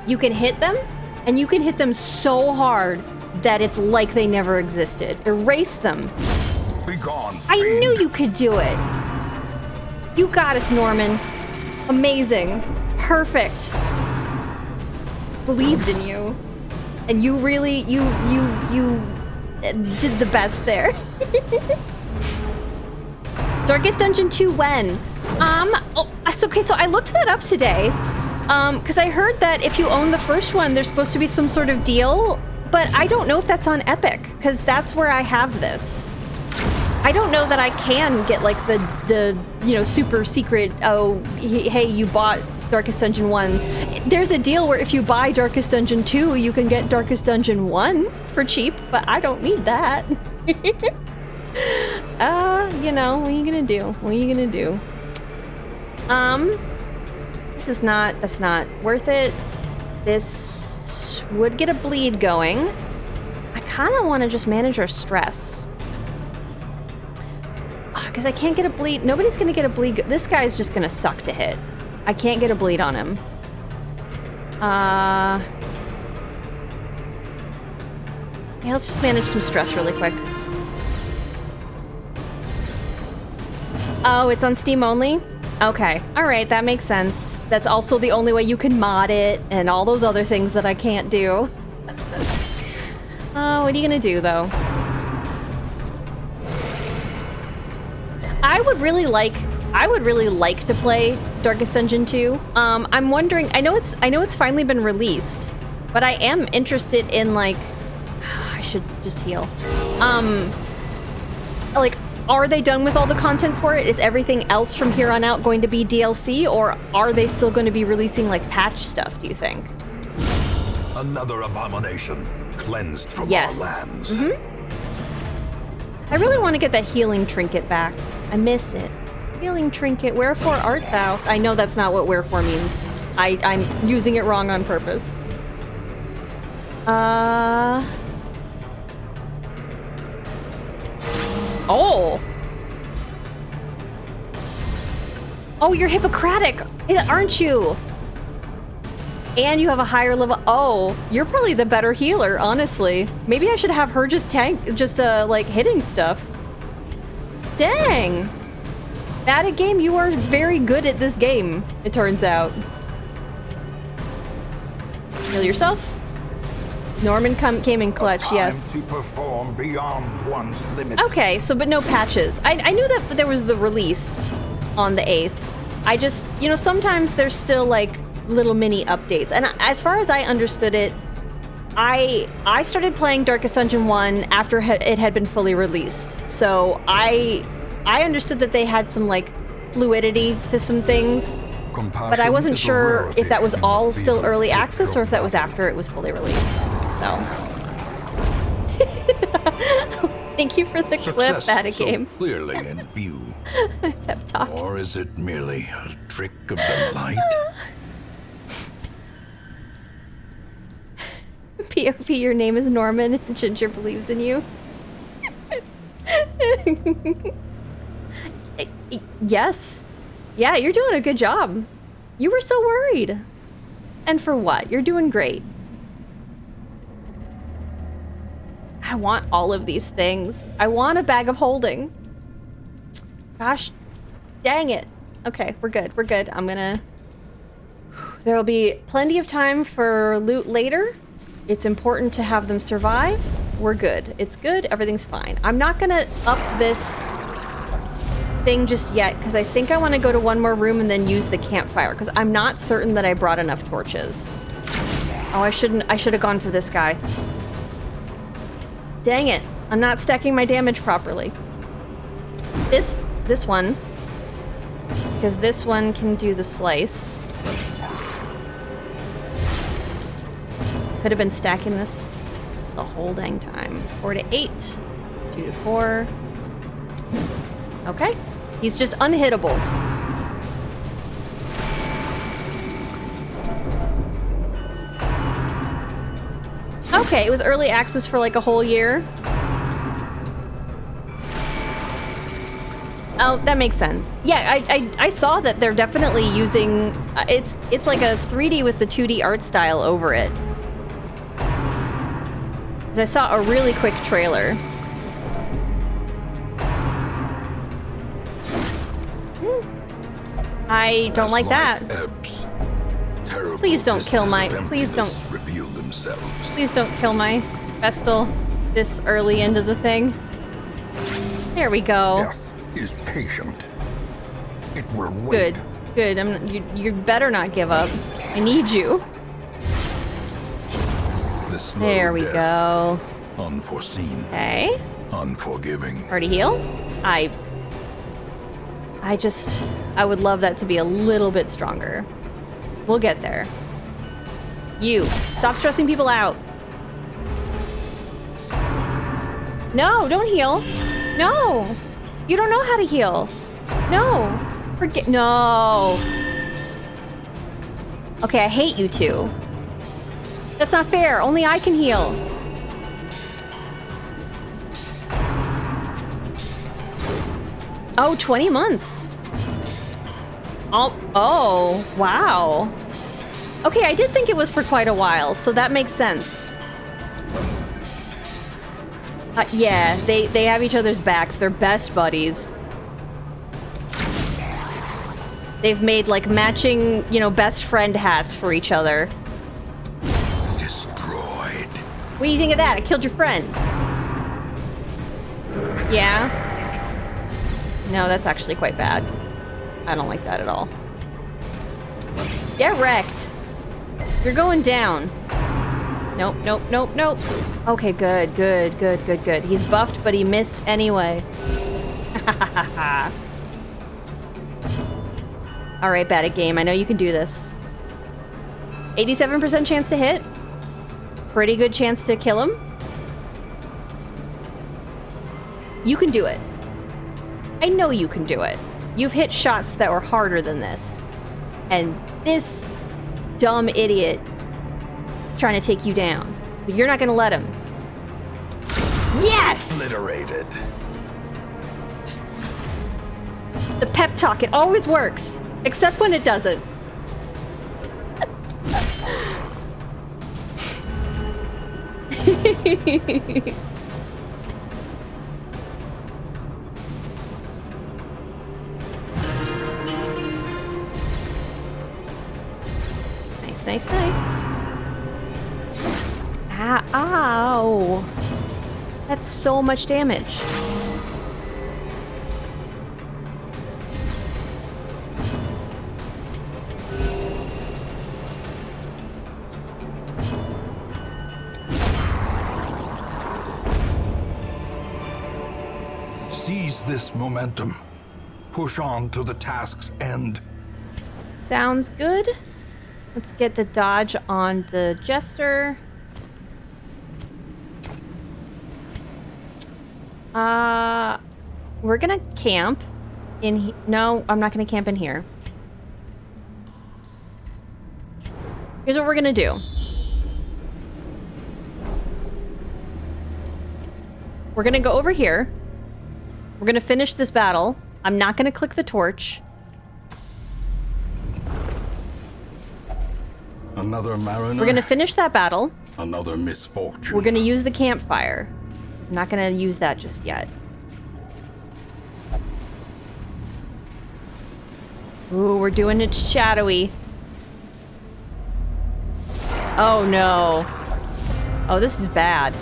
[SPEAKER 1] You can hit them, and you can hit them so hard that it's like they never existed. Erase them.
[SPEAKER 2] Be gone.
[SPEAKER 1] I knew you could do it. You got us, Norman. Amazing. Perfect. Believed in you. And you really, you did the best there. Darkest Dungeon 2 when? Okay, so I looked that up today. Because I heard that if you own the first one, there's supposed to be some sort of deal, but I don't know if that's on Epic, because that's where I have this. I don't know that I can get like the you know, super secret, oh, hey, you bought Darkest Dungeon 1. There's a deal where if you buy Darkest Dungeon 2, you can get Darkest Dungeon 1 for cheap, but I don't need that. You know, what are you gonna do? What are you gonna do? That's not worth it. This would get a bleed going. I kind of want to just manage our stress. Because I can't get a bleed. Nobody's gonna get a bleed. This guy's just gonna suck to hit. I can't get a bleed on him. Yeah, let's just manage some stress really quick. Oh, it's on Steam only? Okay. Alright, that makes sense. That's also the only way you can mod it, and all those other things that I can't do. Oh, what are you gonna do, though? I would really like to play Darkest Dungeon 2. I'm wondering, I know it's finally been released, but I am interested in like, I should just heal. Like, are they done with all the content for it? Is everything else from here on out going to be DLC, or are they still going to be releasing like patch stuff, do you think?
[SPEAKER 4] Another abomination cleansed from
[SPEAKER 1] Yes.
[SPEAKER 4] our lands.
[SPEAKER 1] I really want to get that healing trinket back. I miss it. Healing trinket, wherefore art thou? I know that's not what wherefore means. I'm using it wrong on purpose. Oh. Oh, you're Hippocratic, aren't you? And you have a higher level. Oh, you're probably the better healer, honestly. Maybe I should have her just like hitting stuff. Dang. Bad at game, you are very good at this game, it turns out. Heal yourself. Norman came in clutch, yes.
[SPEAKER 4] To perform beyond one's limits.
[SPEAKER 1] Okay, so but no patches. I knew that there was the release on the 8th. I just, you know, sometimes there's still like little mini updates. And as far as I understood it, I started playing Darkest Dungeon 1 after it had been fully released. So I understood that they had some like fluidity to some things. But I wasn't sure if that was all still early access or if that was after it was fully released. So. Thank you for the clip, Bad at Game.
[SPEAKER 2] So clearly in view.
[SPEAKER 1] Pep talk.
[SPEAKER 2] Or is it merely a trick of the light?
[SPEAKER 1] POV, your name is Norman and Ginger believes in you. Yes. Yeah, you're doing a good job. You were so worried. And for what? You're doing great. I want all of these things. I want a bag of holding. Gosh, dang it. Okay, we're good. We're good. I'm gonna... There will be plenty of time for loot later. It's important to have them survive. We're good. It's good. Everything's fine. I'm not gonna up this thing just yet because I think I want to go to one more room and then use the campfire because I'm not certain that I brought enough torches. Oh, I should have gone for this guy. Dang it. I'm not stacking my damage properly. This one, because this one can do the slice. Could have been stacking this the whole dang time. 4 to 8, 2 to 4. Okay. He's just unhittable. Okay, it was early access for like a whole year. Oh, that makes sense. Yeah, I saw that they're definitely using... it's like a 3D with the 2D art style over it. 'Cause I saw a really quick trailer. I don't like that.
[SPEAKER 2] Ebbs,
[SPEAKER 1] Please don't kill my... Please don't...
[SPEAKER 2] reveal themselves.
[SPEAKER 1] Please don't kill my Vestal this early into the thing. There we go.
[SPEAKER 2] Death is patient. It will wait.
[SPEAKER 1] Good. You better not give up. I need you.
[SPEAKER 2] The slow
[SPEAKER 1] There we
[SPEAKER 2] death,
[SPEAKER 1] go.
[SPEAKER 2] Unforeseen.
[SPEAKER 1] Okay.
[SPEAKER 2] Unforgiving.
[SPEAKER 1] Already heal? I would love that to be a little bit stronger. We'll get there. You, stop stressing people out. No, don't heal. No, you don't know how to heal. No, forget, no. Okay, I hate you two. That's not fair, only I can heal. Oh, 20 months. Oh, wow. Okay, I did think it was for quite a while, so that makes sense. Yeah, they have each other's backs. They're best buddies. They've made, like, matching, you know, best friend hats for each other.
[SPEAKER 2] Destroyed.
[SPEAKER 1] What do you think of that? I killed your friend. Yeah? No, that's actually quite bad. I don't like that at all. Get wrecked. You're going down. Nope, nope, nope, nope. Okay, good, good, good, good, good. He's buffed, but he missed anyway. Alright, Bad at Game. I know you can do this. 87% chance to hit. Pretty good chance to kill him. You can do it. I know you can do it. You've hit shots that were harder than this. And this dumb idiot is trying to take you down. But you're not gonna let him. Yes!
[SPEAKER 4] Obliterated.
[SPEAKER 1] The pep talk, it always works. Except when it doesn't. Nice, nice, nice. Ah, ow. That's so much damage.
[SPEAKER 2] Seize this momentum. Push on to the task's end.
[SPEAKER 1] Sounds good. Let's get the dodge on the jester. We're gonna camp in no, I'm not gonna camp in here. Here's what we're gonna do. We're gonna go over here. We're gonna finish this battle. I'm not gonna click the torch.
[SPEAKER 2] Another mariner.
[SPEAKER 1] We're gonna finish that battle.
[SPEAKER 2] Another misfortune.
[SPEAKER 1] We're gonna use the campfire. I'm not gonna use that just yet. Ooh, we're doing it shadowy. Oh no. Oh, this is bad.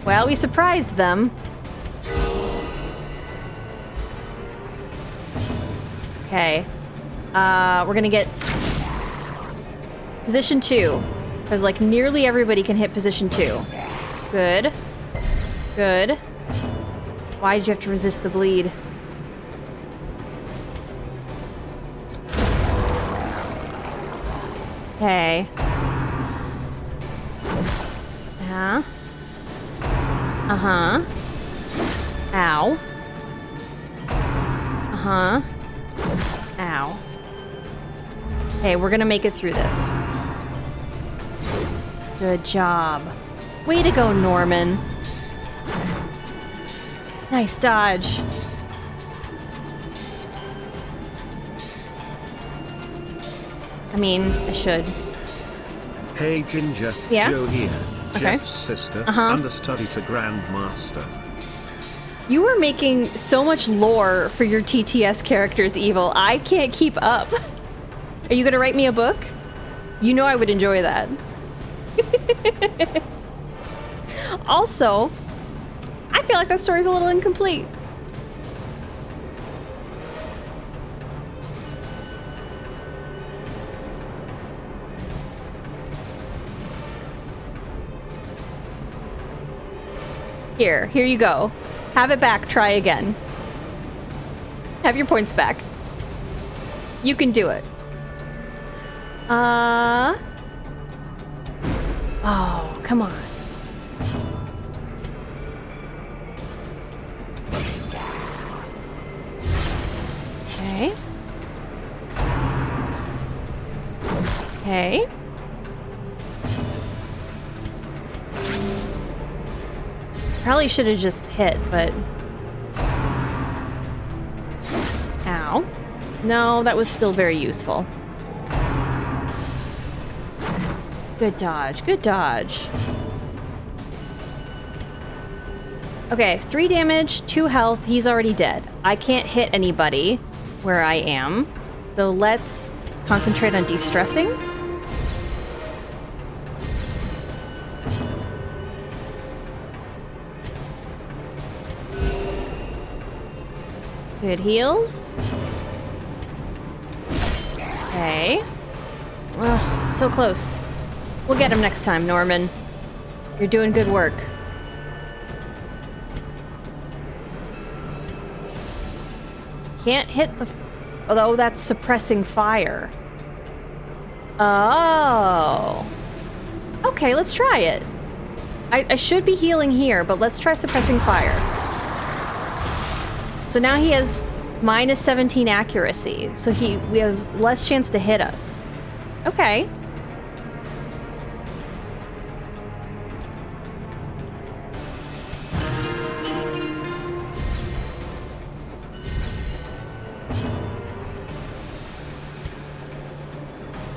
[SPEAKER 1] Well, we surprised them. Okay. We're gonna get position 2. Because, like, nearly everybody can hit position 2. Good. Good. Why did you have to resist the bleed? Okay. Yeah. Uh-huh. Ow. Uh-huh. Ow. Okay, we're gonna make it through this. Good job. Way to go, Norman. Nice dodge. I mean, I should.
[SPEAKER 3] Hey Ginger,
[SPEAKER 1] Yeah?
[SPEAKER 3] Joe here.
[SPEAKER 1] Okay.
[SPEAKER 3] Jeff's sister, understudy to Grandmaster.
[SPEAKER 1] You were making so much lore for your TTS characters, Evil. I can't keep up. Are you gonna write me a book? You know I would enjoy that. Also, I feel like that story's a little incomplete. Here you go. Have it back, try again. Have your points back. You can do it. Oh, come on. Okay. Okay. Probably should have just hit, but... Ow. No, that was still very useful. Good dodge, good dodge. Okay, 3 damage, 2 health, he's already dead. I can't hit anybody where I am, so let's concentrate on de-stressing. Good heals. Okay. Ugh, so close. We'll get him next time, Norman. You're doing good work. Can't hit the... Although that's suppressing fire. Oh. Okay, let's try it. I should be healing here, but let's try suppressing fire. So now he has minus 17 accuracy, so he has less chance to hit us. Okay.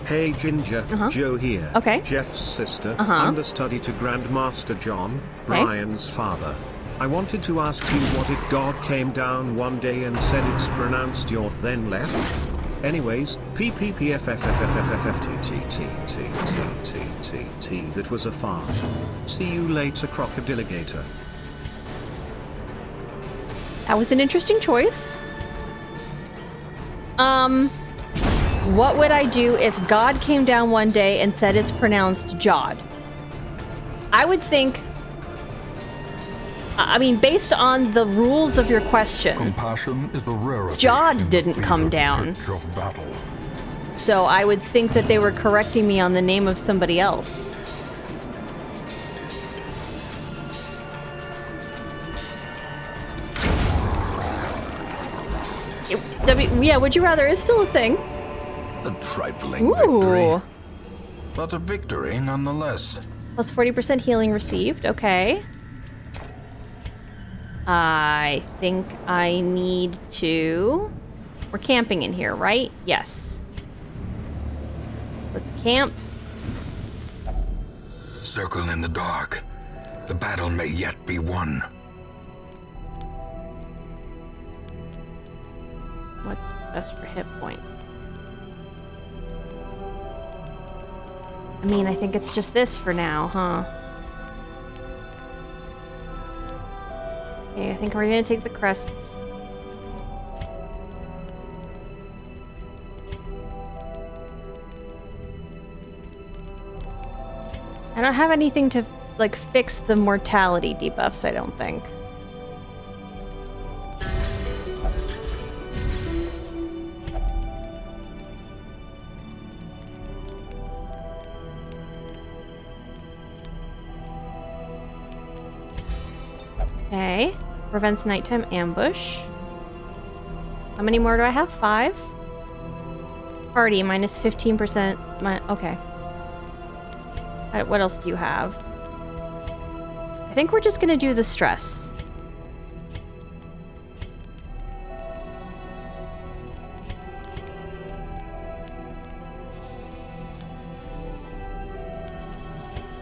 [SPEAKER 3] Hey Ginger, Joe here.
[SPEAKER 1] Okay.
[SPEAKER 3] Jeff's sister, understudy to Grandmaster John, Brian's father. I wanted to ask you, what if God came down one day and said it's pronounced your then left? Anyways, PPPFFFFFFTTTTTTTT, that was a fart. See you later, crocodiligator.
[SPEAKER 1] That was an interesting choice. What would I do if God came down one day and said it's pronounced Jod? I would think, I mean, based on the rules of your question,
[SPEAKER 2] Compassion is a rarity.
[SPEAKER 1] Jod
[SPEAKER 2] in the
[SPEAKER 1] didn't come
[SPEAKER 2] fevered
[SPEAKER 1] down.
[SPEAKER 2] pitch of battle.
[SPEAKER 1] So I would think that they were correcting me on the name of somebody else. Yeah, would you rather is still a thing.
[SPEAKER 2] A trifling
[SPEAKER 1] Ooh.
[SPEAKER 2] victory, but a victory nonetheless.
[SPEAKER 1] Plus 40% healing received. Okay. I think I need to... We're camping in here, right? Yes. Let's camp.
[SPEAKER 2] Circle in the dark. The battle may yet be won.
[SPEAKER 1] What's best for hit points? I mean, I think it's just this for now, huh? Okay, I think we're gonna take the crests. I don't have anything to, like, fix the mortality debuffs, I don't think. Okay. Prevents nighttime ambush. How many more do I have? 5? Party, minus 15%. Okay. What else do you have? I think we're just gonna do the stress.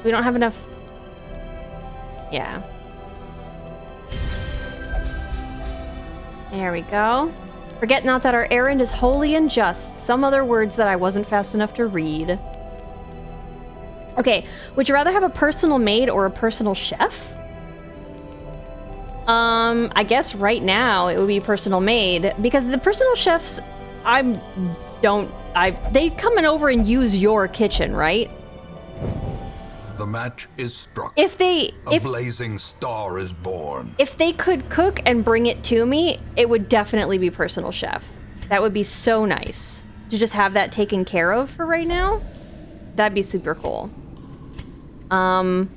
[SPEAKER 1] We don't have enough... Yeah. There we go. Forget not that our errand is holy and just. Some other words that I wasn't fast enough to read. Okay, would you rather have a personal maid or a personal chef? I guess right now it would be personal maid, because the personal chefs, they come over and use your kitchen, right?
[SPEAKER 2] The match is struck.
[SPEAKER 1] A
[SPEAKER 2] blazing star is born.
[SPEAKER 1] If they could cook and bring it to me, it would definitely be personal chef. That would be so nice to just have that taken care of for right now. That'd be super cool. But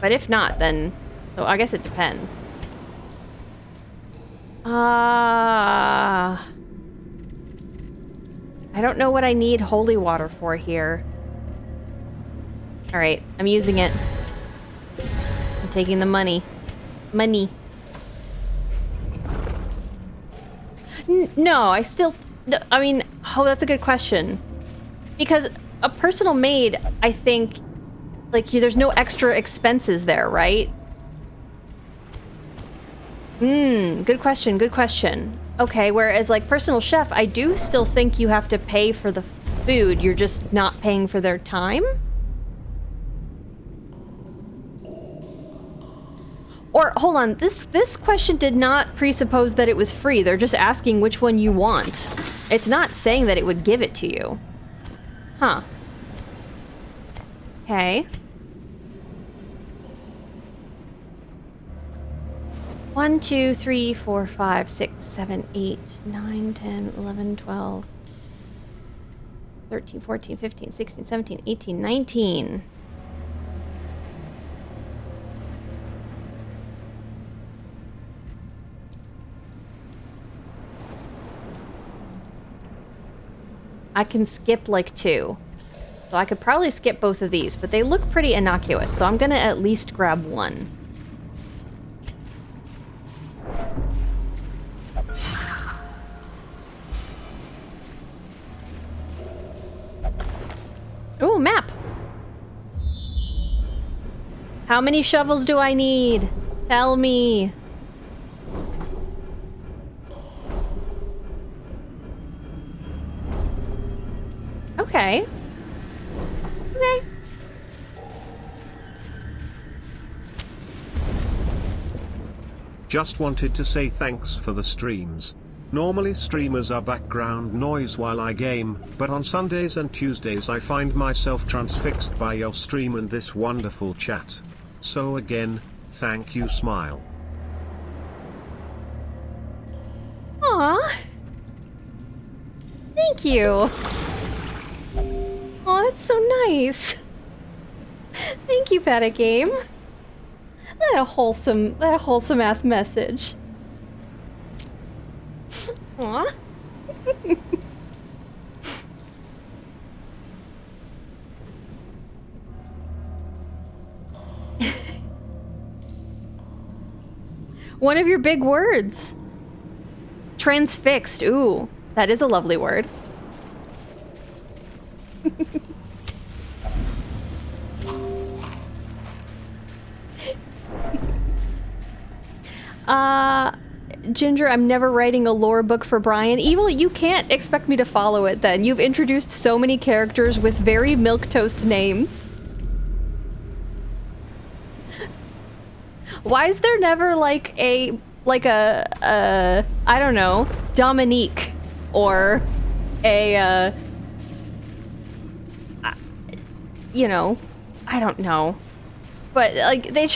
[SPEAKER 1] if not, then... So I guess it depends. I don't know what I need holy water for here. Alright, I'm using it. I'm taking the money. Money. No, I still... I mean, oh, that's a good question. Because a personal maid, I think... Like, there's no extra expenses there, right? Good question, good question. Okay, whereas, like, personal chef, I do still think you have to pay for the food. You're just not paying for their time? Or, hold on, this question did not presuppose that it was free. They're just asking which one you want. It's not saying that it would give it to you. Huh. Okay. 1, 2, 3, 4, 5, 6, 7, 8, 9, 10, 11, 12, 13, 14, 15, 16, 17, 18, 19. I can skip like 2. So I could probably skip both of these, but they look pretty innocuous, so I'm gonna at least grab 1. How many shovels do I need? Tell me. Okay. Okay.
[SPEAKER 3] Just wanted to say thanks for the streams. Normally streamers are background noise while I game, but on Sundays and Tuesdays I find myself transfixed by your stream and this wonderful chat. So again, thank you, Smile.
[SPEAKER 1] Aw. Thank you. Aw, that's so nice. Thank you, Pata Game. That a wholesome ass message. Aw. One of your big words. Transfixed. Ooh, that is a lovely word. Ginger, I'm never writing a lore book for Brian. Evil, you can't expect me to follow it then. You've introduced so many characters with very milquetoast names. Why is there never like a I don't know, Dominique or a you know, I don't know. But like they're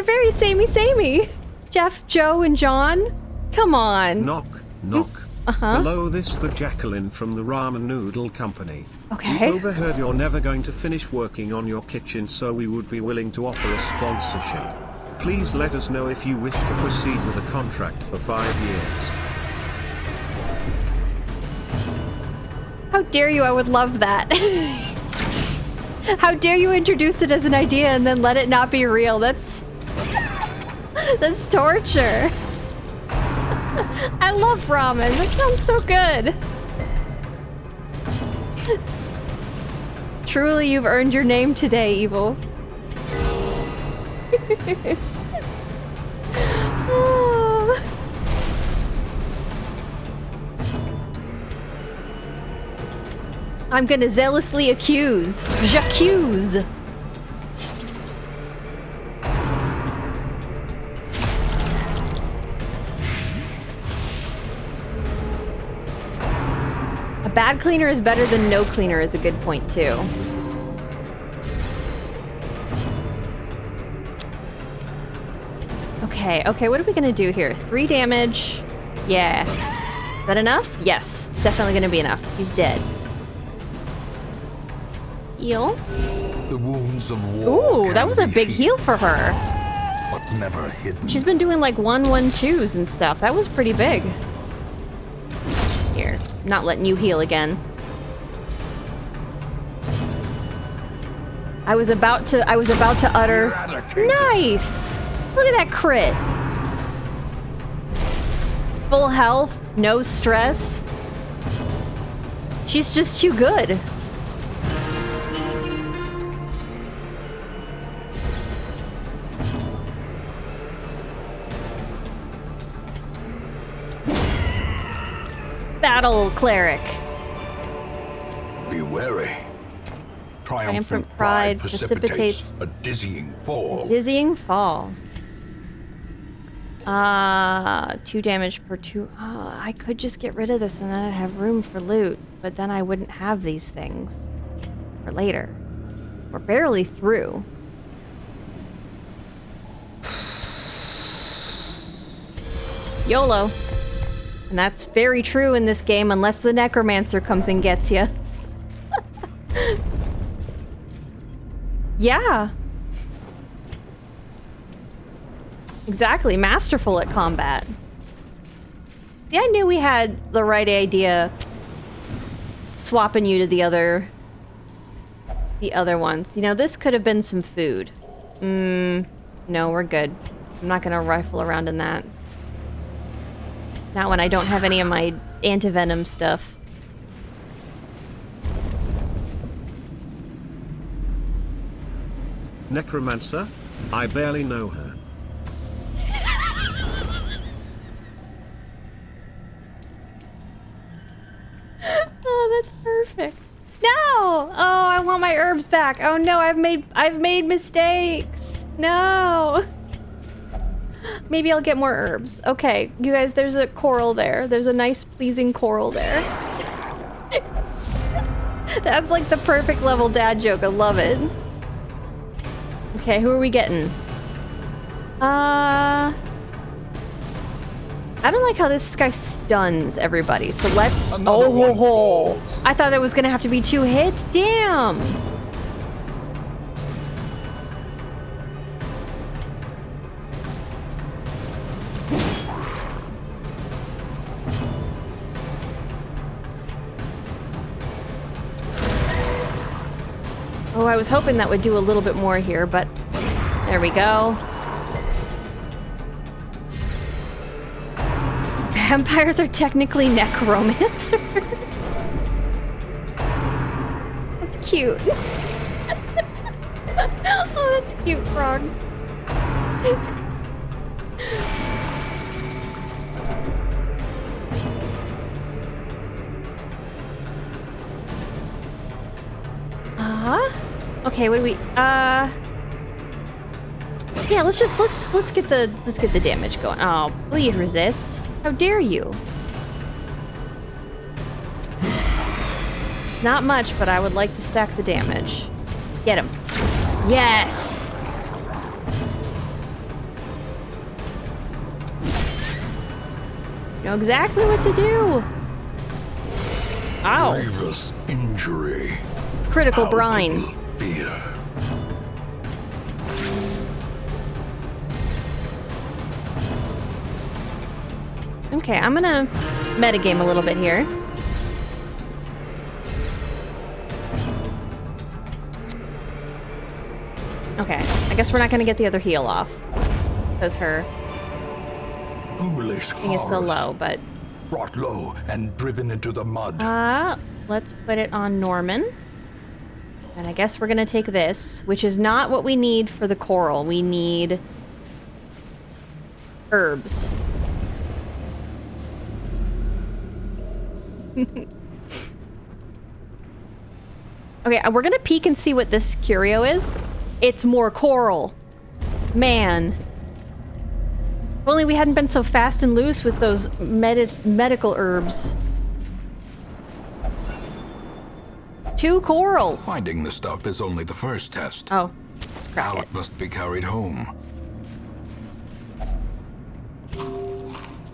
[SPEAKER 1] very samey. Jeff, Joe, and John. Come on.
[SPEAKER 3] Knock, knock. Hello, this the Jacqueline from the Ramen Noodle Company.
[SPEAKER 1] Okay.
[SPEAKER 3] We overheard you're never going to finish working on your kitchen, so we would be willing to offer a sponsorship. Please let us know if you wish to proceed with a contract for 5 years.
[SPEAKER 1] How dare you? I would love that. How dare you introduce it as an idea and then let it not be real? That's torture. I love ramen. That sounds so good. Truly, you've earned your name today, Evil. Oh. I'm gonna zealously accuse. J'accuse. A bad cleaner is better than no cleaner is a good point too. Okay, what are we gonna do here? 3 damage. Yeah. Is that enough? Yes, it's definitely gonna be enough. He's dead. Heal.
[SPEAKER 4] The wounds of war.
[SPEAKER 1] Ooh, that was a big heal for her.
[SPEAKER 4] But never hidden.
[SPEAKER 1] She's been doing like 1-1-2s and stuff. That was pretty big. Here, not letting you heal again. I was about to utter.
[SPEAKER 4] Eradicated.
[SPEAKER 1] Nice! Look at that crit. Full health, no stress. She's just too good. Battle cleric.
[SPEAKER 2] Be wary.
[SPEAKER 1] Triumphant pride precipitates
[SPEAKER 2] a dizzying fall.
[SPEAKER 1] Dizzying fall. 2 damage per 2. Oh, I could just get rid of this and then I'd have room for loot, but then I wouldn't have these things for later. We're barely through. YOLO. And that's very true in this game unless the necromancer comes and gets you. Yeah. Exactly, masterful at combat. See, I knew we had the right idea swapping you to the other ones. You know, this could have been some food. No, we're good. I'm not gonna rifle around in that. Not when I don't have any of my anti-venom stuff.
[SPEAKER 3] Necromancer? I barely know her.
[SPEAKER 1] Oh, that's perfect. No! Oh, I want my herbs back. Oh no, I've made mistakes. No. Maybe I'll get more herbs. Okay, you guys, there's a coral there. There's a nice, pleasing coral there. That's like the perfect level dad joke. I love it. Okay, who are we getting? I don't like how this guy stuns everybody, so let's...
[SPEAKER 2] Another one falls.
[SPEAKER 1] I thought it was gonna have to be 2 hits. Damn! Oh, I was hoping that would do a little bit more here, but there we go. Vampires are technically necromancers. That's cute. Oh, that's cute, Frog. Okay, what do we yeah, let's get the damage going. Oh, please resist. How dare you? Not much, but I would like to stack the damage. Get him. Yes! Know exactly what to do. Ow.
[SPEAKER 2] Grievous injury.
[SPEAKER 1] Critical brine.
[SPEAKER 2] Palpable fear.
[SPEAKER 1] Okay, I'm gonna metagame a little bit here. Okay, I guess we're not gonna get the other heal off. Because her
[SPEAKER 2] Foolish
[SPEAKER 1] thing is so
[SPEAKER 2] horrors,
[SPEAKER 1] low, but...
[SPEAKER 2] brought low and driven into the mud.
[SPEAKER 1] Let's put it on Norman. And I guess we're gonna take this, which is not what we need for the coral. We need... herbs. Okay, we're gonna peek and see what this curio is. It's more coral. Man. If only we hadn't been so fast and loose with those medical herbs. 2 corals.
[SPEAKER 2] Finding the stuff is only the first test.
[SPEAKER 1] Oh, scrap
[SPEAKER 2] Now
[SPEAKER 1] it.
[SPEAKER 2] it must be carried home.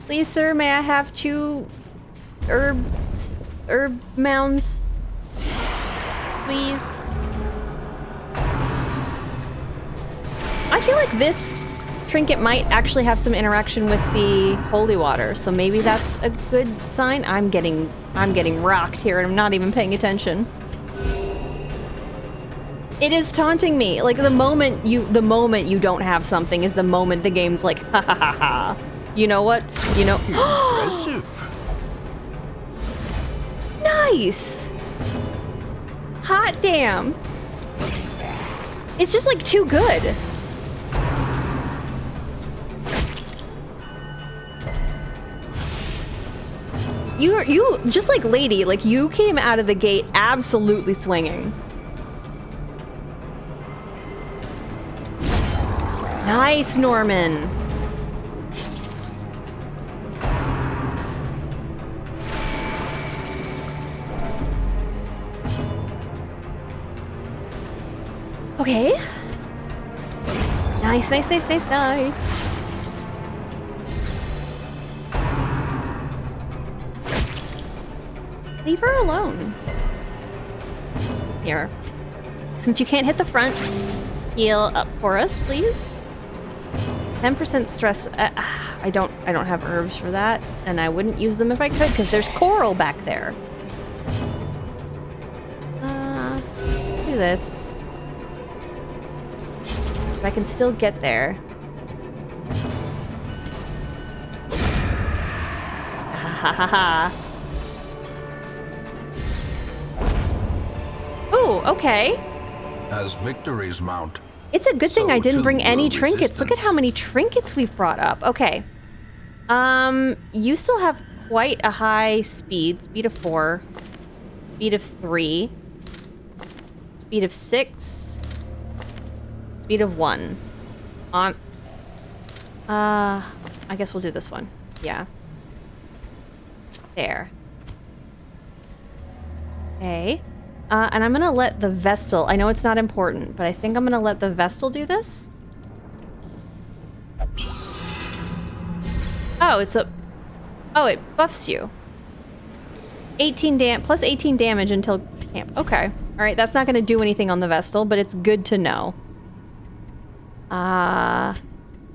[SPEAKER 1] Please, sir, may I have 2 herb mounds? Please. I feel like this trinket might actually have some interaction with the holy water, so maybe that's a good sign. I'm getting rocked here and I'm not even paying attention. It is taunting me. Like the moment you don't have something is the moment the game's like, ha ha ha ha. You know what? You know.
[SPEAKER 2] Impressive.
[SPEAKER 1] Nice. Hot damn. It's just like too good. You just like Lady, like you came out of the gate absolutely swinging. Nice, Norman. Okay. Nice, nice, nice, nice, nice. Leave her alone. Here. Since you can't hit the front, heal up for us, please. 10% stress. I don't have herbs for that, and I wouldn't use them if I could, because there's coral back there. Let's do this. I can still get there. Ha ha ha. Ooh, okay.
[SPEAKER 2] As victories mount,
[SPEAKER 1] It's a good thing
[SPEAKER 2] So
[SPEAKER 1] I didn't
[SPEAKER 2] too
[SPEAKER 1] bring any
[SPEAKER 2] will
[SPEAKER 1] trinkets. Look at how
[SPEAKER 2] resistance.
[SPEAKER 1] many trinkets we've brought up. Okay. You still have quite a high speed. Speed of 4. Speed of 3. Speed of 6. Speed of 1. On... I guess we'll do this one. Yeah. There. Okay. And I'm gonna let the Vestal... I know it's not important, but I think I'm gonna let the Vestal do this. Oh, it's a... Oh, it buffs you. 18 plus 18 damage until camp. Okay. Alright, that's not gonna do anything on the Vestal, but it's good to know.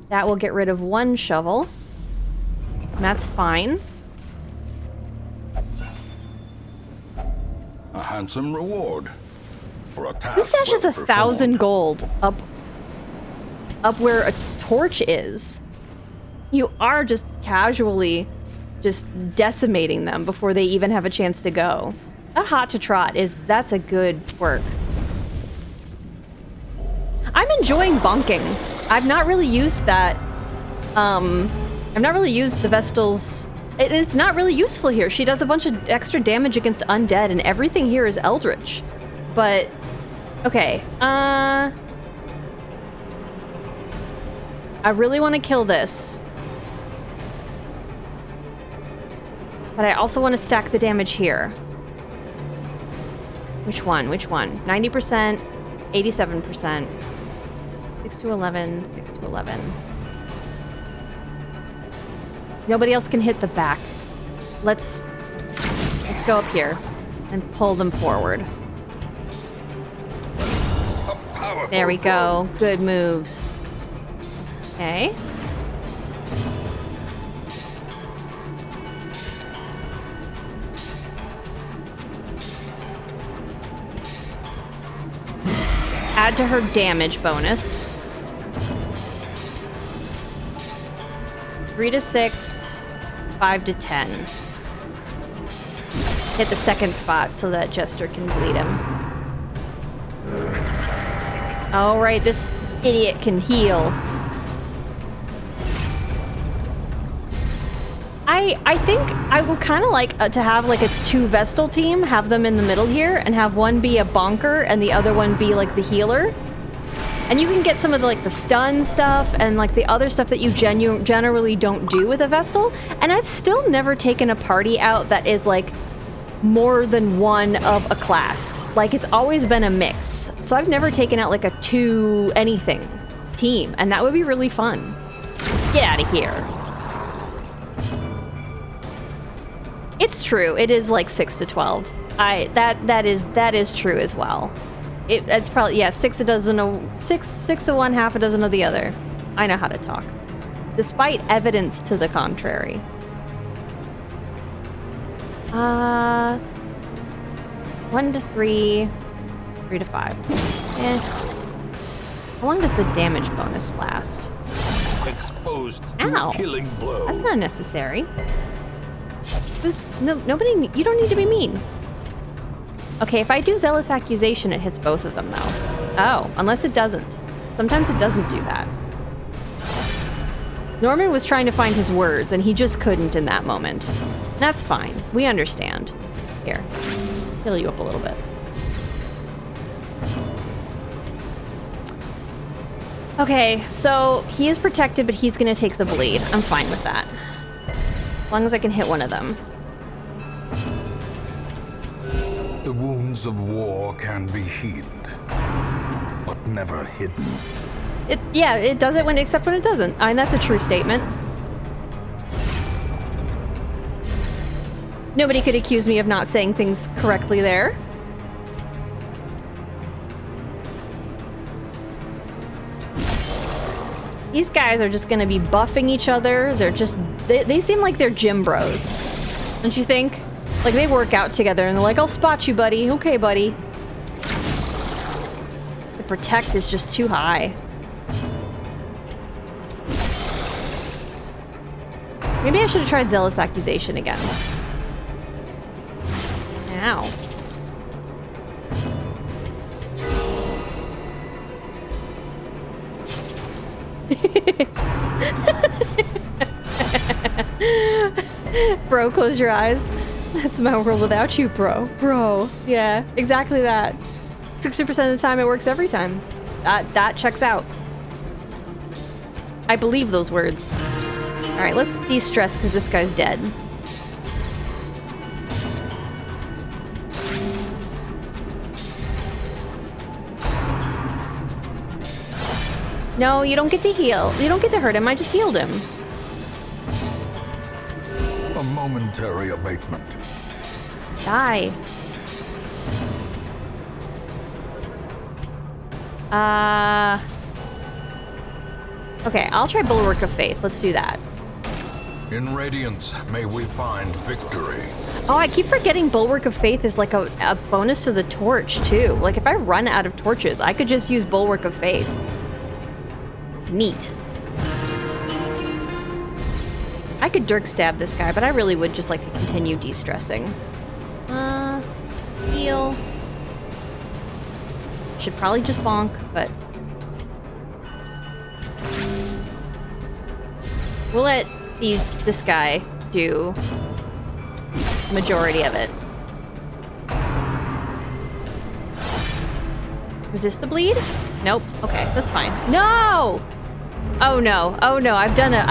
[SPEAKER 1] That will get rid of 1 shovel. And that's fine.
[SPEAKER 2] A handsome reward for a task.
[SPEAKER 1] Who stashes
[SPEAKER 2] well
[SPEAKER 1] 1,000
[SPEAKER 2] performed.
[SPEAKER 1] gold up where a torch is? You are just casually just decimating them before they even have a chance to go. That hot to trot that's a good quirk. I'm enjoying bonking. I've not really used that. I've not really used the Vestal's. It's not really useful here. She does a bunch of extra damage against undead, and everything here is eldritch. But okay, I really want to kill this, but I also want to stack the damage here. Which one? Which one? 90%, 87%. 6 to 11, 6 to 11. Nobody else can hit the back. Let's go up here and pull them forward. There we go. Good moves. Okay. Add to her damage bonus. 3 to 6, 5 to 10. Hit the second spot so that Jester can bleed him. All right, this idiot can heal. I think I would kind of like to have like a 2 Vestal team, have them in the middle here, and have one be a bonker and the other one be like the healer. And you can get some of the, like the stun stuff and like the other stuff that you generally don't do with a Vestal. And I've still never taken a party out that is like more than one of a class. Like it's always been a mix. So I've never taken out like a 2 anything team, and that would be really fun. Get out of here. It's true. It is like 6 to 12. That is true as well. It's probably, yeah, 6 a dozen of 6 of one, half a dozen of the other. I know how to talk, despite evidence to the contrary. 1 to 3, 3 to 5. How long does the damage bonus last?
[SPEAKER 4] Exposed to
[SPEAKER 1] Ow.
[SPEAKER 4] a killing blow.
[SPEAKER 1] That's not necessary. Nobody. You don't need to be mean. Okay, if I do Zealous Accusation, it hits both of them, though. Oh, unless it doesn't. Sometimes it doesn't do that. Norman was trying to find his words, and he just couldn't in that moment. That's fine. We understand. Here. Heal you up a little bit. Okay, so he is protected, but he's gonna take the bleed. I'm fine with that. As long as I can hit one of them.
[SPEAKER 4] The wounds of war can be healed, but never hidden.
[SPEAKER 1] Yeah, it does it except when it doesn't. I mean, that's a true statement. Nobody could accuse me of not saying things correctly there. These guys are just gonna be buffing each other. They're just, they seem like they're gym bros. Don't you think? Like they work out together and they're like, I'll spot you, buddy. Okay, buddy. The protect is just too high. Maybe I should have tried Zealous Accusation again. Ow. Bro, close your eyes. That's my world without you, bro. Bro. Yeah, exactly that. 60% of the time, it works every time. That checks out. I believe those words. Alright, let's de-stress because this guy's dead. No, you don't get to heal. You don't get to hurt him. I just healed him.
[SPEAKER 4] A momentary abatement.
[SPEAKER 1] Die. Okay, I'll try Bulwark of Faith. Let's do that.
[SPEAKER 4] In Radiance, may we find victory.
[SPEAKER 1] Oh, I keep forgetting Bulwark of Faith is like a bonus to the torch, too. Like, if I run out of torches, I could just use Bulwark of Faith. It's neat. I could Dirk Stab this guy, but I really would just like to continue de-stressing. Heal. Should probably just bonk, but... we'll let this guy do the majority of it. Resist the bleed? Nope. Okay, that's fine. No! Oh no. Oh no, I've done it.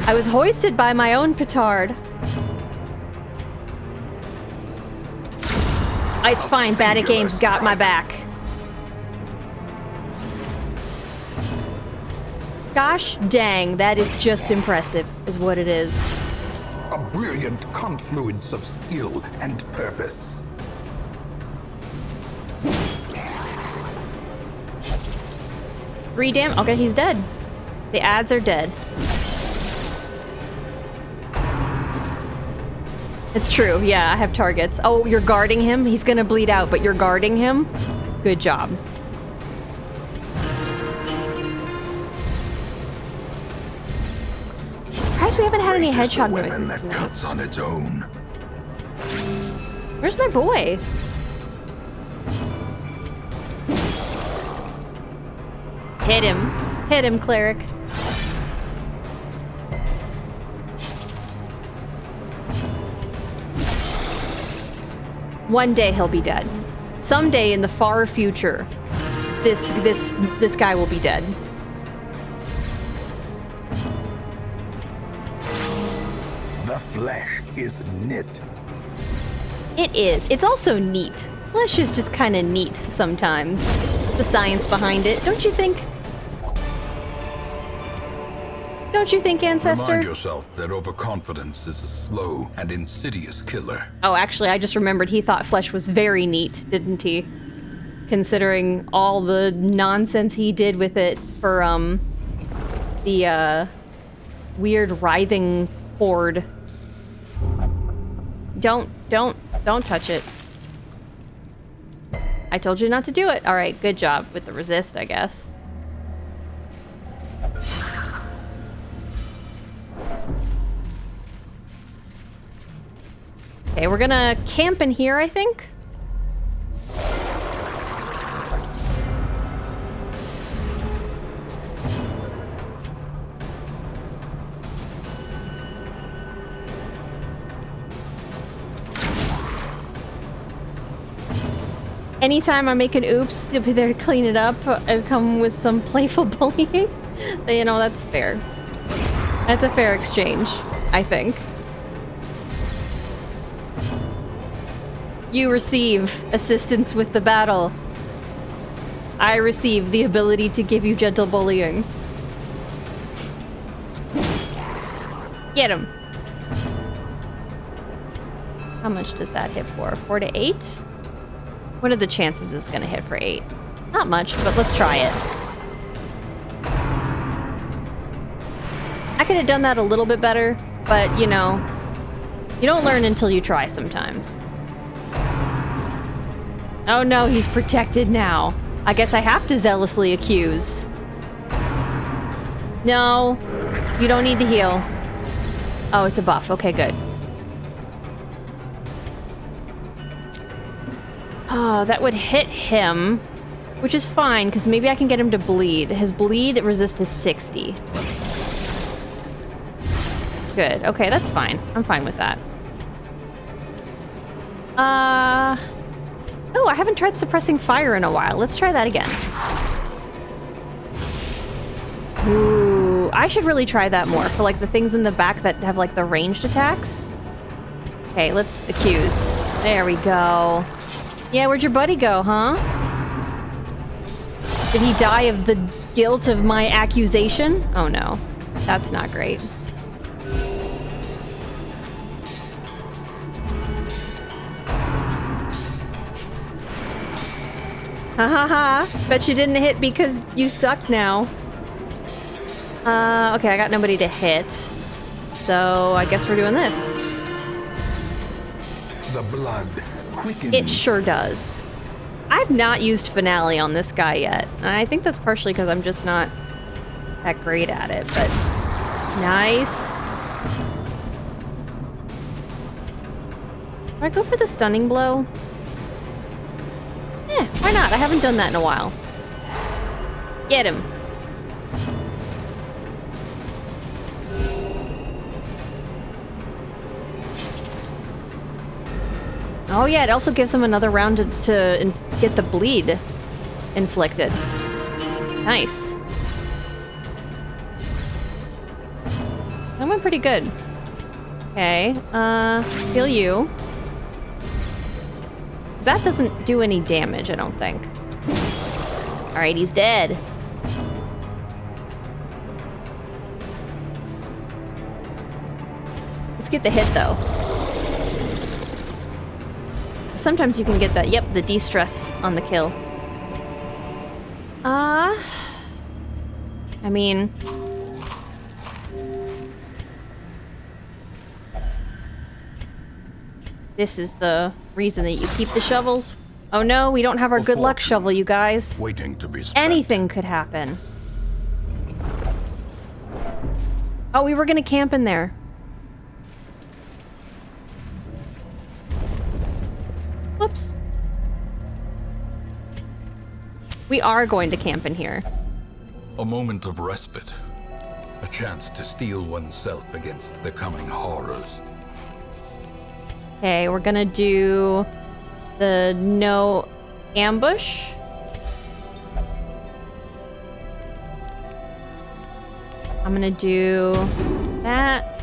[SPEAKER 1] I was hoisted by my own petard. It's fine. Bad at Games got my back. Gosh dang, that is just impressive, is what it is.
[SPEAKER 4] A brilliant confluence of skill and purpose.
[SPEAKER 1] Okay, he's dead. The ads are dead. It's true, yeah, I have targets. Oh, you're guarding him? He's gonna bleed out, but you're guarding him? Good job. Surprised we haven't had any hedgehog noises
[SPEAKER 2] that
[SPEAKER 1] tonight.
[SPEAKER 2] cuts on its own.
[SPEAKER 1] Where's my boy? Hit him. Hit him, cleric. One day he'll be dead. Someday in the far future, this guy will be dead.
[SPEAKER 4] The flesh is knit.
[SPEAKER 1] It is. It's also neat. Flesh is just kind of neat sometimes. The science behind it, don't you think? Don't you think, Ancestor?
[SPEAKER 2] Remind yourself that overconfidence is a slow and insidious killer.
[SPEAKER 1] Oh, actually, I just remembered he thought flesh was very neat, didn't he? Considering all the nonsense he did with it for, the, weird writhing horde. Don't touch it. I told you not to do it. All right, good job with the resist, I guess. Okay, we're gonna camp in here, I think. Anytime I make an oops, you'll be there to clean it up and come with some playful bullying. You know, that's fair. That's a fair exchange, I think. You receive assistance with the battle. I receive the ability to give you gentle bullying. Get him. How much does that hit for? 4 to 8? What are the chances it's gonna hit for 8? Not much, but let's try it. I could have done that a little bit better, but you know, you don't learn until you try sometimes. Oh no, he's protected now. I guess I have to zealously accuse. No, you don't need to heal. Oh, it's a buff. Okay, good. Oh, that would hit him. Which is fine, because maybe I can get him to bleed. His bleed resist is 60. Good. Okay, that's fine. I'm fine with that. Oh, I haven't tried suppressing fire in a while. Let's try that again. Ooh, I should really try that more for like the things in the back that have like the ranged attacks. Okay, let's accuse. There we go. Yeah, where'd your buddy go, huh? Did he die of the guilt of my accusation? Oh no, that's not great. Ha ha ha. Bet you didn't hit because you suck now. Okay, I got nobody to hit. So I guess we're doing this.
[SPEAKER 4] The blood quickens.
[SPEAKER 1] It sure does. I've not used Finale on this guy yet. And I think that's partially because I'm just not that great at it, but nice. Do I go for the stunning blow? Why not? I haven't done that in a while. Get him. Oh yeah, it also gives him another round to get the bleed inflicted. Nice. That went pretty good. Okay, heal you. That doesn't do any damage, I don't think. Alright, he's dead. Let's get the hit, though. Sometimes you can get that. Yep, the de-stress on the kill. I mean... This is the reason that you keep the shovels. Oh no, we don't have our good luck shovel, you guys.
[SPEAKER 2] Waiting to be spent.
[SPEAKER 1] Anything could happen. Oh, we were gonna camp in there. Whoops. We are going to camp in here.
[SPEAKER 4] A moment of respite. A chance to steel oneself against the coming horrors.
[SPEAKER 1] Okay, we're gonna do the no ambush. I'm gonna do that.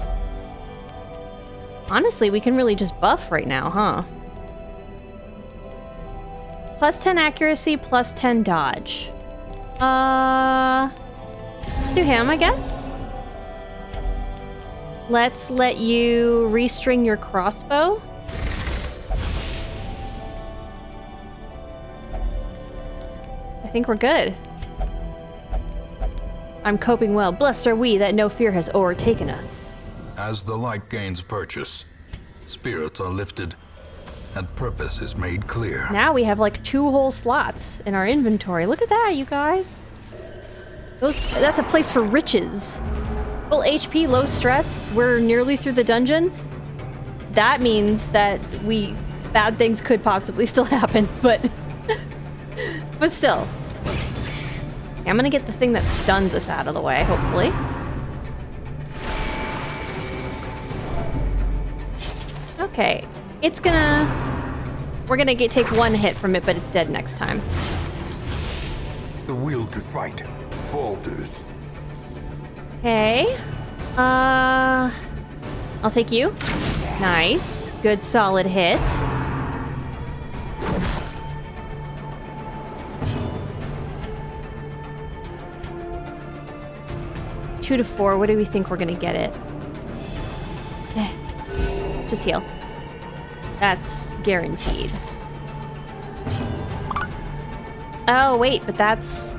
[SPEAKER 1] Honestly, we can really just buff right now, huh? Plus 10 accuracy, plus 10 dodge. Do him, I guess. Let's let you restring your crossbow. I think we're good. I'm coping well. Blessed are we that no fear has overtaken us.
[SPEAKER 4] As the light gains purchase, spirits are lifted, and purpose is made clear.
[SPEAKER 1] Now we have like 2 whole slots in our inventory. Look at that, you guys. That's a place for riches. Full HP, low stress. We're nearly through the dungeon. That means that bad things could possibly still happen, but but still. Okay, I'm gonna get the thing that stuns us out of the way, hopefully. Okay, we're gonna take 1 hit from it, but it's dead next time.
[SPEAKER 4] The will to fight falters.
[SPEAKER 1] Okay. I'll take you. Nice. Good solid hit. Two to 4. What do we think we're gonna get it? Just heal. That's guaranteed. Oh, wait, but that's...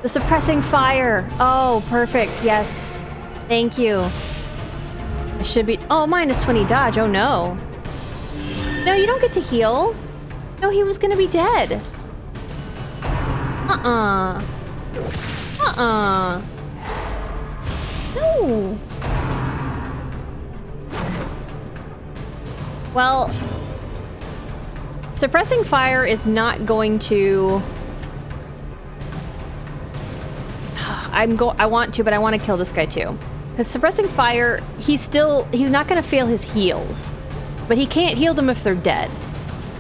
[SPEAKER 1] The suppressing fire. Oh, perfect. Yes. Thank you. I should be... Oh, minus 20 dodge. Oh, no. No, you don't get to heal. No, he was gonna be dead. No. Well... Suppressing fire is not going to... I want to, but I want to kill this guy too. Because suppressing fire, he's not going to fail his heals. But he can't heal them if they're dead.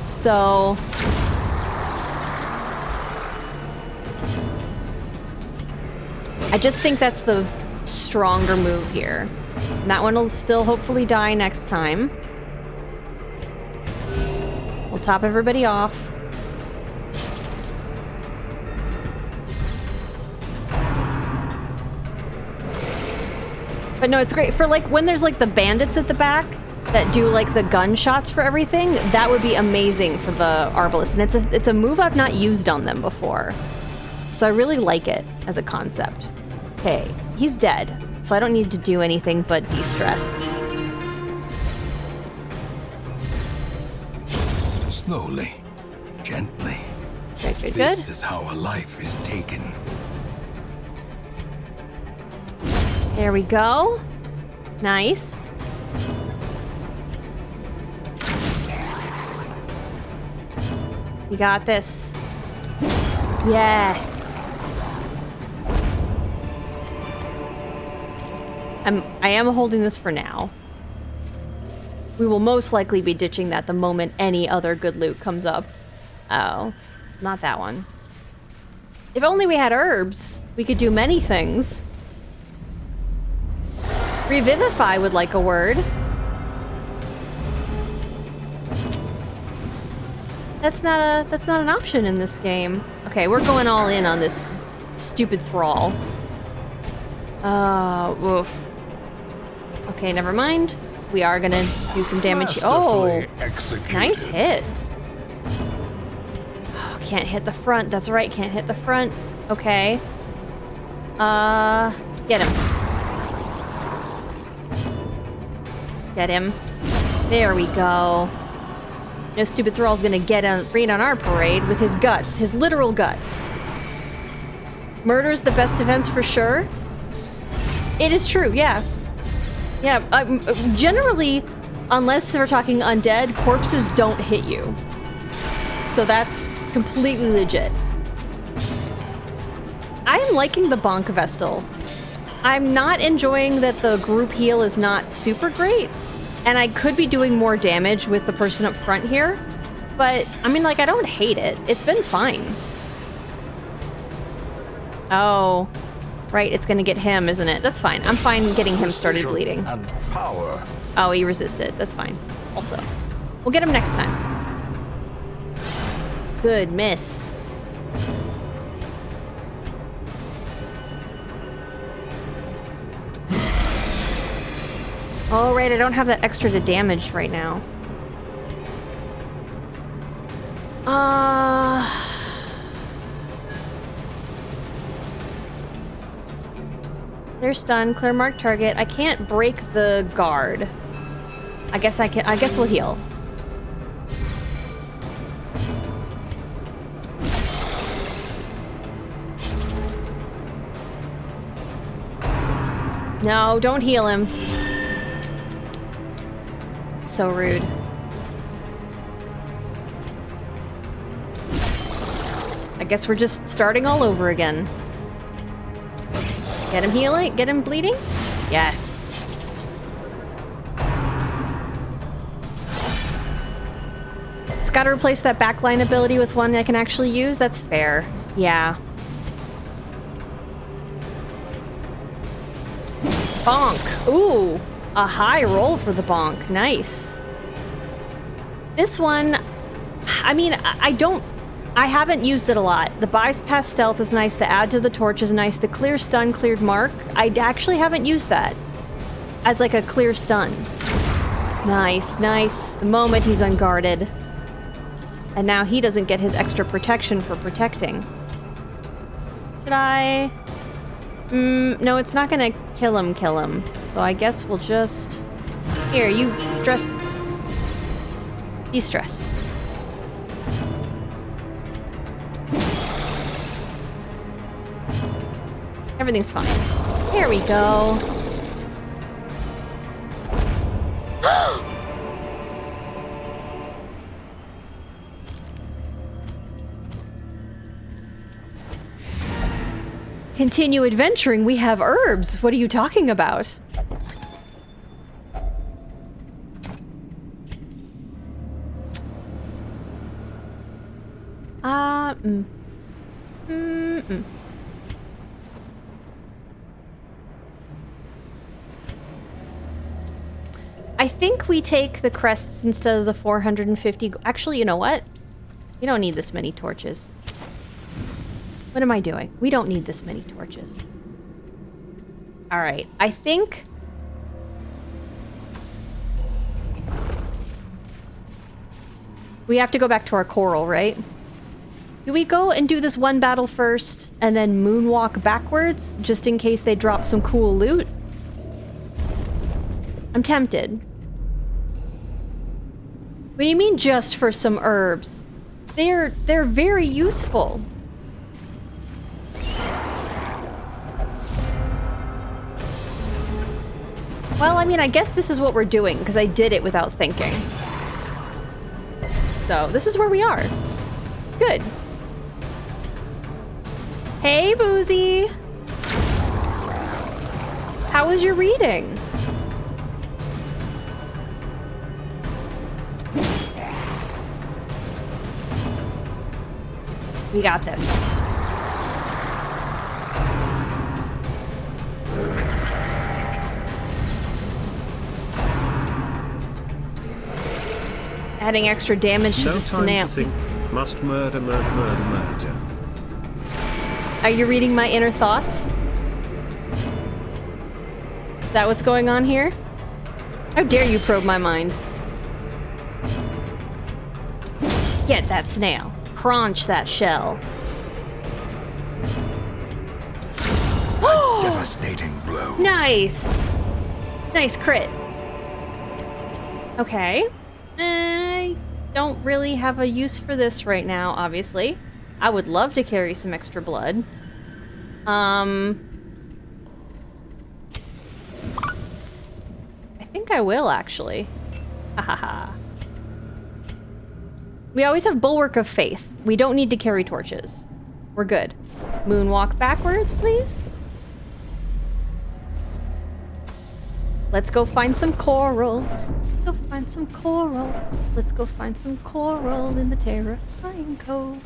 [SPEAKER 1] So... I just think that's the stronger move here. And that one will still hopefully die next time. We'll top everybody off. But no, it's great for like when there's like the bandits at the back that do like the gunshots for everything. That would be amazing for the Arbalest, and it's a move I've not used on them before, so I really like it as a concept. Okay, he's dead, so I don't need to do anything but de-stress.
[SPEAKER 2] Slowly, gently.
[SPEAKER 1] Good.
[SPEAKER 2] This is how a life is taken.
[SPEAKER 1] There we go. Nice. You got this. Yes. I am holding this for now. We will most likely be ditching that the moment any other good loot comes up. Oh, not that one. If only we had herbs, we could do many things. Revivify would like a word. That's not an option in this game. Okay, we're going all in on this stupid thrall. Oof. Okay, never mind. We are gonna do some damage. Oh, nice hit. Oh, can't hit the front. That's right, can't hit the front. Okay. Get him. Get him. There we go. No stupid thrall's gonna get raid on our parade with his guts, his literal guts. Murder's the best defense for sure. It is true, yeah. Yeah, generally, unless we're talking undead, corpses don't hit you. So that's completely legit. I am liking the Bonk Vestal. I'm not enjoying that the group heal is not super great, and I could be doing more damage with the person up front here, but, I mean, like, I don't hate it. It's been fine. Oh, right, it's gonna get him, isn't it? That's fine. I'm fine getting him started bleeding.
[SPEAKER 2] And power.
[SPEAKER 1] Oh, he resisted. That's fine. Also, we'll get him next time. Good miss. Oh, right, I don't have that extra to damage right now. They're stunned. Clear mark target. I can't break the guard. I guess I can. I guess we'll heal. No, don't heal him. So rude. I guess we're just starting all over again. Get him healing? Get him bleeding? Yes. Just gotta replace that backline ability with one I can actually use. That's fair. Yeah. Bonk. Ooh. A high roll for the bonk. Nice. This one, I mean, I haven't used it a lot. The bypass stealth is nice. The add to the torch is nice. The clear stun, cleared mark. I actually haven't used that as like a clear stun. Nice, nice. The moment he's unguarded. And now he doesn't get his extra protection for protecting. Should I? No, it's not gonna kill him. So I guess we'll just... Here, you stress. De-stress. Everything's fine. Here we go. continue adventuring, we have herbs. What are you talking about? I think we take the crests instead of the 450. Actually, you know what? You don't need this many torches. What am I doing? We don't need this many torches. All right, I think... we have to go back to our coral, right? Do we go and do this one battle first and then moonwalk backwards just in case they drop some cool loot? I'm tempted. What do you mean just for some herbs? They're very useful. Well, I mean, I guess this is what we're doing because I did it without thinking. So, this is where we are. Good. Hey, Boozy! How was your reading? We got this. Adding extra damage to the snap.
[SPEAKER 3] Think, must murder, murder, murder, murder.
[SPEAKER 1] Are you reading my inner thoughts? Is that what's going on here? How dare you probe my mind? Get that snail. Crunch that shell.
[SPEAKER 2] Devastating blow.
[SPEAKER 1] Nice! Nice crit. Okay. I don't really have a use for this right now, obviously. I would love to carry some extra blood. I think I will, actually. Hahaha. We always have Bulwark of Faith. We don't need to carry torches. We're good. Moonwalk backwards, please. Let's go find some coral. Go find some coral. Let's go find some coral in the terrifying cove.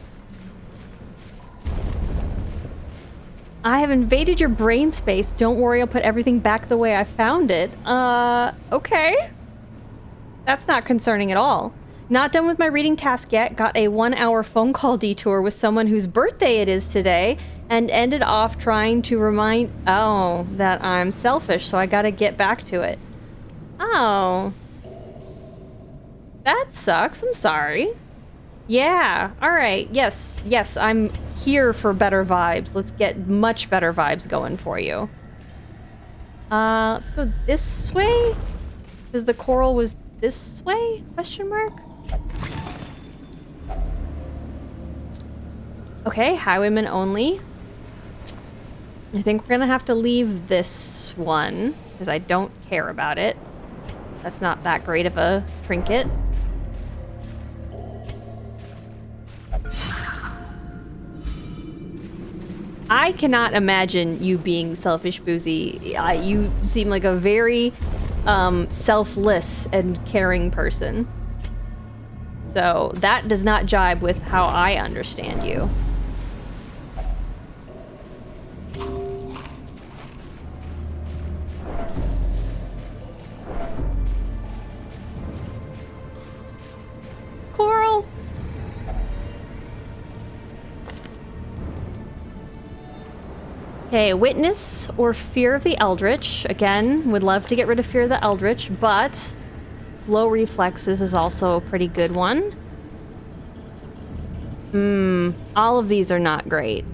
[SPEAKER 1] I have invaded your brain space. Don't worry, I'll put everything back the way I found it. Okay. That's not concerning at all. Not done with my reading task yet. Got a 1-hour phone call detour with someone whose birthday it is today, and ended off trying to remind, that I'm selfish, so I gotta get back to it. Oh. That sucks. I'm sorry. Yeah. All right. Yes. Yes, I'm here for better vibes. Let's get much better vibes going for you. Let's go this way? Because the coral was this way? Question mark? Okay, highwaymen only. I think we're gonna have to leave this one, because I don't care about it. That's not that great of a trinket. I cannot imagine you being selfish, Boozy. You seem like a very selfless and caring person. So that does not jibe with how I understand you. Coral. Okay, witness or fear of the Eldritch. Again, would love to get rid of fear of the Eldritch, but slow reflexes is also a pretty good one. All of these are not great.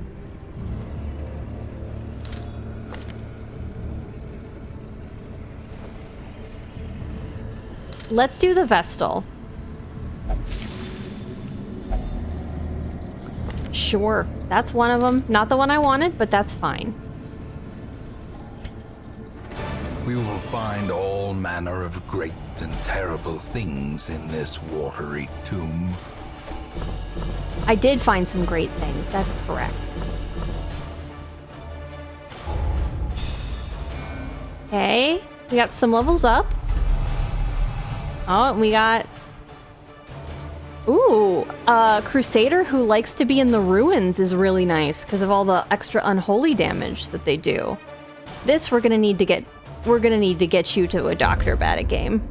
[SPEAKER 1] Let's do the Vestal. Sure, that's one of them. Not the one I wanted, but that's fine.
[SPEAKER 4] We will find all manner of great and terrible things in this watery tomb.
[SPEAKER 1] I did find some great things, that's correct. Okay, we got some levels up. Oh, and we got... Ooh, a Crusader who likes to be in the ruins is really nice because of all the extra unholy damage that they do. This we're gonna need to get you to a doctor bad at game.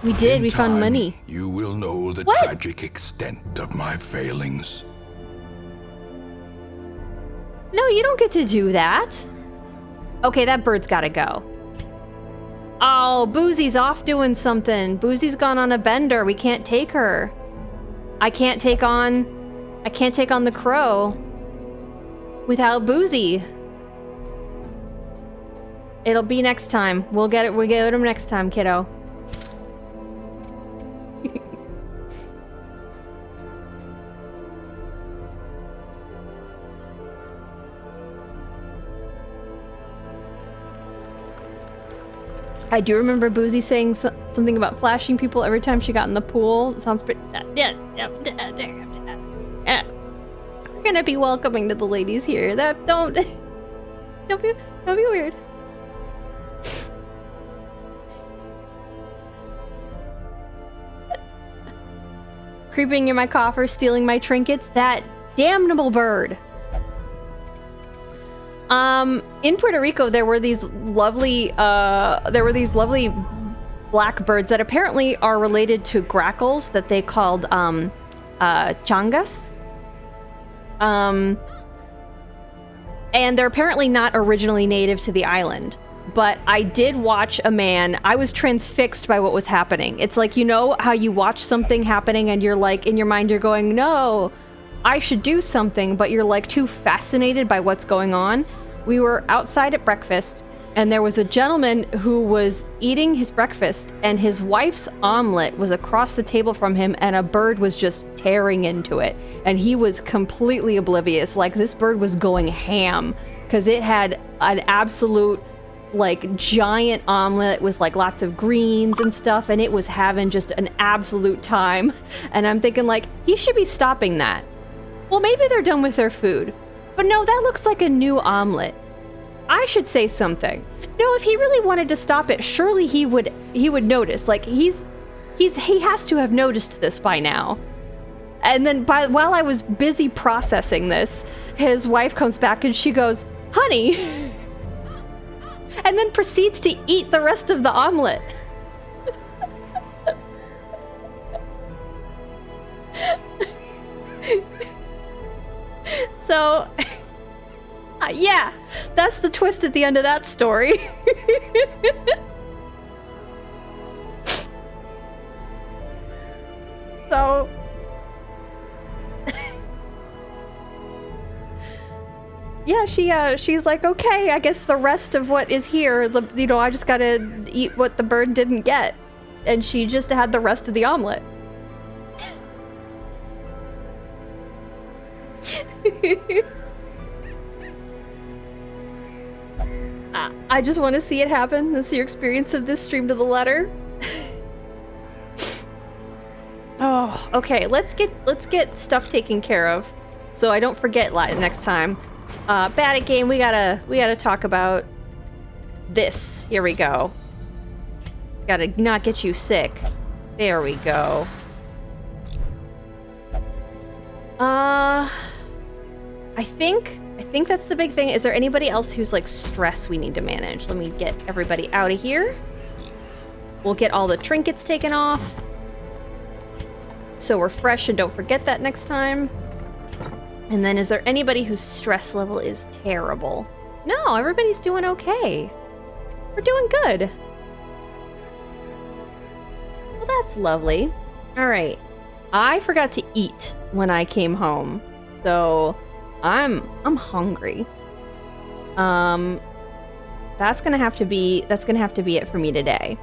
[SPEAKER 1] We did, we found money.
[SPEAKER 2] You will know the
[SPEAKER 1] What?
[SPEAKER 2] tragic extent of my failings.
[SPEAKER 1] No, you don't get to do that. Okay, that bird's gotta go. Oh, Boozy's off doing something. Boozy's gone on a bender. We can't take her. I can't take on the crow without Boozy. It'll be next time. We'll get him next time, kiddo. I do remember Boozy saying something about flashing people every time she got in the pool. Sounds pretty... We're gonna be welcoming to the ladies here. Don't be weird. Creeping in my coffer, stealing my trinkets. That damnable bird. In Puerto Rico, there were these lovely blackbirds that apparently are related to grackles that they called, changas. And they're apparently not originally native to the island. But I did watch a man, I was transfixed by what was happening. It's like, you know how you watch something happening and you're like, in your mind you're going, no, I should do something, but you're like too fascinated by what's going on. We were outside at breakfast, and there was a gentleman who was eating his breakfast, and his wife's omelet was across the table from him, and a bird was just tearing into it. And he was completely oblivious. Like, this bird was going ham, because it had an absolute, like, giant omelet with, like, lots of greens and stuff, and it was having just an absolute time. And I'm thinking, like, he should be stopping that. Well, maybe they're done with their food. But no, that looks like a new omelet. I should say something. No, if he really wanted to stop it, surely he would notice. Like, he has to have noticed this by now. And then while I was busy processing this, his wife comes back and she goes, "Honey," and then proceeds to eat the rest of the omelet. So, yeah, that's the twist at the end of that story. So, yeah, she's like, okay, I guess the rest of what is here, I just gotta eat what the bird didn't get. And she just had the rest of the omelet. I just want to see it happen. That's your experience of this stream to the letter. Oh, okay. Let's get stuff taken care of, so I don't forget next time. Bad at game. We gotta talk about this. Here we go. Gotta not get you sick. There we go. I think that's the big thing. Is there anybody else who's like stress we need to manage? Let me get everybody out of here. We'll get all the trinkets taken off, so we're fresh and don't forget that next time. And then is there anybody whose stress level is terrible? No, everybody's doing okay. We're doing good. Well, that's lovely. All right. I forgot to eat when I came home, so I'm hungry. That's gonna have to be it for me today.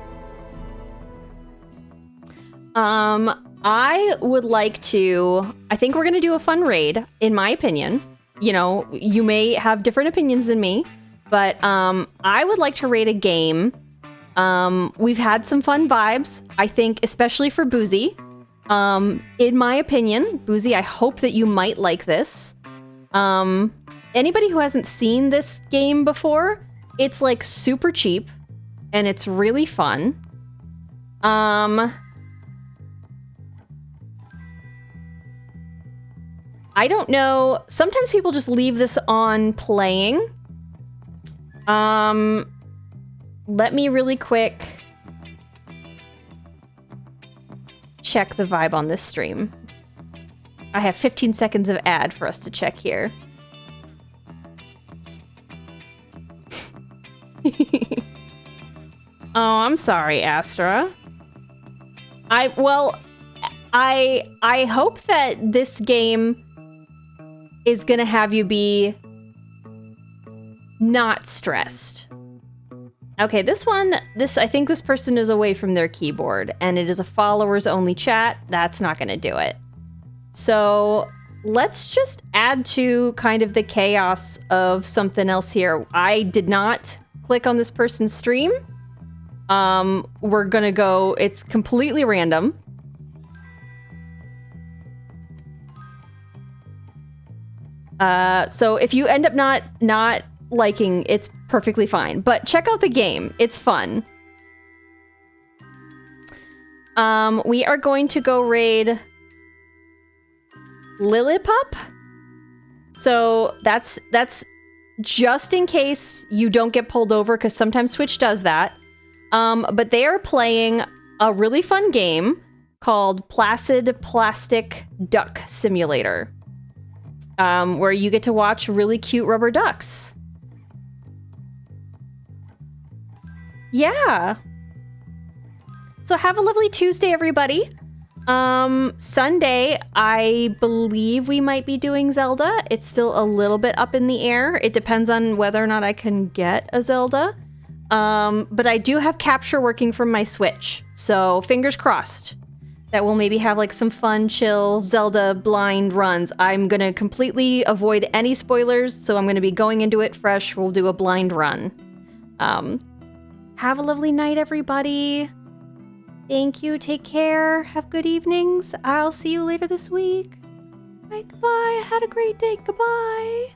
[SPEAKER 1] I would like to. I think we're gonna do a fun raid, in my opinion. You know, you may have different opinions than me, but I would like to raid a game. We've had some fun vibes, I think, especially for Boozy. In my opinion, Boozy, I hope that you might like this. Anybody who hasn't seen this game before, it's like super cheap and it's really fun. I don't know. Sometimes people just leave this on playing. Let me really quick check the vibe on this stream. I have 15 seconds of ad for us to check here. Oh, I'm sorry, Astra. I hope that this game is gonna have you be not stressed. Okay, I think this person is away from their keyboard, and it is a followers only chat. That's not gonna do it. So let's just add to kind of the chaos of something else here. I did not click on this person's stream. We're gonna go, it's completely random. So if you end up not liking, it's perfectly fine. But check out the game. It's fun. We are going to go raid Lillipup. So that's just in case you don't get pulled over, because sometimes Twitch does that. But they are playing a really fun game called Placid Plastic Duck Simulator, where you get to watch really cute rubber ducks. Yeah. So have a lovely Tuesday, everybody. Sunday, I believe we might be doing Zelda. It's still a little bit up in the air. It depends on whether or not I can get a Zelda. But I do have capture working from my Switch, so fingers crossed that we'll maybe have like some fun, chill Zelda blind runs. I'm gonna completely avoid any spoilers, so I'm gonna be going into it fresh. We'll do a blind run. Have a lovely night, everybody. Thank you. Take care. Have good evenings. I'll see you later this week. Bye. Goodbye. I had a great day. Goodbye.